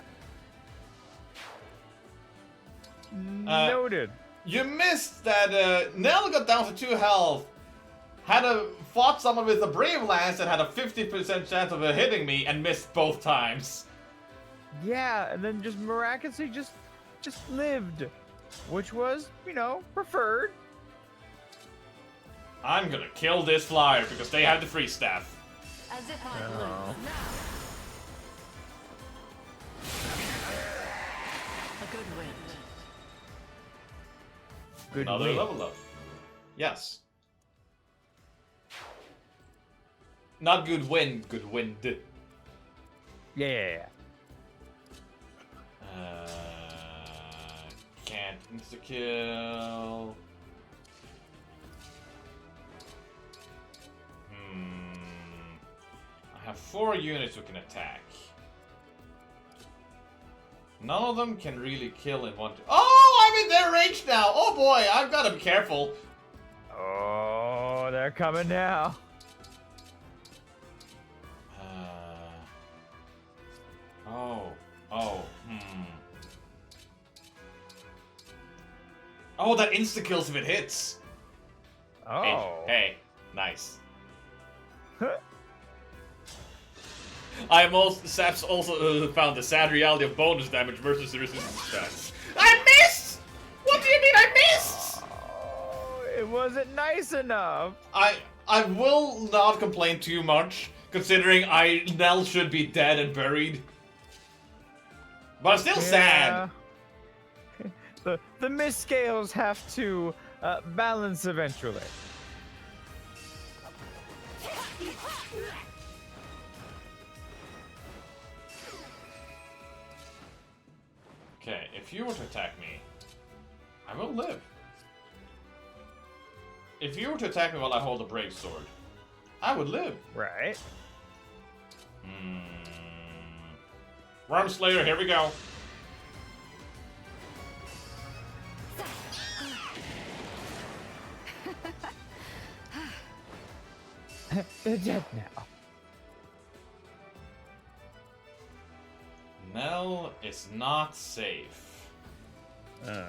Noted. You missed that Nell got down to 2 health. Fought someone with a Brave Lance that had a 50% chance of hitting me and missed both times. Yeah, and then just miraculously just lived. Which was, preferred. I'm gonna kill this flyer because they have the free staff. As if I Oh. lose. Now. A good wind. Good Another win. level up. Yes. Not good wind, good wind. Yeah. Can't insta-kill. I have 4 units who can attack. None of them can really kill in one. Oh, I'm in their range now. Oh boy, I've got to be careful. Oh, they're coming now. Oh, that insta-kills if it hits. Oh. Hey, nice. Saps also found the sad reality of bonus damage versus the resistance stats. I missed! What do you mean I missed? Oh, it wasn't nice enough. I will not complain too much, considering Nell should be dead and buried. But I'm still sad. The miss scales have to balance eventually. Okay, if you were to attack me, I will live. If you were to attack me while I hold a brave sword, I would live. Right. Worm Slayer, here we go. They're dead now. Nell is not safe. Oh.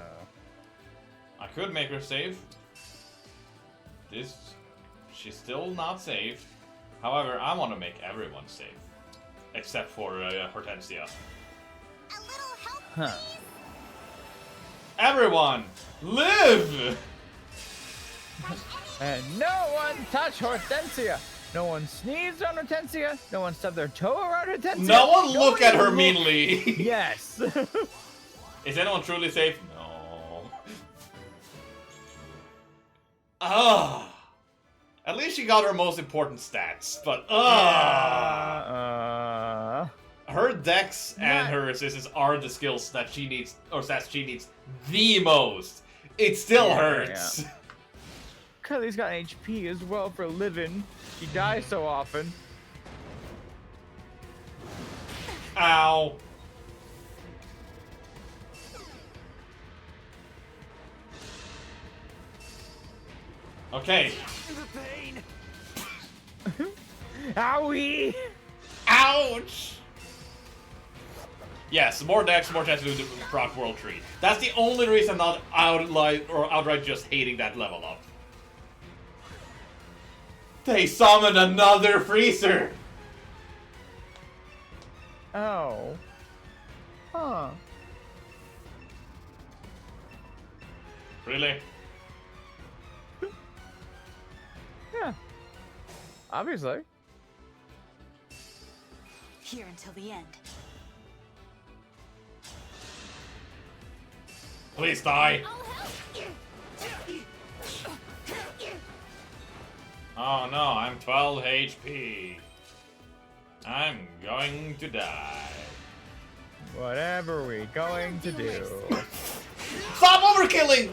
I could make her safe. She's still not safe. However, I want to make everyone safe. Except for Hortensia. A little help, Huh. please. Everyone, live! And no one touch Hortensia. No one sneezed on Hortensia. No one stubbed their toe around Hortensia. No one look at her look- meanly. Yes. Is anyone truly safe? No. Ah. At least she got her most important stats, but her dex and her resistance are the skills that she needs, or stats she needs the most. It still hurts. Yeah. Kylie's got HP as well for living. She dies so often. Ow. Okay. Owie! Ouch! Yes, more dex, more chance to do the proc world tree. That's the only reason I'm not outright just hating that level up. They summoned another freezer! Oh. Huh. Really? Yeah. Obviously. Here until the end. Please die. Oh no, I'm 12 HP. I'm going to die. Whatever we going to do. Stop overkilling!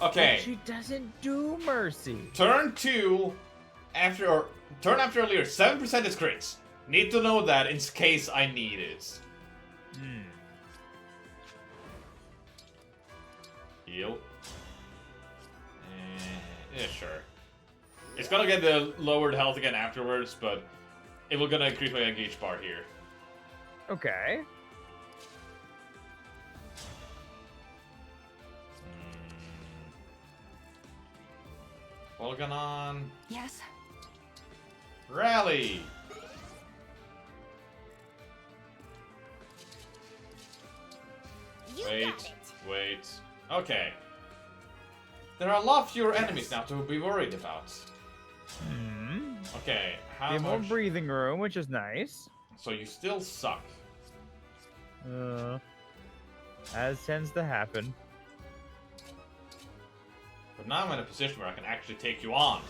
Okay. But she doesn't do mercy. Turn after earlier, 7% is crits. Need to know that in case I need it. Heal. Yeah, sure. It's gonna get the lowered health again afterwards, but it will gonna increase my engage bar here. Okay. Volganon. Yes. Rally! You got it. Wait. Okay. There are a lot fewer enemies now to be worried about. Okay, how Get more much? breathing room, which is nice. So you still suck. As tends to happen. But now I'm in a position where I can actually take you on.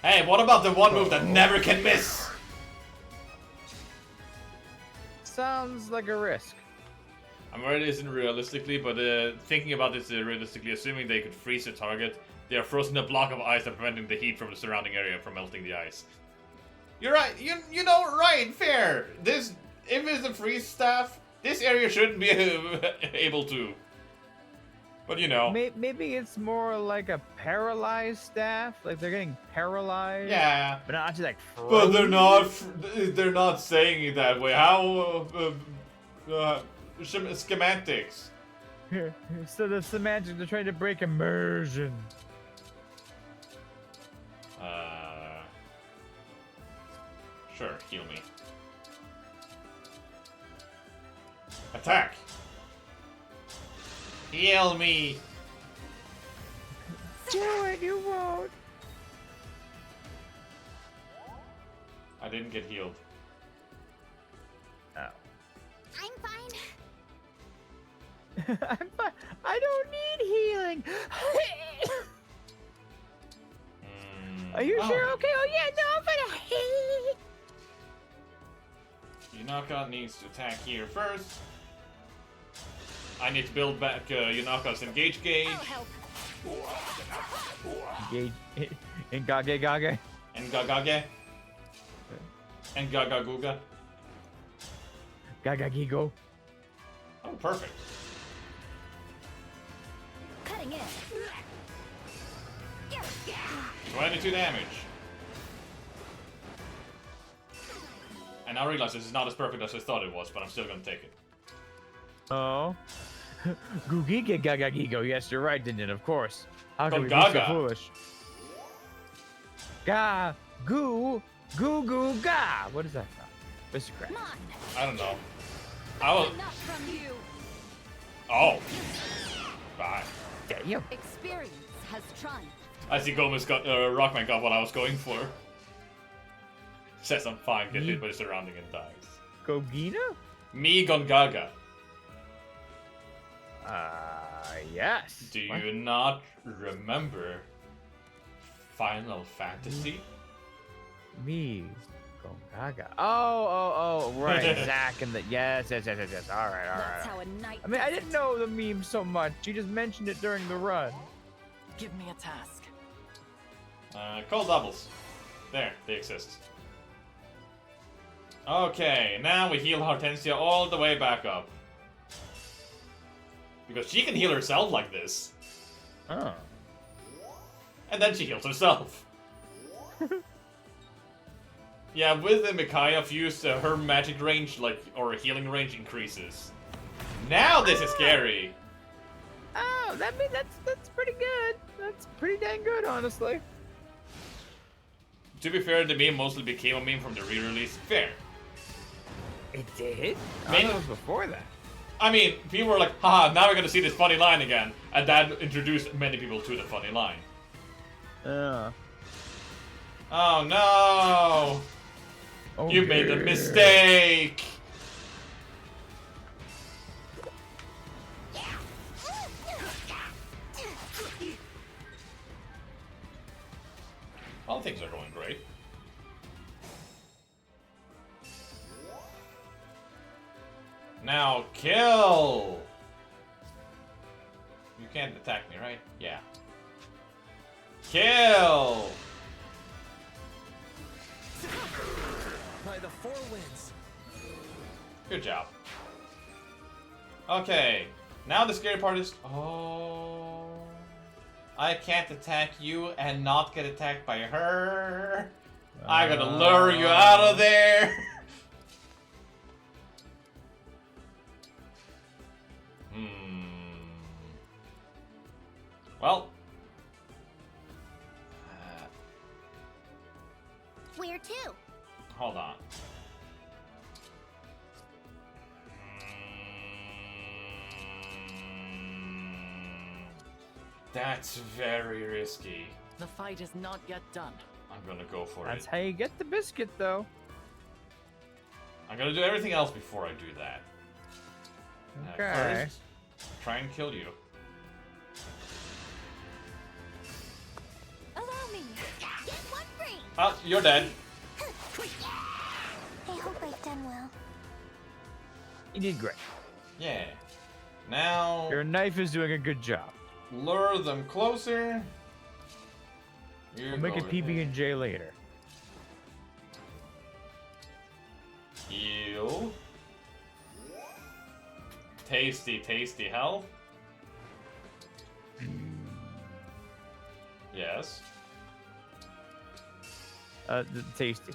Hey, what about the one move that never can miss? Sounds like a risk. I'm aware it isn't realistically, but thinking about this realistically, assuming they could freeze a target, they are frozen in a block of ice that preventing the heat from the surrounding area from melting the ice. You're right. You know, right, fair. This, if it's a freeze staff, this area shouldn't be able to. But you know. Maybe it's more like a paralyzed staff, like they're getting paralyzed. Yeah. But not actually like frozen. But they're not saying it that way. How schematics. So the semantics are trying to break immersion. Sure, heal me. Attack! Heal me! Do it, you won't. I didn't get healed. Oh. I'm fine. I'm fine. I don't need healing. Are you sure? Okay. Oh yeah, no, I'm fine. Yunaka needs to attack here first. I need to build back Yunaka's engage gauge. Engage. Engage. Gage. And Gagage. And Gagaguga. Gagagigo. Oh, perfect. Cutting in. 22 damage. And I realize this is not as perfect as I thought it was, but I'm still gonna take it. Oh. Googiga Gagagigo. Yes, you're right, Dindin, of course. How can we be so Gaga. foolish? Ga. Goo. Goo goo ga. What is that from? Aristocrat. I don't know. I was. Not from you. Oh. Bye. Damn. Experience has triumphed. I see Gomez got Rockman got what I was going for. Says I'm fine, get hit by the surrounding and dies. Gogina? Me Gongaga. Yes. Do you not remember Final Fantasy? Me. Gongaga. Oh, right. Zack and the yes. All right. That's how a knight. I mean, I does didn't it. know the meme so much. You just mentioned it during the run. Give me a task. Call doubles. There, they exist. Okay, now we heal Hortensia all the way back up. Because she can heal herself like this. Oh. And then she heals herself. Yeah, with the Micaiah fuse, her magic range, or healing range increases. Now this is scary. Oh, that means that's pretty good. That's pretty dang good, honestly. To be fair, the meme mostly became a meme from the re-release. Fair. It did? I Maybe- thought it was before that. I mean, people were like, haha, now we're gonna see this funny line again. And that introduced many people to the funny line. Oh no! Oh, You made a dear. mistake! All things are going great. Now kill! You can't attack me, right? Yeah. Kill! By the four winds. Good job. Okay, now the scary part is... Oh... I can't attack you and not get attacked by her. I'm gonna lure you out of there. Well. Where to? Hold on. That's very risky. The fight is not yet done. I'm gonna go for That's it. how you get the biscuit, though. I'm gonna do everything else before I do that. Okay. First, try and kill you. Allow me. Get one free. Oh, you're dead. I hope I've done well. You did great. Yeah. Now, Your knife is doing a good job. lure them closer. We'll make it PB&J later. Heal. Tasty, tasty health. Yes. Tasty.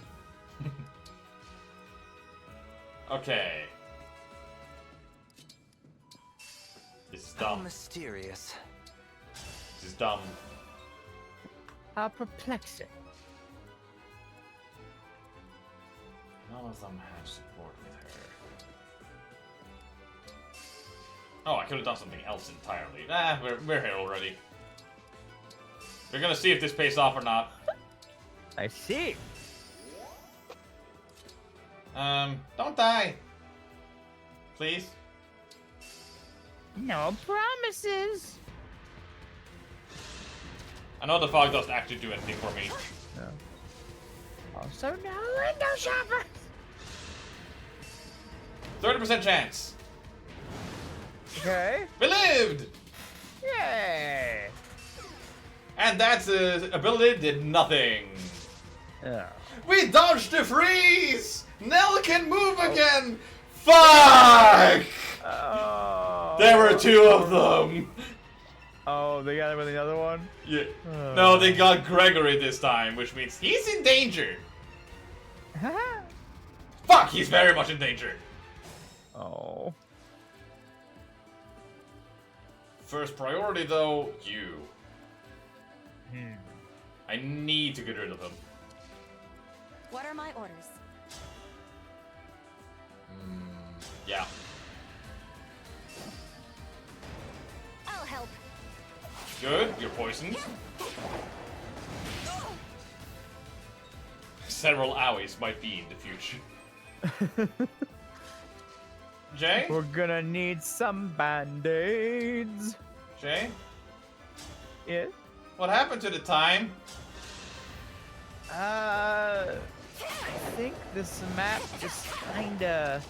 Okay. This is How dumb. mysterious. This is dumb. How perplexing. None of them have support with her. Oh, I could have done something else entirely. Nah, we're here already. We're gonna see if this pays off or not. I see. Don't die. Please. No promises. I know the fog doesn't actually do anything for me. No. Also, no window shoppers. 30% chance. Okay. We lived! Yay. And that's ability did nothing. Oh. We dodged the freeze! Nell can move again! Fuck! Oh. There were two of them! Oh, they got him with another one? Yeah. No, they got Gregory this time, which means he's in danger. Fuck, he's very much in danger. Oh. First priority, though, you. Hmm. I need to get rid of him. What are my orders? Yeah. I'll help. Good, you're poisoned. Several owies might be in the future. Jay? We're gonna need some band-aids. Jay? Yes? What happened to the time? I think this map just kinda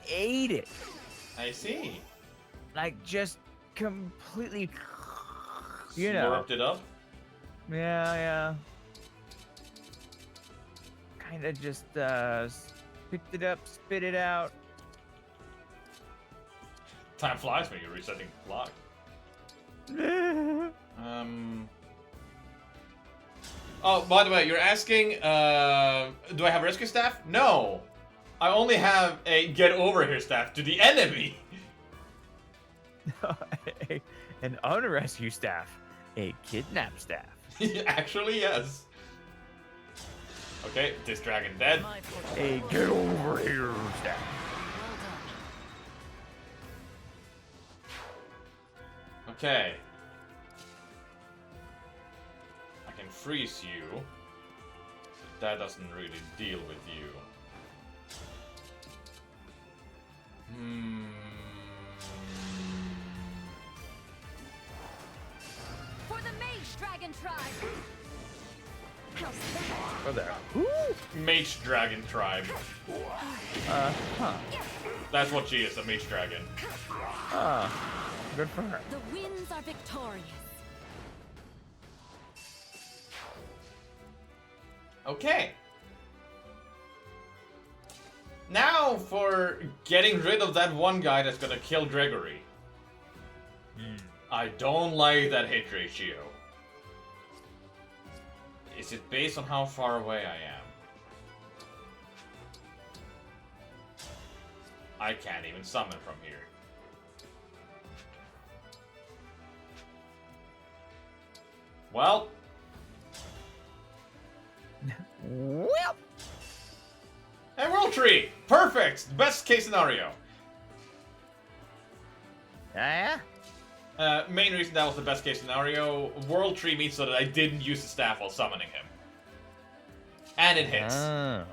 ate it. I see. Like, just completely, you know. Slurped it up? Yeah. Kinda just, picked it up, spit it out. Time flies when you're resetting the clock. Oh, by the way, you're asking, do I have rescue staff? No! I only have a get over here staff to the enemy! An unrescue staff. A kidnap staff. Actually, yes. Okay, this dragon dead. My portion. A get over here staff. Well done. Okay. I can freeze you. But that doesn't really deal with you. For the Mage Dragon Tribe! Oh, there. Mage Dragon Tribe. Huh. That's what she is, a Mage Dragon. Good for her. The winds are victorious. Okay. Now for getting rid of that one guy that's gonna kill Gregory. I don't like that hit ratio. Is it based on how far away I am? I can't even summon from here. Well. Well. Hey, World Tree! Perfect! Best case scenario. Yeah? Main reason that was the best case scenario. World Tree means so that I didn't use the staff while summoning him. And it hits. Oh.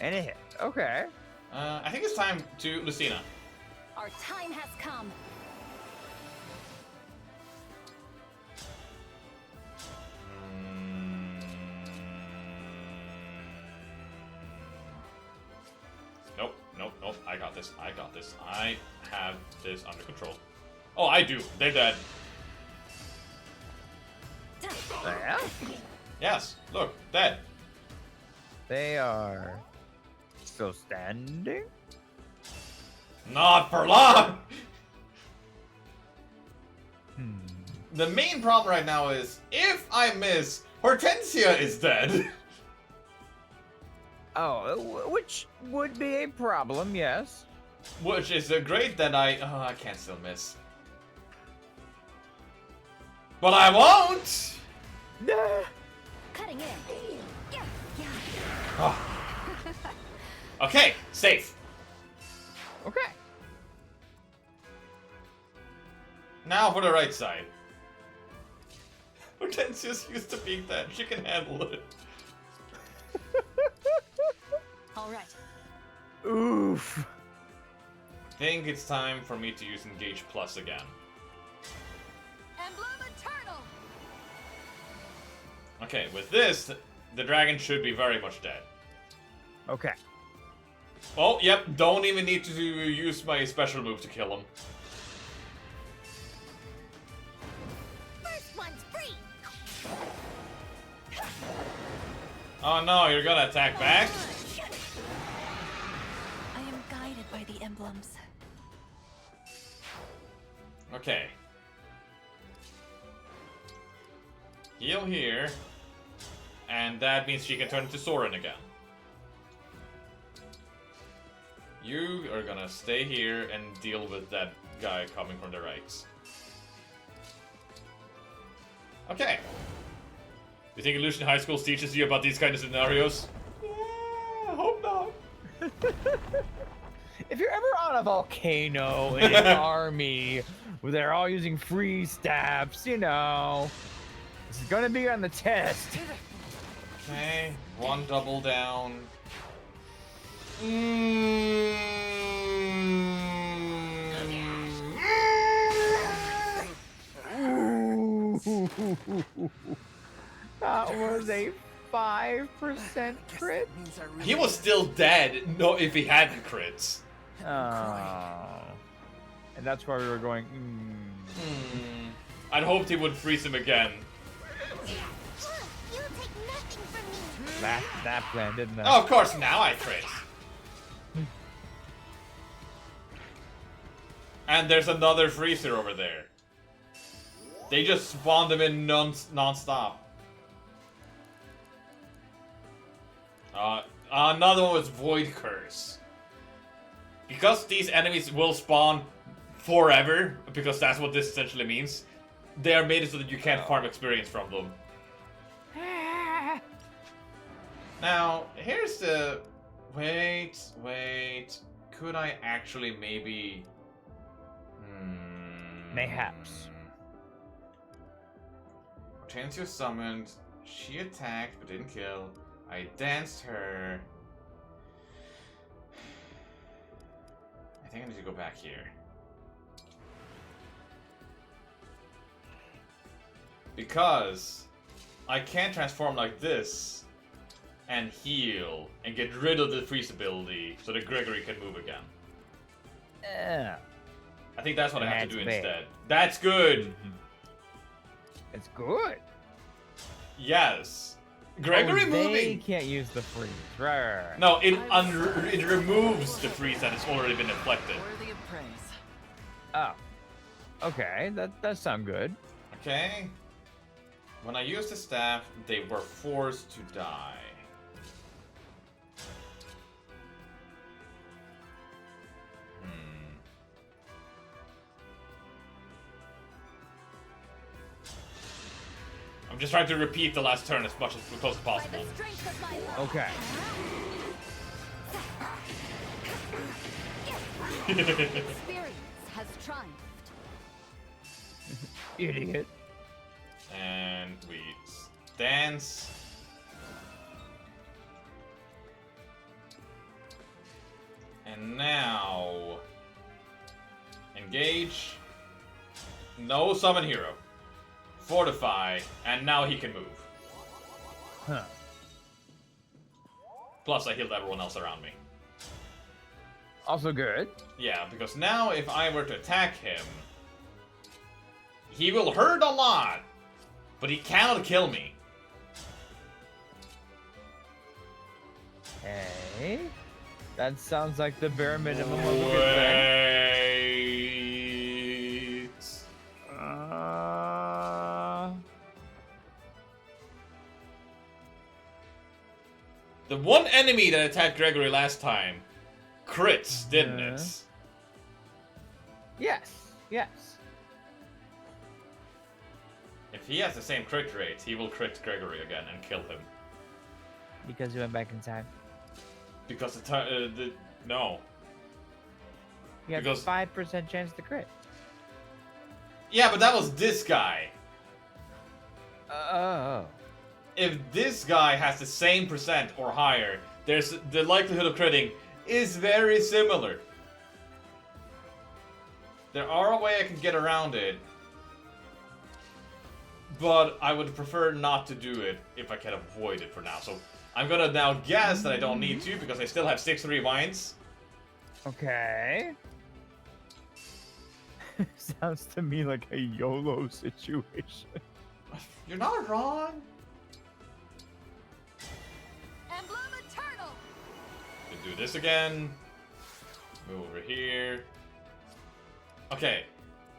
And it hit. Okay. I think it's time to Lucina. Our time has come. Nope, nope, nope. I got this. I got this. I have this under control. Oh, I do. They're dead. Yeah? Yes, look, dead. They are still standing? Not for long! Hmm. The main problem right now is, if I miss, Hortensia is dead. Oh, which would be a problem, yes. Which is great that I can't still miss. But I won't! Nah. Cutting in. Yeah. Oh. Okay, safe. Okay. Now for the right side. Hortensia's used to being dead. She can handle it. All right. Oof. Think it's time for me to use Engage Plus again. Emblem Eternal. Okay, with this, the dragon should be very much dead. Okay. Oh, yep, don't even need to use my special move to kill him. First one's free. Oh no, you're gonna attack back? I am guided by the emblems. Okay. Heal here. And that means she can turn into Soren again. You are gonna stay here and deal with that guy coming from the right. Okay. You think Illusion High School teaches you about these kind of scenarios? Yeah, I hope not. If you're ever on a volcano in an army where they're all using freeze stabs, you know, this is gonna be on the test. Okay, one double down. That was a 5% crit. He was still dead, no, if he had the crits. Oh. And that's why we were going, I'd hoped he would freeze him again. You'll take nothing from me. That plan, didn't it? Oh, of course, now I crit. And there's another freezer over there. They just spawned them in non-stop. Another one was Void Curse. Because these enemies will spawn forever, because that's what this essentially means, they are made it so that you can't farm experience from them. Now, here's the... Wait. Could I actually maybe... Mayhaps. Hortensio summoned. She attacked but didn't kill. I danced her. I think I need to go back here. Because I can't transform like this and heal and get rid of the freeze ability so that Gregory can move again. I think that's what I have to do instead. That's good! It's good. Yes. Gregory They moving! can't use the freeze. Right. No, it removes the freeze that has already been inflicted. Worthy of praise. Oh. Okay, that does sound good. Okay. When I used the staff, they were forced to die. I'm just trying to repeat the last turn as much as close as possible. Okay. Experience has triumphed. Idiot. And we dance. And now... Engage. No summon hero. Fortify. And now he can move. Huh. Plus I healed everyone else around me. Also good. Yeah, because now if I were to attack him... He will hurt a lot. But he cannot kill me. Okay. That sounds like the bare minimum of a good thing. Wait. The one enemy that attacked Gregory last time crits, didn't it? Yes. Yes. If he has the same crit rate, he will crit Gregory again and kill him. Because you went back in time. Because no. You have Because- 5% chance to crit. Yeah, but that was this guy. Oh. If this guy has the same percent or higher, there's the likelihood of critting is very similar. There are a way I can get around it, but I would prefer not to do it if I can avoid it for now. So I'm gonna now guess that I don't need to because I still have 6 rewinds. Okay. Sounds to me like a YOLO situation. You're not wrong. Emblem Eternal! You do this again. Move over here. Okay.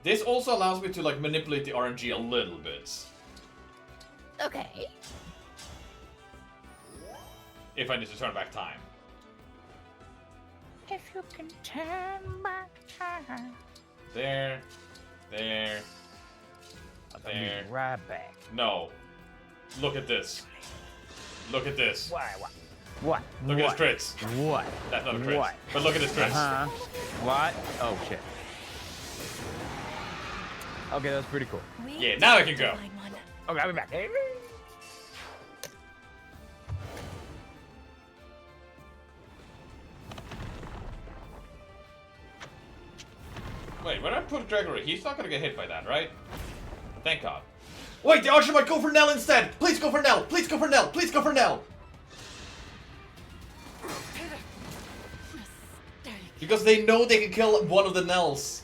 This also allows me to like manipulate the RNG a little bit. Okay. If I need to turn back time. If you can turn back time. There. There. I'll There. be right back. No. Look at this. Look at this. What? What? Look What? at his crits. What? That's not a crit. What? But look at his crits. Uh-huh. What? Oh, shit. Okay, that's pretty cool. We Yeah, now I can did go. find one. Okay, I'll be back. Wait, when I put Gregory, he's not gonna get hit by that, right? Thank God. Wait, the Archer might go for Nell instead! Please go for Nell! Please go for Nell! Please go for Nell! Because they know they can kill one of the Nells,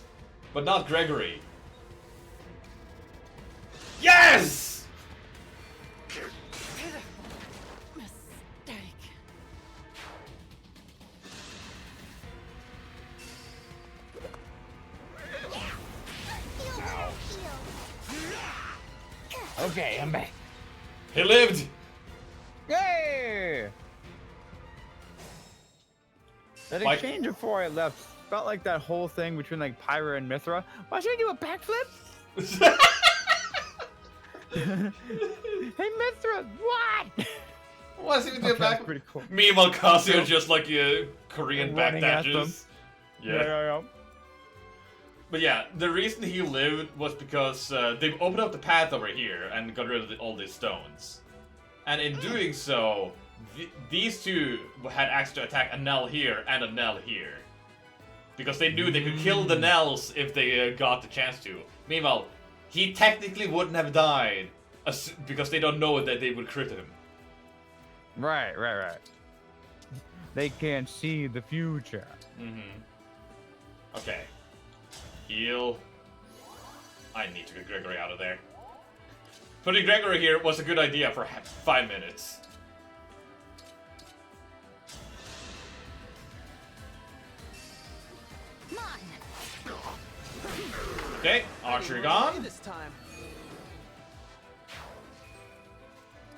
but not Gregory. Yes! Mistake. Okay, I'm back. He lived! Yay! That Like- exchange before I left felt like that whole thing between like Pyra and Mithra. Watch me do a backflip. Hey Mithra, what? What's even Okay, doing that's back? pretty cool. Meanwhile, Casio just like Korean Running at backdashes. them. Yeah. But yeah, the reason he lived was because they opened up the path over here and got rid of all these stones. And in doing so, these two had access to attack a Nell here and a Nell here. Because they knew they could kill the Nells if they got the chance to. Meanwhile, he technically wouldn't have died because they don't know that they would crit him. Right. They can't see the future. Okay. Heal. I need to get Gregory out of there. Putting Gregory here was a good idea for 5 minutes. Okay, Archer gone. This time.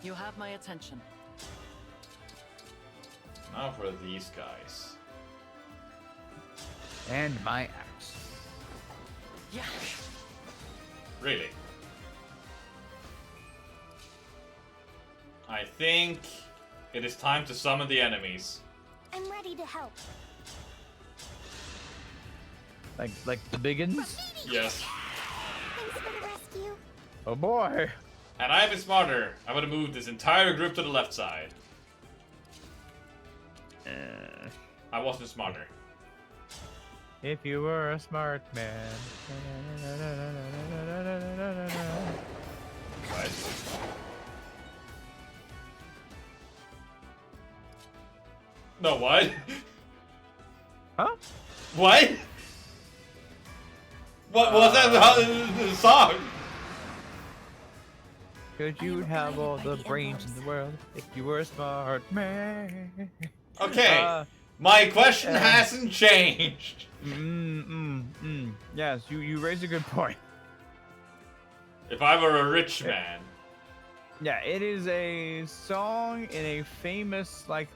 You have my attention. Now for these guys. And my axe. Yeah. Really? I think it is time to summon the enemies. I'm ready to help. Like the biggins? Yes. Thanks for the rescue. Oh boy. Had I been smarter, I would have moved this entire group to the left side. I wasn't smarter. If you were a smart man. Right. No, what? Huh? What? What was that the song? Could you have all the brains in the world if you were a smart man? Okay, my question hasn't changed. Yes, you raise a good point. If I were a rich man. Yeah, it is a song in a famous, like,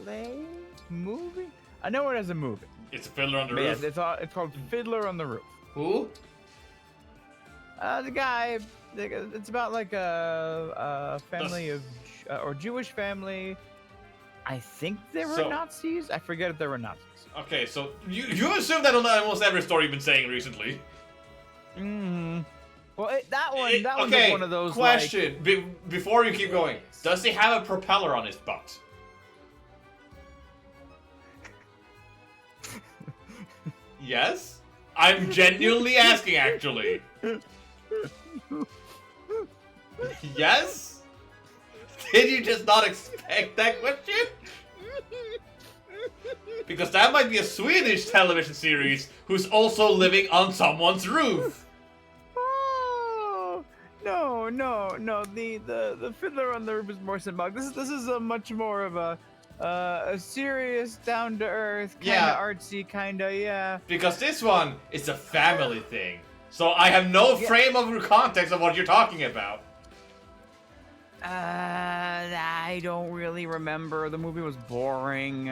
play? Movie? I know it as a movie. It's a Fiddler on the But Roof. yes, it's called Fiddler on the Roof. Who? The guy, it's about like a family of, or Jewish family. I think they were Nazis. I forget if they were Nazis. Okay, so you assume that on almost every story you've been saying recently. Well, that one was okay, one of those. Question: before you keep going, does he have a propeller on his butt? Yes, I'm genuinely asking. Actually, yes. Did you just not expect that question? Because that might be a Swedish television series who's also living on someone's roof. Oh no! The Fiddler on the Roof is more symbolic. This is a much more of a serious, down to earth, kind of artsy, yeah. Because this one is a family thing, so I have no frame of context of what you're talking about. I don't really remember. The movie was boring.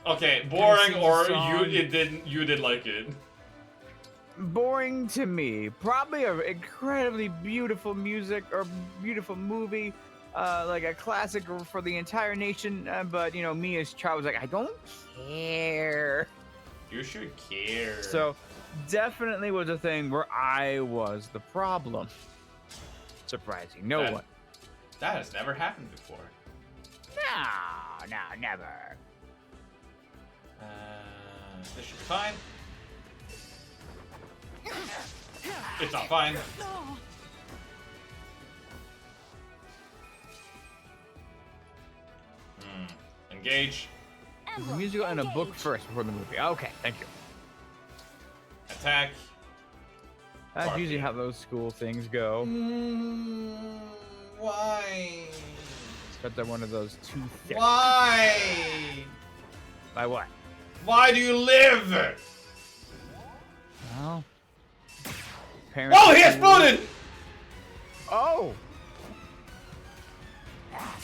Okay, boring or song. you did like it. Boring to me. Probably an incredibly beautiful music or beautiful movie, like a classic for the entire nation. But you know, me as a child was like, I don't care. You should care. So, definitely was a thing where I was the problem. Surprising no one. That has never happened before. No, never. This should be fine. It's not fine. Engage. There's a musical and a book first before the movie. Okay, thank you. Attack. That's usually how those school things go. Why? But they're one of those too thick. Why? By what? Why do you live? Well, parents. Oh, he exploded! Oh!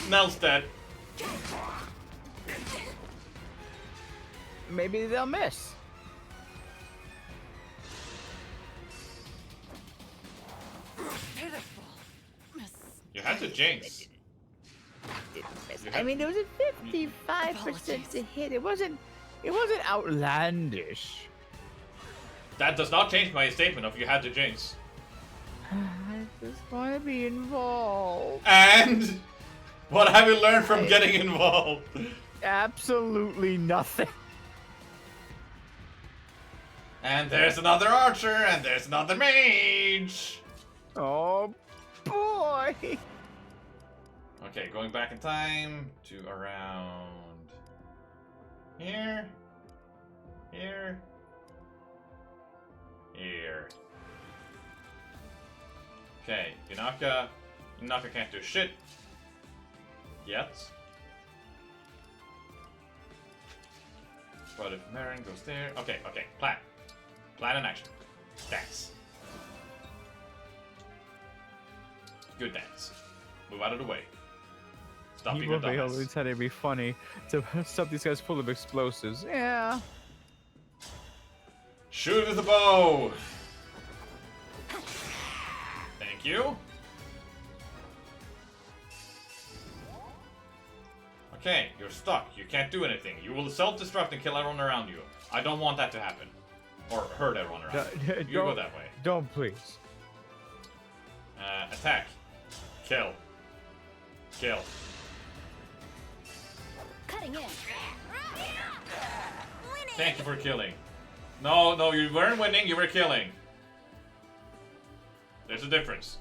Mel's dead. Maybe they'll miss. You had to jinx. I mean, it was a 55% to hit. It wasn't outlandish. That does not change my statement of you had to jinx. I just want to be involved. And what have you learned from getting involved? Absolutely nothing. And there's another archer, and there's another mage. Oh boy. Okay, going back in time to around here, here, here. Okay, Yunaka can't do shit yet. But if Marin goes there, okay, plan in action, dance, good dance. Move out of the way. Stop being a They dumbass. always had it be funny to stop these guys full of explosives. Yeah. Shoot with the bow. Thank you. Okay, you're stuck. You can't do anything. You will self-destruct and kill everyone around you. I don't want that to happen. Or hurt everyone around you. You go that way. Don't please. Attack. Kill. Kill. Cutting in. Thank you for killing. No, no, you weren't winning, you were killing. There's a difference.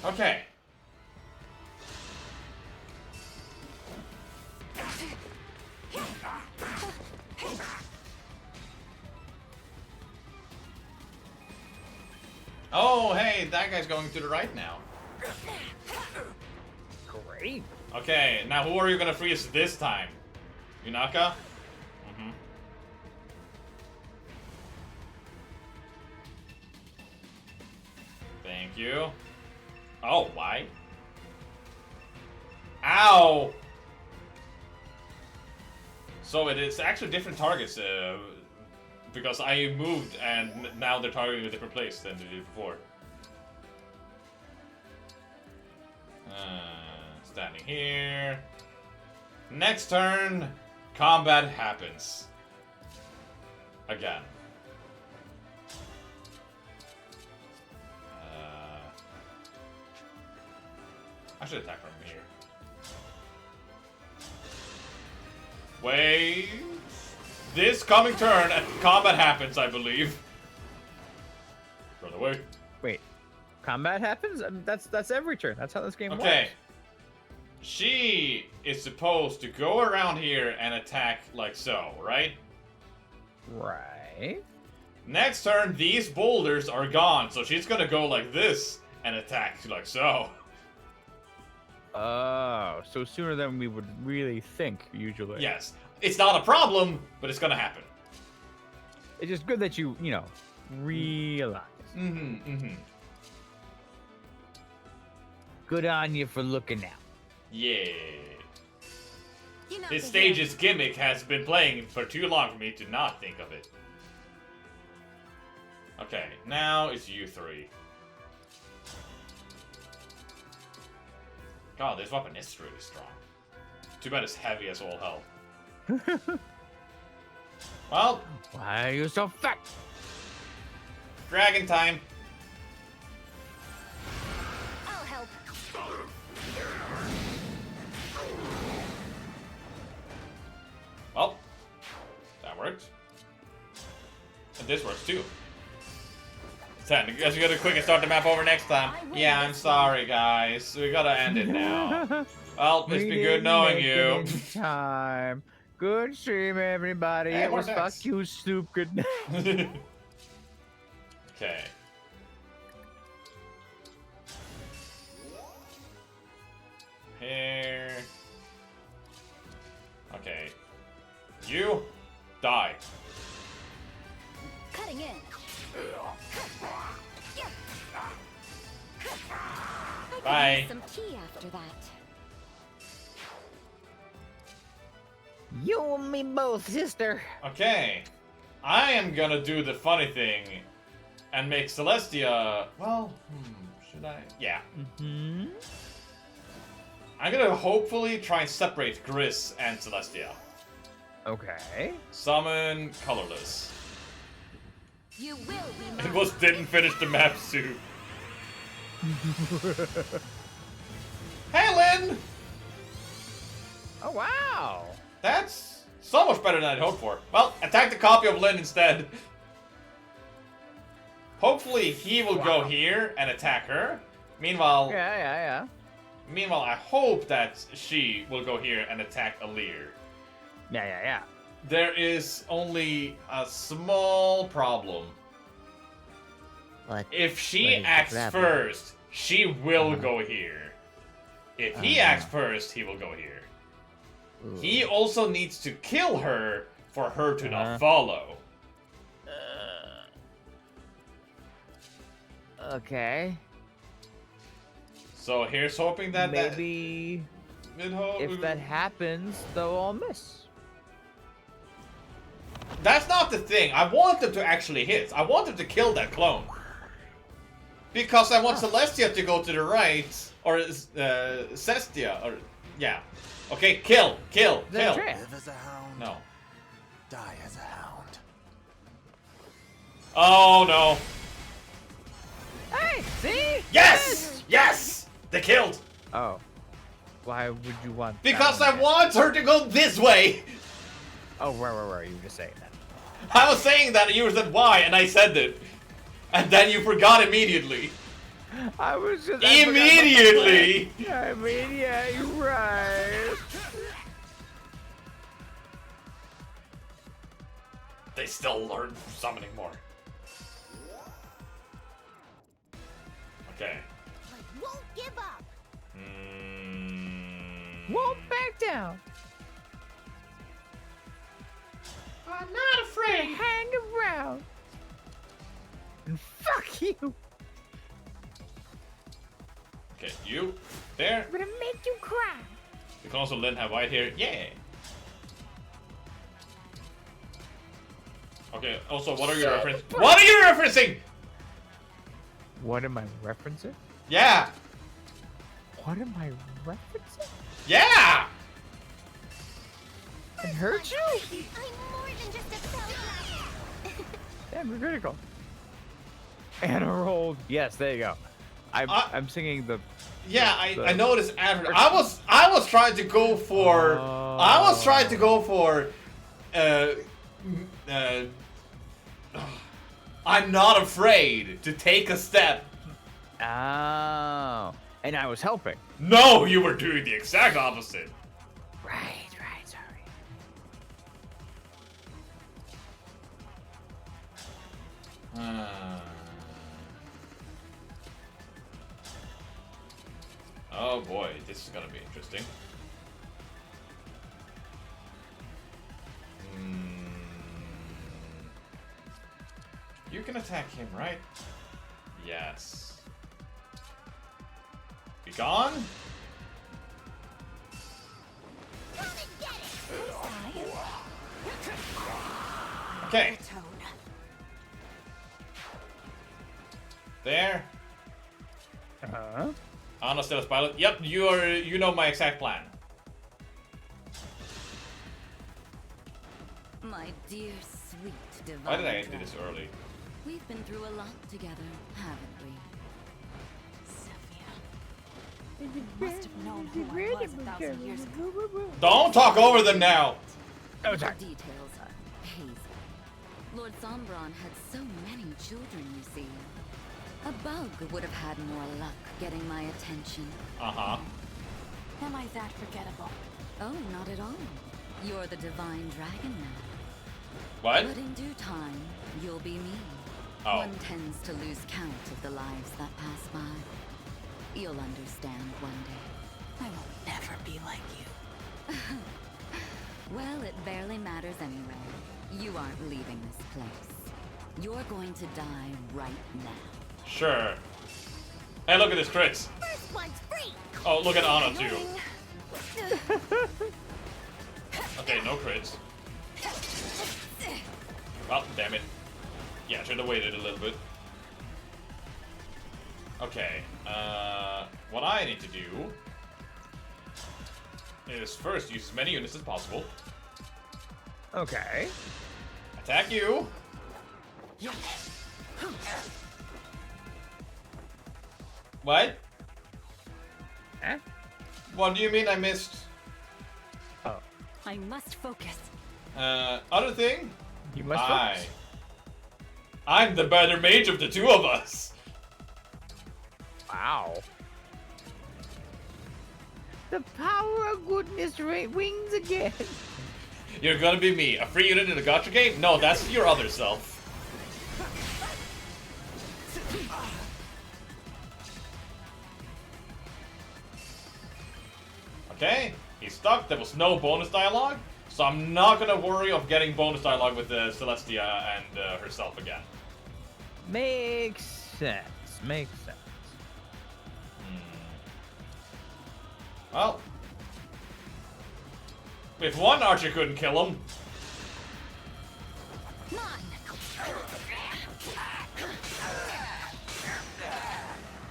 Okay. Oh, hey, that guy's going to the right now. Great. Okay, now who are you gonna freeze this time? Yunaka? Mm-hmm. Thank you. Oh, why? Ow! So it is actually different targets, because I moved and now they're targeting a different place than they did before. Standing here. Next turn, combat happens. Again. I should attack from here. Wait. This coming turn, combat happens, I believe. Run away. Wait. Combat happens? I mean, that's every turn. That's how this game works. Okay. She is supposed to go around here and attack like so, right? Right. Next turn, these boulders are gone, so she's gonna go like this and attack like so. Oh, so sooner than we would really think, usually. Yes. It's not a problem, but it's gonna happen. It's just good that you know, realize. Good on you for looking out. Yeah. You know This the stage's gimmick has been playing for too long for me to not think of it. Okay, now it's you three. God, this weapon is really strong. Too bad it's heavy as all hell. Well, Why are you so fat? dragon time. I'll help. Well, that worked. And this works too. 10. I guess we gotta quick and start the map over next time. Yeah, I'm sorry, guys. We gotta end it now. Well, it's been good knowing you. Time. Good stream, everybody. Hey, It was more fuck decks. you, stupid. Okay. Here. Okay. You die. Cutting in. Bye. Some tea after that. You and me both, sister. Okay. I am gonna do the funny thing and make Celestia. Well, should I? Yeah. Hmm. I'm gonna hopefully try and separate Gris and Celestia. Okay. Summon colorless. You will be It mine. was didn't finish the map suit. Hey, Lynn! Oh wow. That's so much better than I'd hoped for. Well, attack the copy of Lynn instead. Hopefully he will go here and attack her. Meanwhile, Yeah. meanwhile, I hope that she will go here and attack Alir. Yeah. There is only a small problem. What? If she What is the acts problem? first, she will go here. If he acts first, he will go here. Ooh. He also needs to kill her for her to not follow. Okay. So here's hoping that Maybe if that happens, they'll all miss. That's not the thing. I want them to actually hit. I want them to kill that clone. Because I want Celestia to go to the right, or Cestia, or yeah. Okay, kill. Then Trey. Live as a hound, No. die as a hound. Oh no. Hey, see? Yes! Yes! They killed! Oh. Why would you want Because that I one want her to go this way! dead? Oh, where you were just saying that. I was saying that and you said why, and I said it. And then you forgot immediately. I was just... Immediately! I mean, yeah, you're right. They still learn summoning more. Okay. I won't give up. Won't back down. I'm not afraid. Hang around. And fuck you. Okay, you. There. I'm gonna make you cry. You can also let have white hair. Yeah. Okay, also, what are you referencing? What are you referencing? What am I referencing? Yeah. What am I referencing? Yeah. It hurt you? I'm more than just a spell. Damn, you're critical. Anna rolled. Yes, there you go. I'm singing the. Yeah, I noticed after I was trying to go for I was trying to go for I'm not afraid to take a step. Oh, and I was helping. No, you were doing the exact opposite. Right, sorry. Oh boy, this is gonna be interesting. You can attack him, right? Yes. Be gone? Okay. There. Uh-huh. Anna still as pilot. Yep, you know my exact plan. My dear, sweet divine. Why did I do this early? We've been through a lot together, haven't we? Sophia. You must have known who I was 1,000 years ago. Don't talk over them now! Oh, The sorry. details are hazy. Lord Sombron had so many children, you see. A bug would have had more luck getting my attention. Uh-huh. Am I that forgettable? Oh, not at all. You're the divine dragon now. What? But in due time, you'll be me. Oh. One tends to lose count of the lives that pass by. You'll understand one day. I will never be like you. Well, it barely matters anyway. You aren't leaving this place. You're going to die right now. Sure. Hey, look at this crits. First one's free. Oh, look at Anna too. Okay, no crits. Well, damn it. Yeah, should have waited a little bit. Okay, what I need to do is first use as many units as possible. Okay. Attack you. What? Eh? What do you mean I missed? Oh. I must focus. Other thing? You must focus. I'm the better mage of the two of us. Wow. The power of goodness wings again. You're gonna be me, a free unit in a gacha game? No, that's your other self. Okay, he's stuck. There was no bonus dialogue, so I'm not gonna worry of getting bonus dialogue with Celestia and herself again. Makes sense. Makes sense. Well, if one archer couldn't kill him,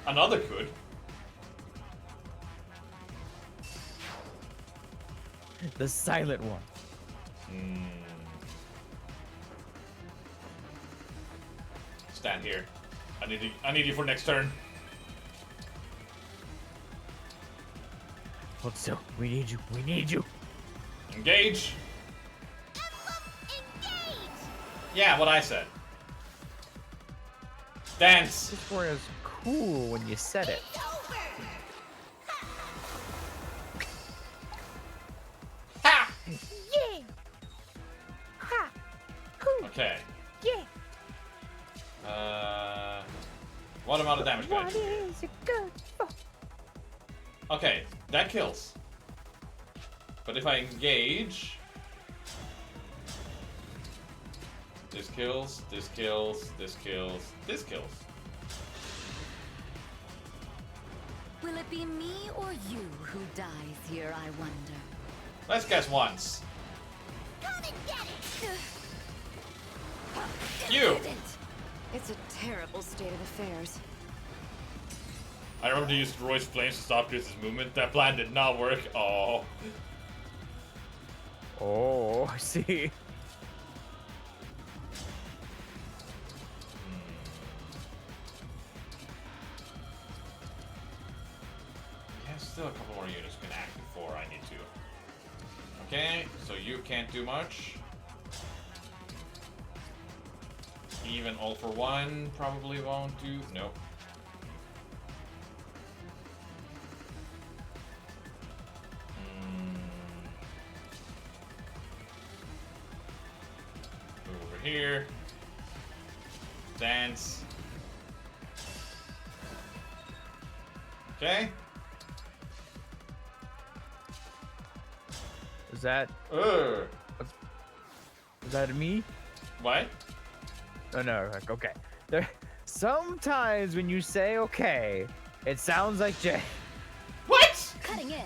another could. The silent one. stand here. I need you for next turn. Hold still. We need you. We need you. Engage. Engage! Yeah, what I said. Dance. This word is cool when you said it. It's over! Ha! Yeah. Ha. Cool. Okay. Yeah. What amount of damage can I What do? is it good for? Okay, that kills. But if I engage, this kills, this kills, this kills, this kills. Will it be me or you who dies here, I wonder? Let's guess once. Come and get it! You! It's a terrible state of affairs. I remember to use Roy's flames to stop Chris's movement. That plan did not work. Oh. Oh, I see. Yeah, still a couple more units can act before I need to. Okay, so you can't do much. Even all for one probably won't do. Nope. Move over here. Dance. Okay. Is that is that me? What? Oh no, like, okay. There sometimes when you say okay, it sounds like Jay. What? Cutting in.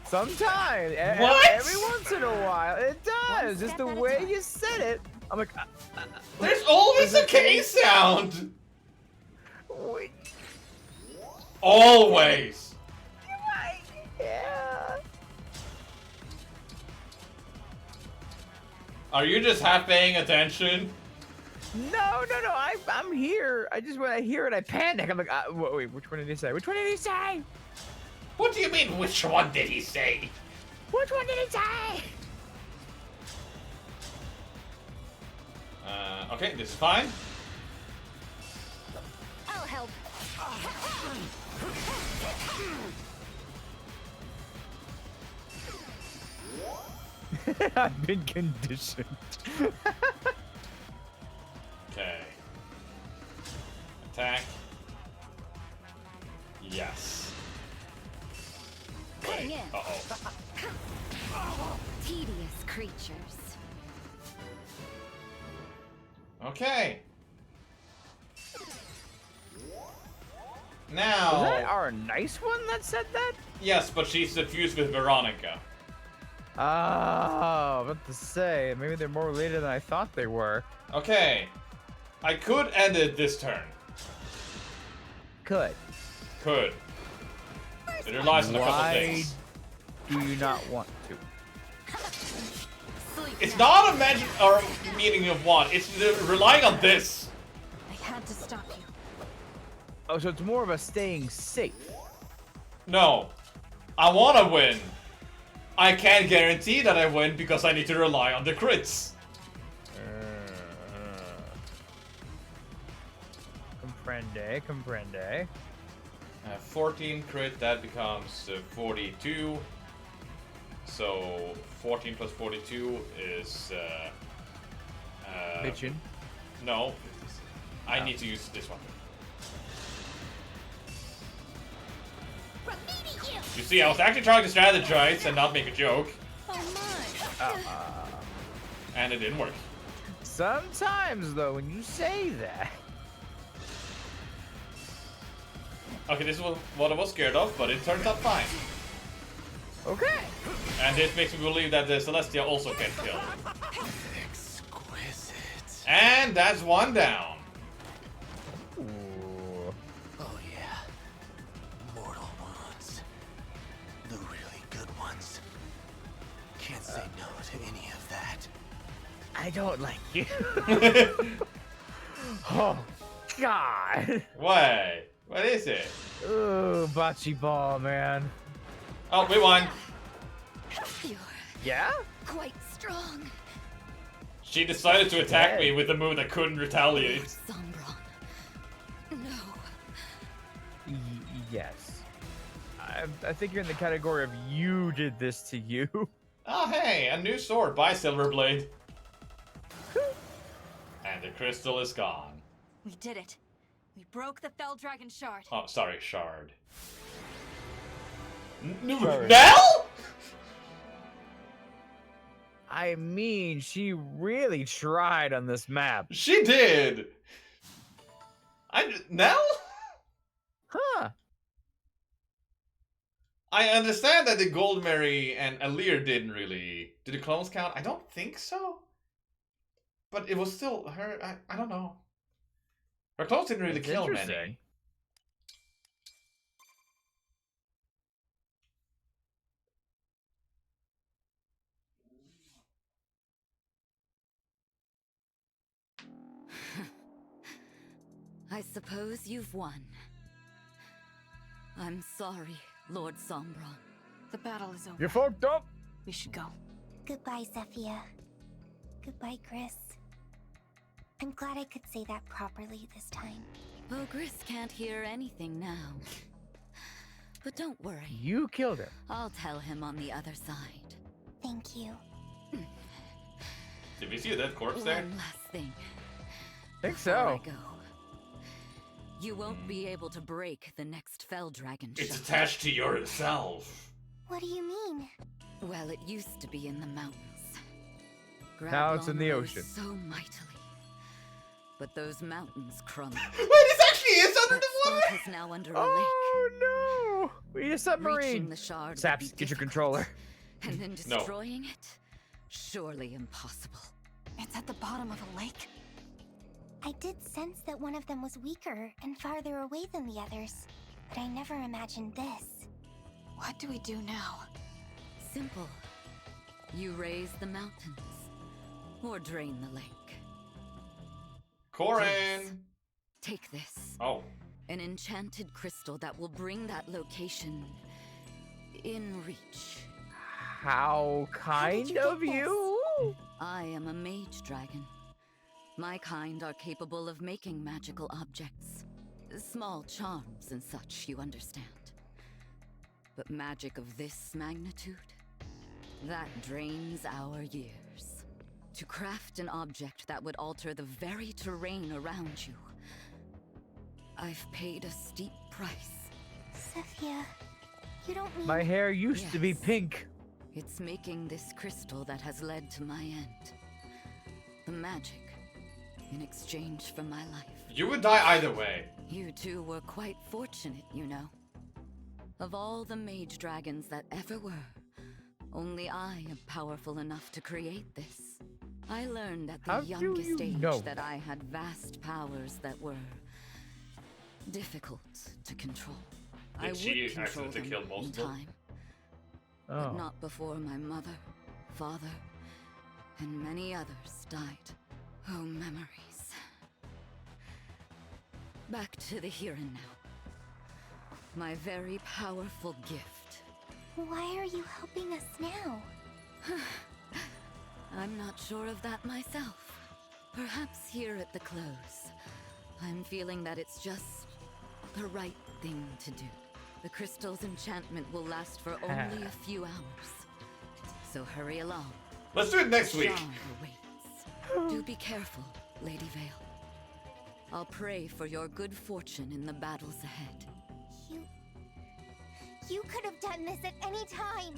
Sometimes. What? Every once in a while. It does. Just step the at a way time. you said it. I'm like, There's always a K sound! wait, Always! yeah. Are you just half paying attention? No. I'm here. I just when I hear it, I panic. I'm like, wait, which one did he say? Which one did he say? What do you mean, which one did he say? Which one did he say? Okay, this is fine. I'll help. I've been conditioned. Okay. Attack. Yes. Cutting Wait. in. Uh-oh. Tedious creatures. Okay. Was that Now... our nice one that said that? Yes, but she's suffused with Veronica. Oh, what to say? Maybe they're more related than I thought they were. Okay. I could end it this turn. Could. Could. It relies on a couple Why things. do you not want to? Sleep It's now. not a magic or meaning of one. It's relying on this. I had to stop you. Oh, so it's more of a staying safe. No. I want to win. I can't guarantee that I win because I need to rely on the crits. Comprende. 14 crit, that becomes 42. So 14 plus 42 is... Bitchin'. No. I need to use this one. You see, I was actually trying to strategize and not make a joke. And it didn't work. Sometimes, though, when you say that... Okay, this is what I was scared of, but it turns out fine. Okay. And this makes me believe that the Celestia also can kill. Exquisite. And that's one down. Ooh. Oh yeah. Mortal wounds. The really good ones. Can't say no to any of that. I don't like you. Oh. God. What? What is it? Ooh, bocce ball, man. Oh, we won. You're Yeah? quite strong. She decided to attack me with a move that couldn't retaliate. Sombron. No. Yes. I think you're in the category of you did this to you. Oh, hey, a new sword. Bye, Silverblade. And the crystal is gone. We did it. We broke the Fell Dragon Shard. Oh, sorry, shard. Shard. Nell? I mean, she really tried on this map. She did. Nell? Huh. I understand that the Goldberry and Alir didn't really. Did the clones count? I don't think so. But it was still her. I don't know. Her clones didn't really That's kill interesting. many. I suppose you've won. I'm sorry, Lord Sombron. The battle is over. You're fucked up. We should go. Goodbye, Zephyr. Goodbye, Gris. I'm glad I could say that properly this time. Oh, Gris can't hear anything now. But don't worry. You killed him. I'll tell him on the other side. Thank you. Did we see a dead corpse there? One last thing. Think Before so. I go. You won't be able to break the next Fell Dragon It's shard. attached to yourself. What do you mean? Well, it used to be in the mountains. Now it's in the Grablon rose ocean. so mightily. But those mountains crumbled. Wait, it actually is under That the water? spot is now under a lake. Oh no! We need a Reaching submarine. the shard would Saps, be get your difficult. controller. And then No. destroying it? Surely impossible. It's at the bottom of a lake. I did sense that one of them was weaker and farther away than the others, but I never imagined this. What do we do now? Simple. You raise the mountains. Or drain the lake. Corin! Take this. Oh. An enchanted crystal that will bring that location in reach. How kind you get of this? you. I am a mage dragon. My kind are capable of making magical objects. Small charms and such, you understand. But magic of this magnitude? That drains our years. To craft an object that would alter the very terrain around you. I've paid a steep price. Zephyr, you don't mean... My hair used to be Yes. pink. It's making this crystal that has led to my end. The magic, in exchange for my life. You would die either way. You two were quite fortunate, you know. Of all the mage dragons that ever were, only I am powerful enough to create this. I learned at the How do youngest you age know? that I had vast powers that were difficult to control. I Did would she control accidentally them kill most in of them? time, but Oh. not before my mother, father, and many others died. Oh, memories. Back to the here and now. My very powerful gift. Why are you helping us now? I'm not sure of that myself. Perhaps here at the close, I'm feeling that it's just the right thing to do. The crystal's enchantment will last for only a few hours. So hurry along. Let's do it next week. Shard awaits. Do be careful, Lady Vale. I'll pray for your good fortune in the battles ahead. You could have done this at any time.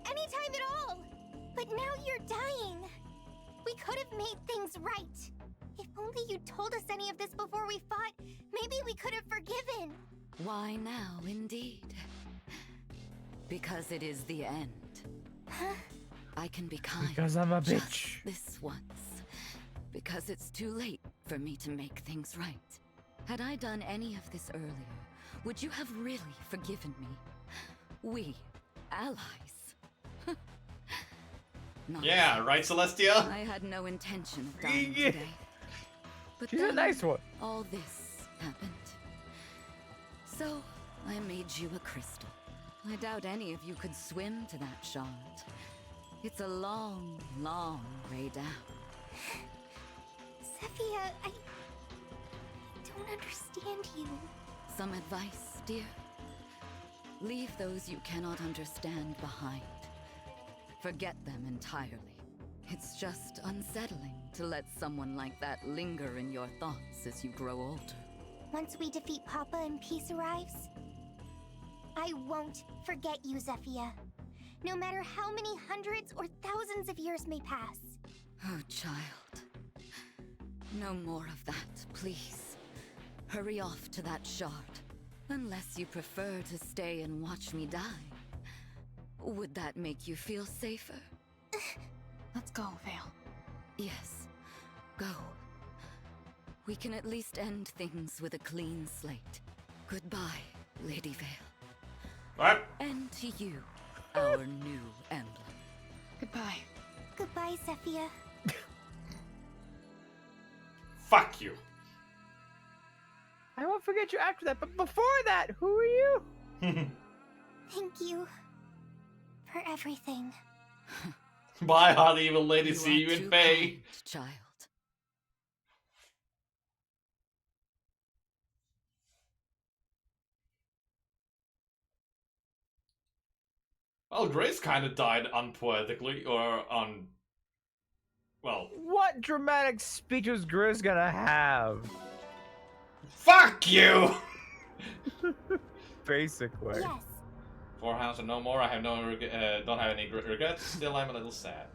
Any time at all. But now you're dying. We could have made things right. If only you'd told us any of this before we fought, maybe we could have forgiven. Why now, indeed? Because it is the end. Huh? I can be kind. Because I'm a just bitch. this once. Because it's too late for me to make things right. Had I done any of this earlier, would you have really forgiven me? We, allies. Not Yeah, right, Celestia? I had no intention of dying Yeah. today. But She's a then nice one. all this happened. So I made you a crystal. I doubt any of you could swim to that shard. It's a long, long way down. Zephyr, I don't understand you. Some advice, dear? Leave those you cannot understand behind. Forget them entirely. It's just unsettling to let someone like that linger in your thoughts as you grow older. Once we defeat Papa and peace arrives, I won't forget you, Zephyr. No matter how many hundreds or thousands of years may pass. Oh, child. No more of that, please. Hurry off to that shard. Unless you prefer to stay and watch me die. Would that make you feel safer? Let's go, Vale. Yes. Go. We can at least end things with a clean slate. Goodbye, Lady Vale. What? And to you, our new emblem. Goodbye. Goodbye, Zephyr. Fuck you. I won't forget you after that, but before that, who are you? Thank you for everything. Bye, hot evil lady. You See are you in too Faye. kind, child. Well, Grace kind of died unpoetically, or on. Well, What dramatic speech was Grizz gonna have? fuck you! Basically. Yes. 4 Hounds and no more. I have don't have any regrets. Still, I'm a little sad.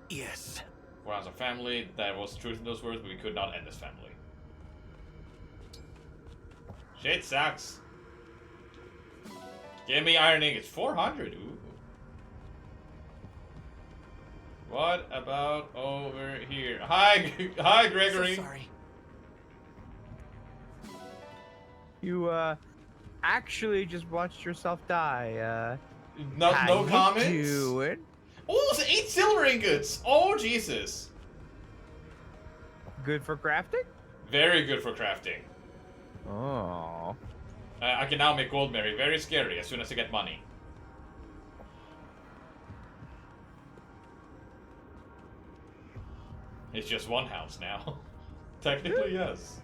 Yes. 4 Hounds are family. There was truth in those words, but we could not end this family. Shit sucks. Give me iron ingots. 400. Ooh. What about over here? Hi, hi, Gregory. So sorry. You, actually just watched yourself die, No, how no you comments. doing? Oh, it's 8 silver ingots. Oh, Jesus. Good for crafting? Very good for crafting. Oh. I can now make gold berry. Very scary as soon as I get money. It's just 1 house now. Technically, yes.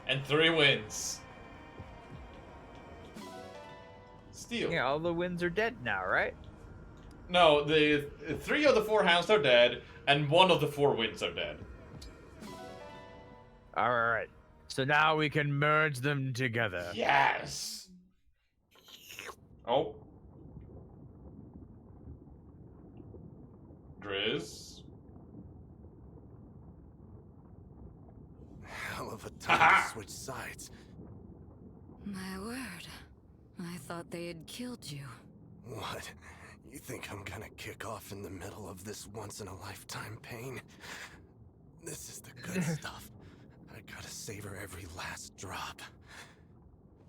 And 3 wins. Steal. Yeah, all the winds are dead now, right? No, the 3 of the 4 hounds are dead, and 1 of the 4 wins are dead. Alright. So now we can merge them together. Yes. Oh. Grizz. Hell of a time to switch sides. My word. I thought they had killed you. What? You think I'm gonna kick off in the middle of this once-in-a-lifetime pain? This is the good stuff. I gotta savor every last drop.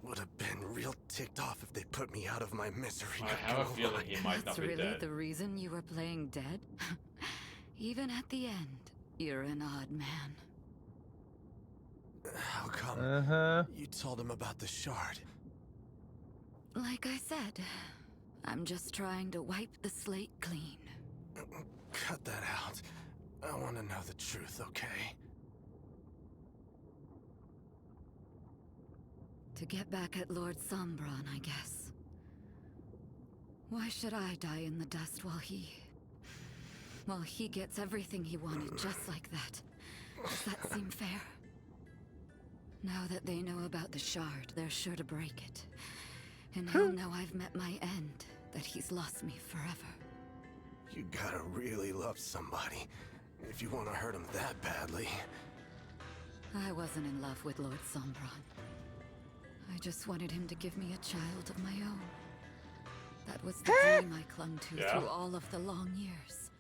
Would have been real ticked off if they put me out of my misery. I not have a gonna feeling lie. he might not That's be really dead. the reason you were playing dead? Even at the end, you're an odd man. How come? Uh-huh. You told him about the shard. Like I said, I'm just trying to wipe the slate clean. Cut that out. I want to know the truth, okay? To get back at Lord Sombron, I guess. Why should I die in the dust while he gets everything he wanted just like that? Does that seem fair? Now that they know about the shard, they're sure to break it. And he'll know I've met my end, that he's lost me forever. You gotta really love somebody if you want to hurt him that badly. I wasn't in love with Lord Sombron. I just wanted him to give me a child of my own. That was the dream I clung to Yeah. through all of the long years.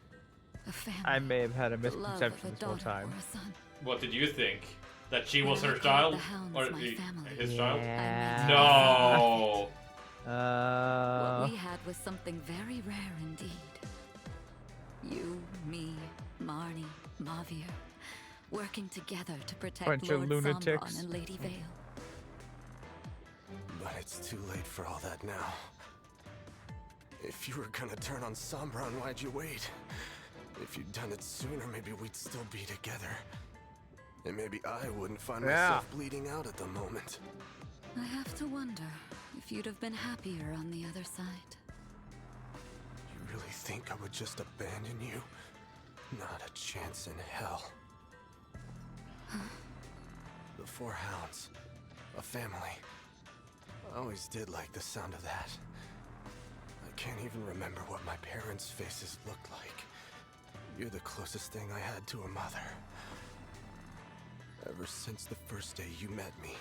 A family. I may have had a the love of misconception a this whole daughter time. or a son. What did you think? That she When was I her called child? the Hounds Or my family. his child? Yeah. No! What we had was something very rare indeed. You, me, Marnie, Mavir. working together to protect Bunch of Lord lunatics. Sombron and Lady Vale. But it's too late for all that now. If you were gonna turn on Sombron, why'd you wait? If you'd done it sooner, maybe we'd still be together. And maybe I wouldn't find myself bleeding out at the moment. I have to wonder if you'd have been happier on the other side. You really think I would just abandon you? Not a chance in hell. The four hounds. A family. I always did like the sound of that. I can't even remember what my parents' faces looked like. You're the closest thing I had to a mother. Ever since the first day you met me,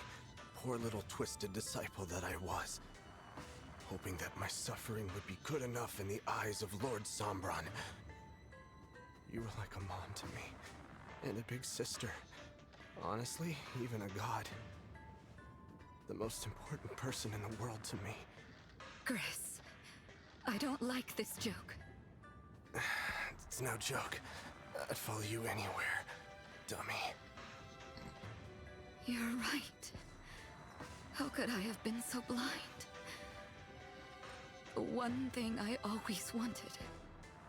poor little twisted disciple that I was, hoping that my suffering would be good enough in the eyes of Lord Sombron. You were like a mom to me, and a big sister. Honestly, even a god. The most important person in the world to me. Gris, I don't like this joke. It's no joke. I'd follow you anywhere, dummy. You're right. How could I have been so blind? The one thing I always wanted,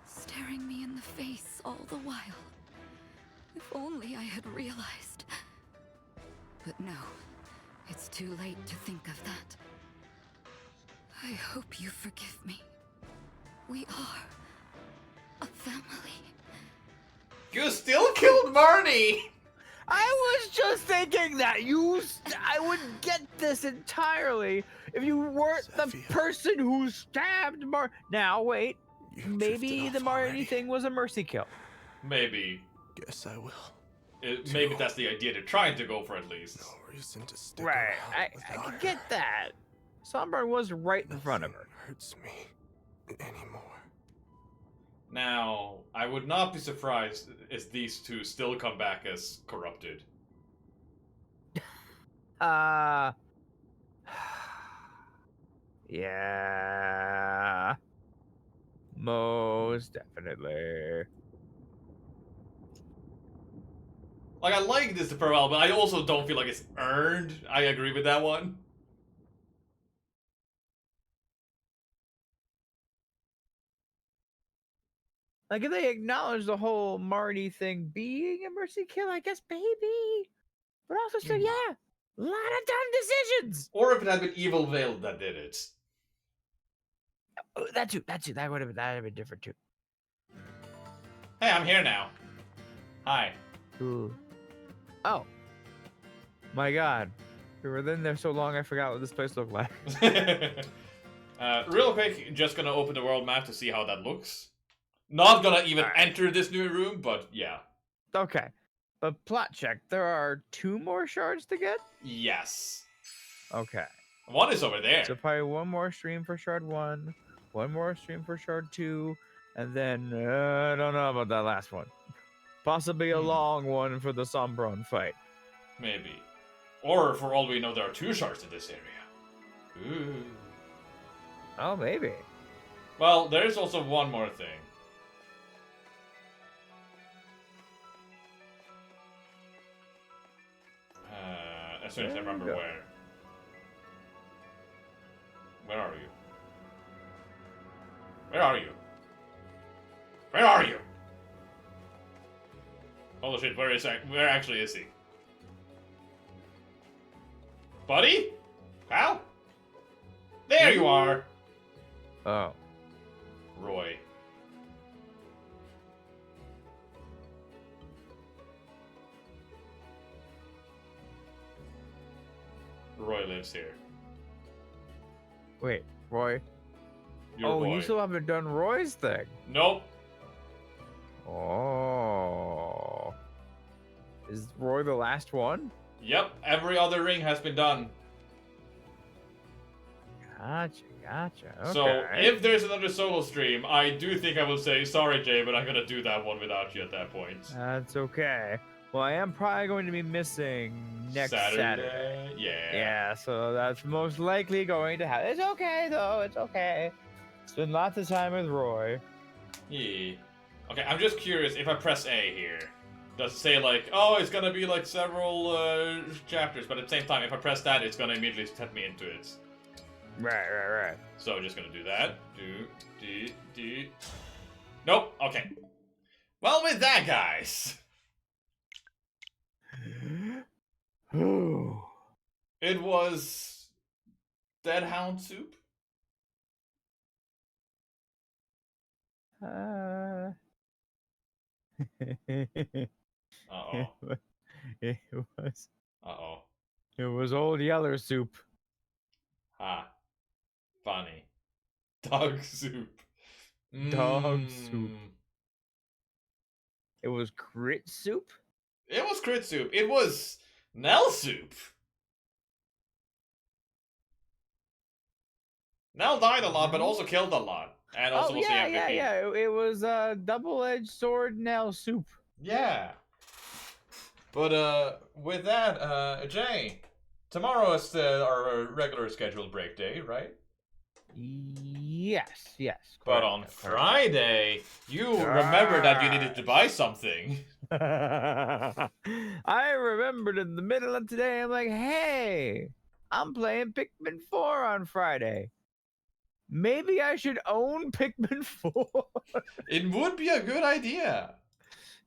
staring me in the face all the while. If only I had realized. But no, it's too late to think of that. I hope you forgive me. We are a family. You still killed Marnie! I was just thinking that I would get this entirely if you weren't the Zephyr. person who stabbed Now wait, You maybe drifted the off Marnie already. thing was a mercy kill. Maybe. Guess I will. Maybe that's the idea they're trying to go for at least. No reason to stick Right, around I without can her. get that. Sombron was right in front of her. Nothing hurts me anymore. Now, I would not be surprised if these two still come back as corrupted. Yeah. Most definitely. Like, I like this farewell, but I also don't feel like it's earned. I agree with that one. Like, if they acknowledge the whole Marty thing being a mercy kill, I guess maybe. But also still, yeah, a lot of dumb decisions. Or if it had been Evil Veil that did it. Oh, that too. That would have been different too. Hey, I'm here now. Hi. Ooh. Oh. My God. We were in there so long I forgot what this place looked like. Real quick, just gonna open the world map to see how that looks. Not gonna even enter this new room, but yeah. Okay. But plot check. There are 2 more shards to get? Yes. Okay. One is over there. So probably 1 more stream for shard 1, 1 more stream for shard 2, and then I don't know about that last one. Possibly a long one for the Sombron fight. Maybe. Or, for all we know, there are 2 shards in this area. Ooh. Oh, maybe. Well, there's also one more thing. As soon as I remember where. Where are you? Where are you? Where are you? Holy shit, where actually is he? Buddy? Pal? There you are! Oh. Roy. Roy lives here. Wait, Roy? Your oh, boy. you still haven't done Roy's thing. Nope. Oh. Is Roy the last one? Yep, every other ring has been done. Gotcha. Okay. So, if there's another solo stream, I do think I will say, sorry Jay, but I'm gonna do that one without you at that point. That's okay. Well, I am probably going to be missing next Saturday. Yeah. Yeah, so that's most likely going to happen. It's okay, though. It's okay. Spend lots of time with Roy. Yeah. Okay, I'm just curious if I press A here. does say like, oh, it's gonna be like several chapters, but at the same time, if I press that, it's gonna immediately step me into it. Right. So I'm just gonna do that. Nope. Okay. Well, with that, guys, it was Dead Hound Soup. Uh-oh. It was. Uh-oh. It was old Yeller Soup. Ha. Funny. Dog soup. Dog soup. It was Crit Soup? It was Crit Soup. It was Nell Soup. Nell died a lot, but also killed a lot. And also was the MVP. Yeah. It was double-edged sword Nell Soup. Yeah. But with that, Jay, tomorrow is our regular scheduled break day, right? Yes. But on Friday, you remembered that you needed to buy something. I remembered in the middle of today, I'm like, hey, I'm playing Pikmin 4 on Friday. Maybe I should own Pikmin 4. It would be a good idea.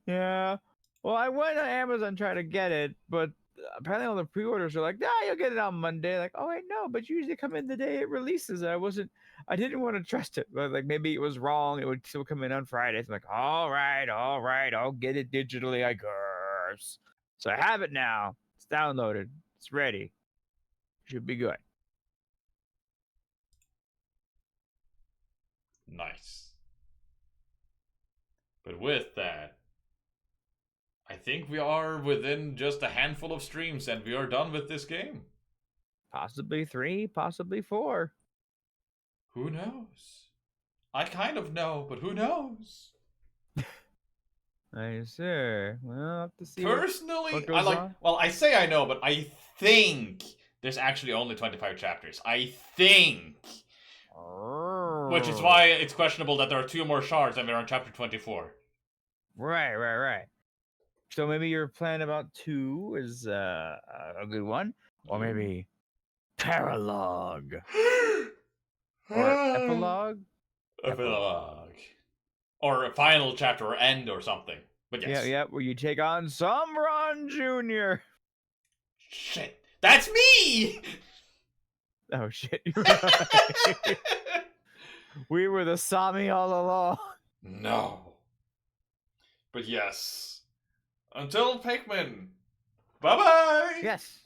Yeah. Well, I went on Amazon trying to get it, but apparently all the pre-orders are like, nah, you'll get it on Monday. Like, oh wait, no, but usually come in the day it releases. I didn't want to trust it, but like maybe it was wrong. It would still come in on Fridays. I'm like, all right, I'll get it digitally, I guess. So I have it now. It's downloaded. It's ready. Should be good. Nice. But with that, I think we are within just a handful of streams and we are done with this game. Possibly 3, possibly 4. Who knows? I kind of know, but who knows? I see. Well, I'll have to see. Personally, what goes on. Well, I say I know, but I think there's actually only 25 chapters. I think. Which is why it's questionable that there are 2 more shards and we're on chapter 24. Right. So maybe your plan about 2 is a good one, or maybe paralogue or epilogue. Epilogue. Or a final chapter or end or something. But yes. Yeah, where you take on Samron Jr. Shit. That's me! Oh shit, you're right. We were the Sami all along. No. But yes. Until Pikmin. Bye-bye! Yes.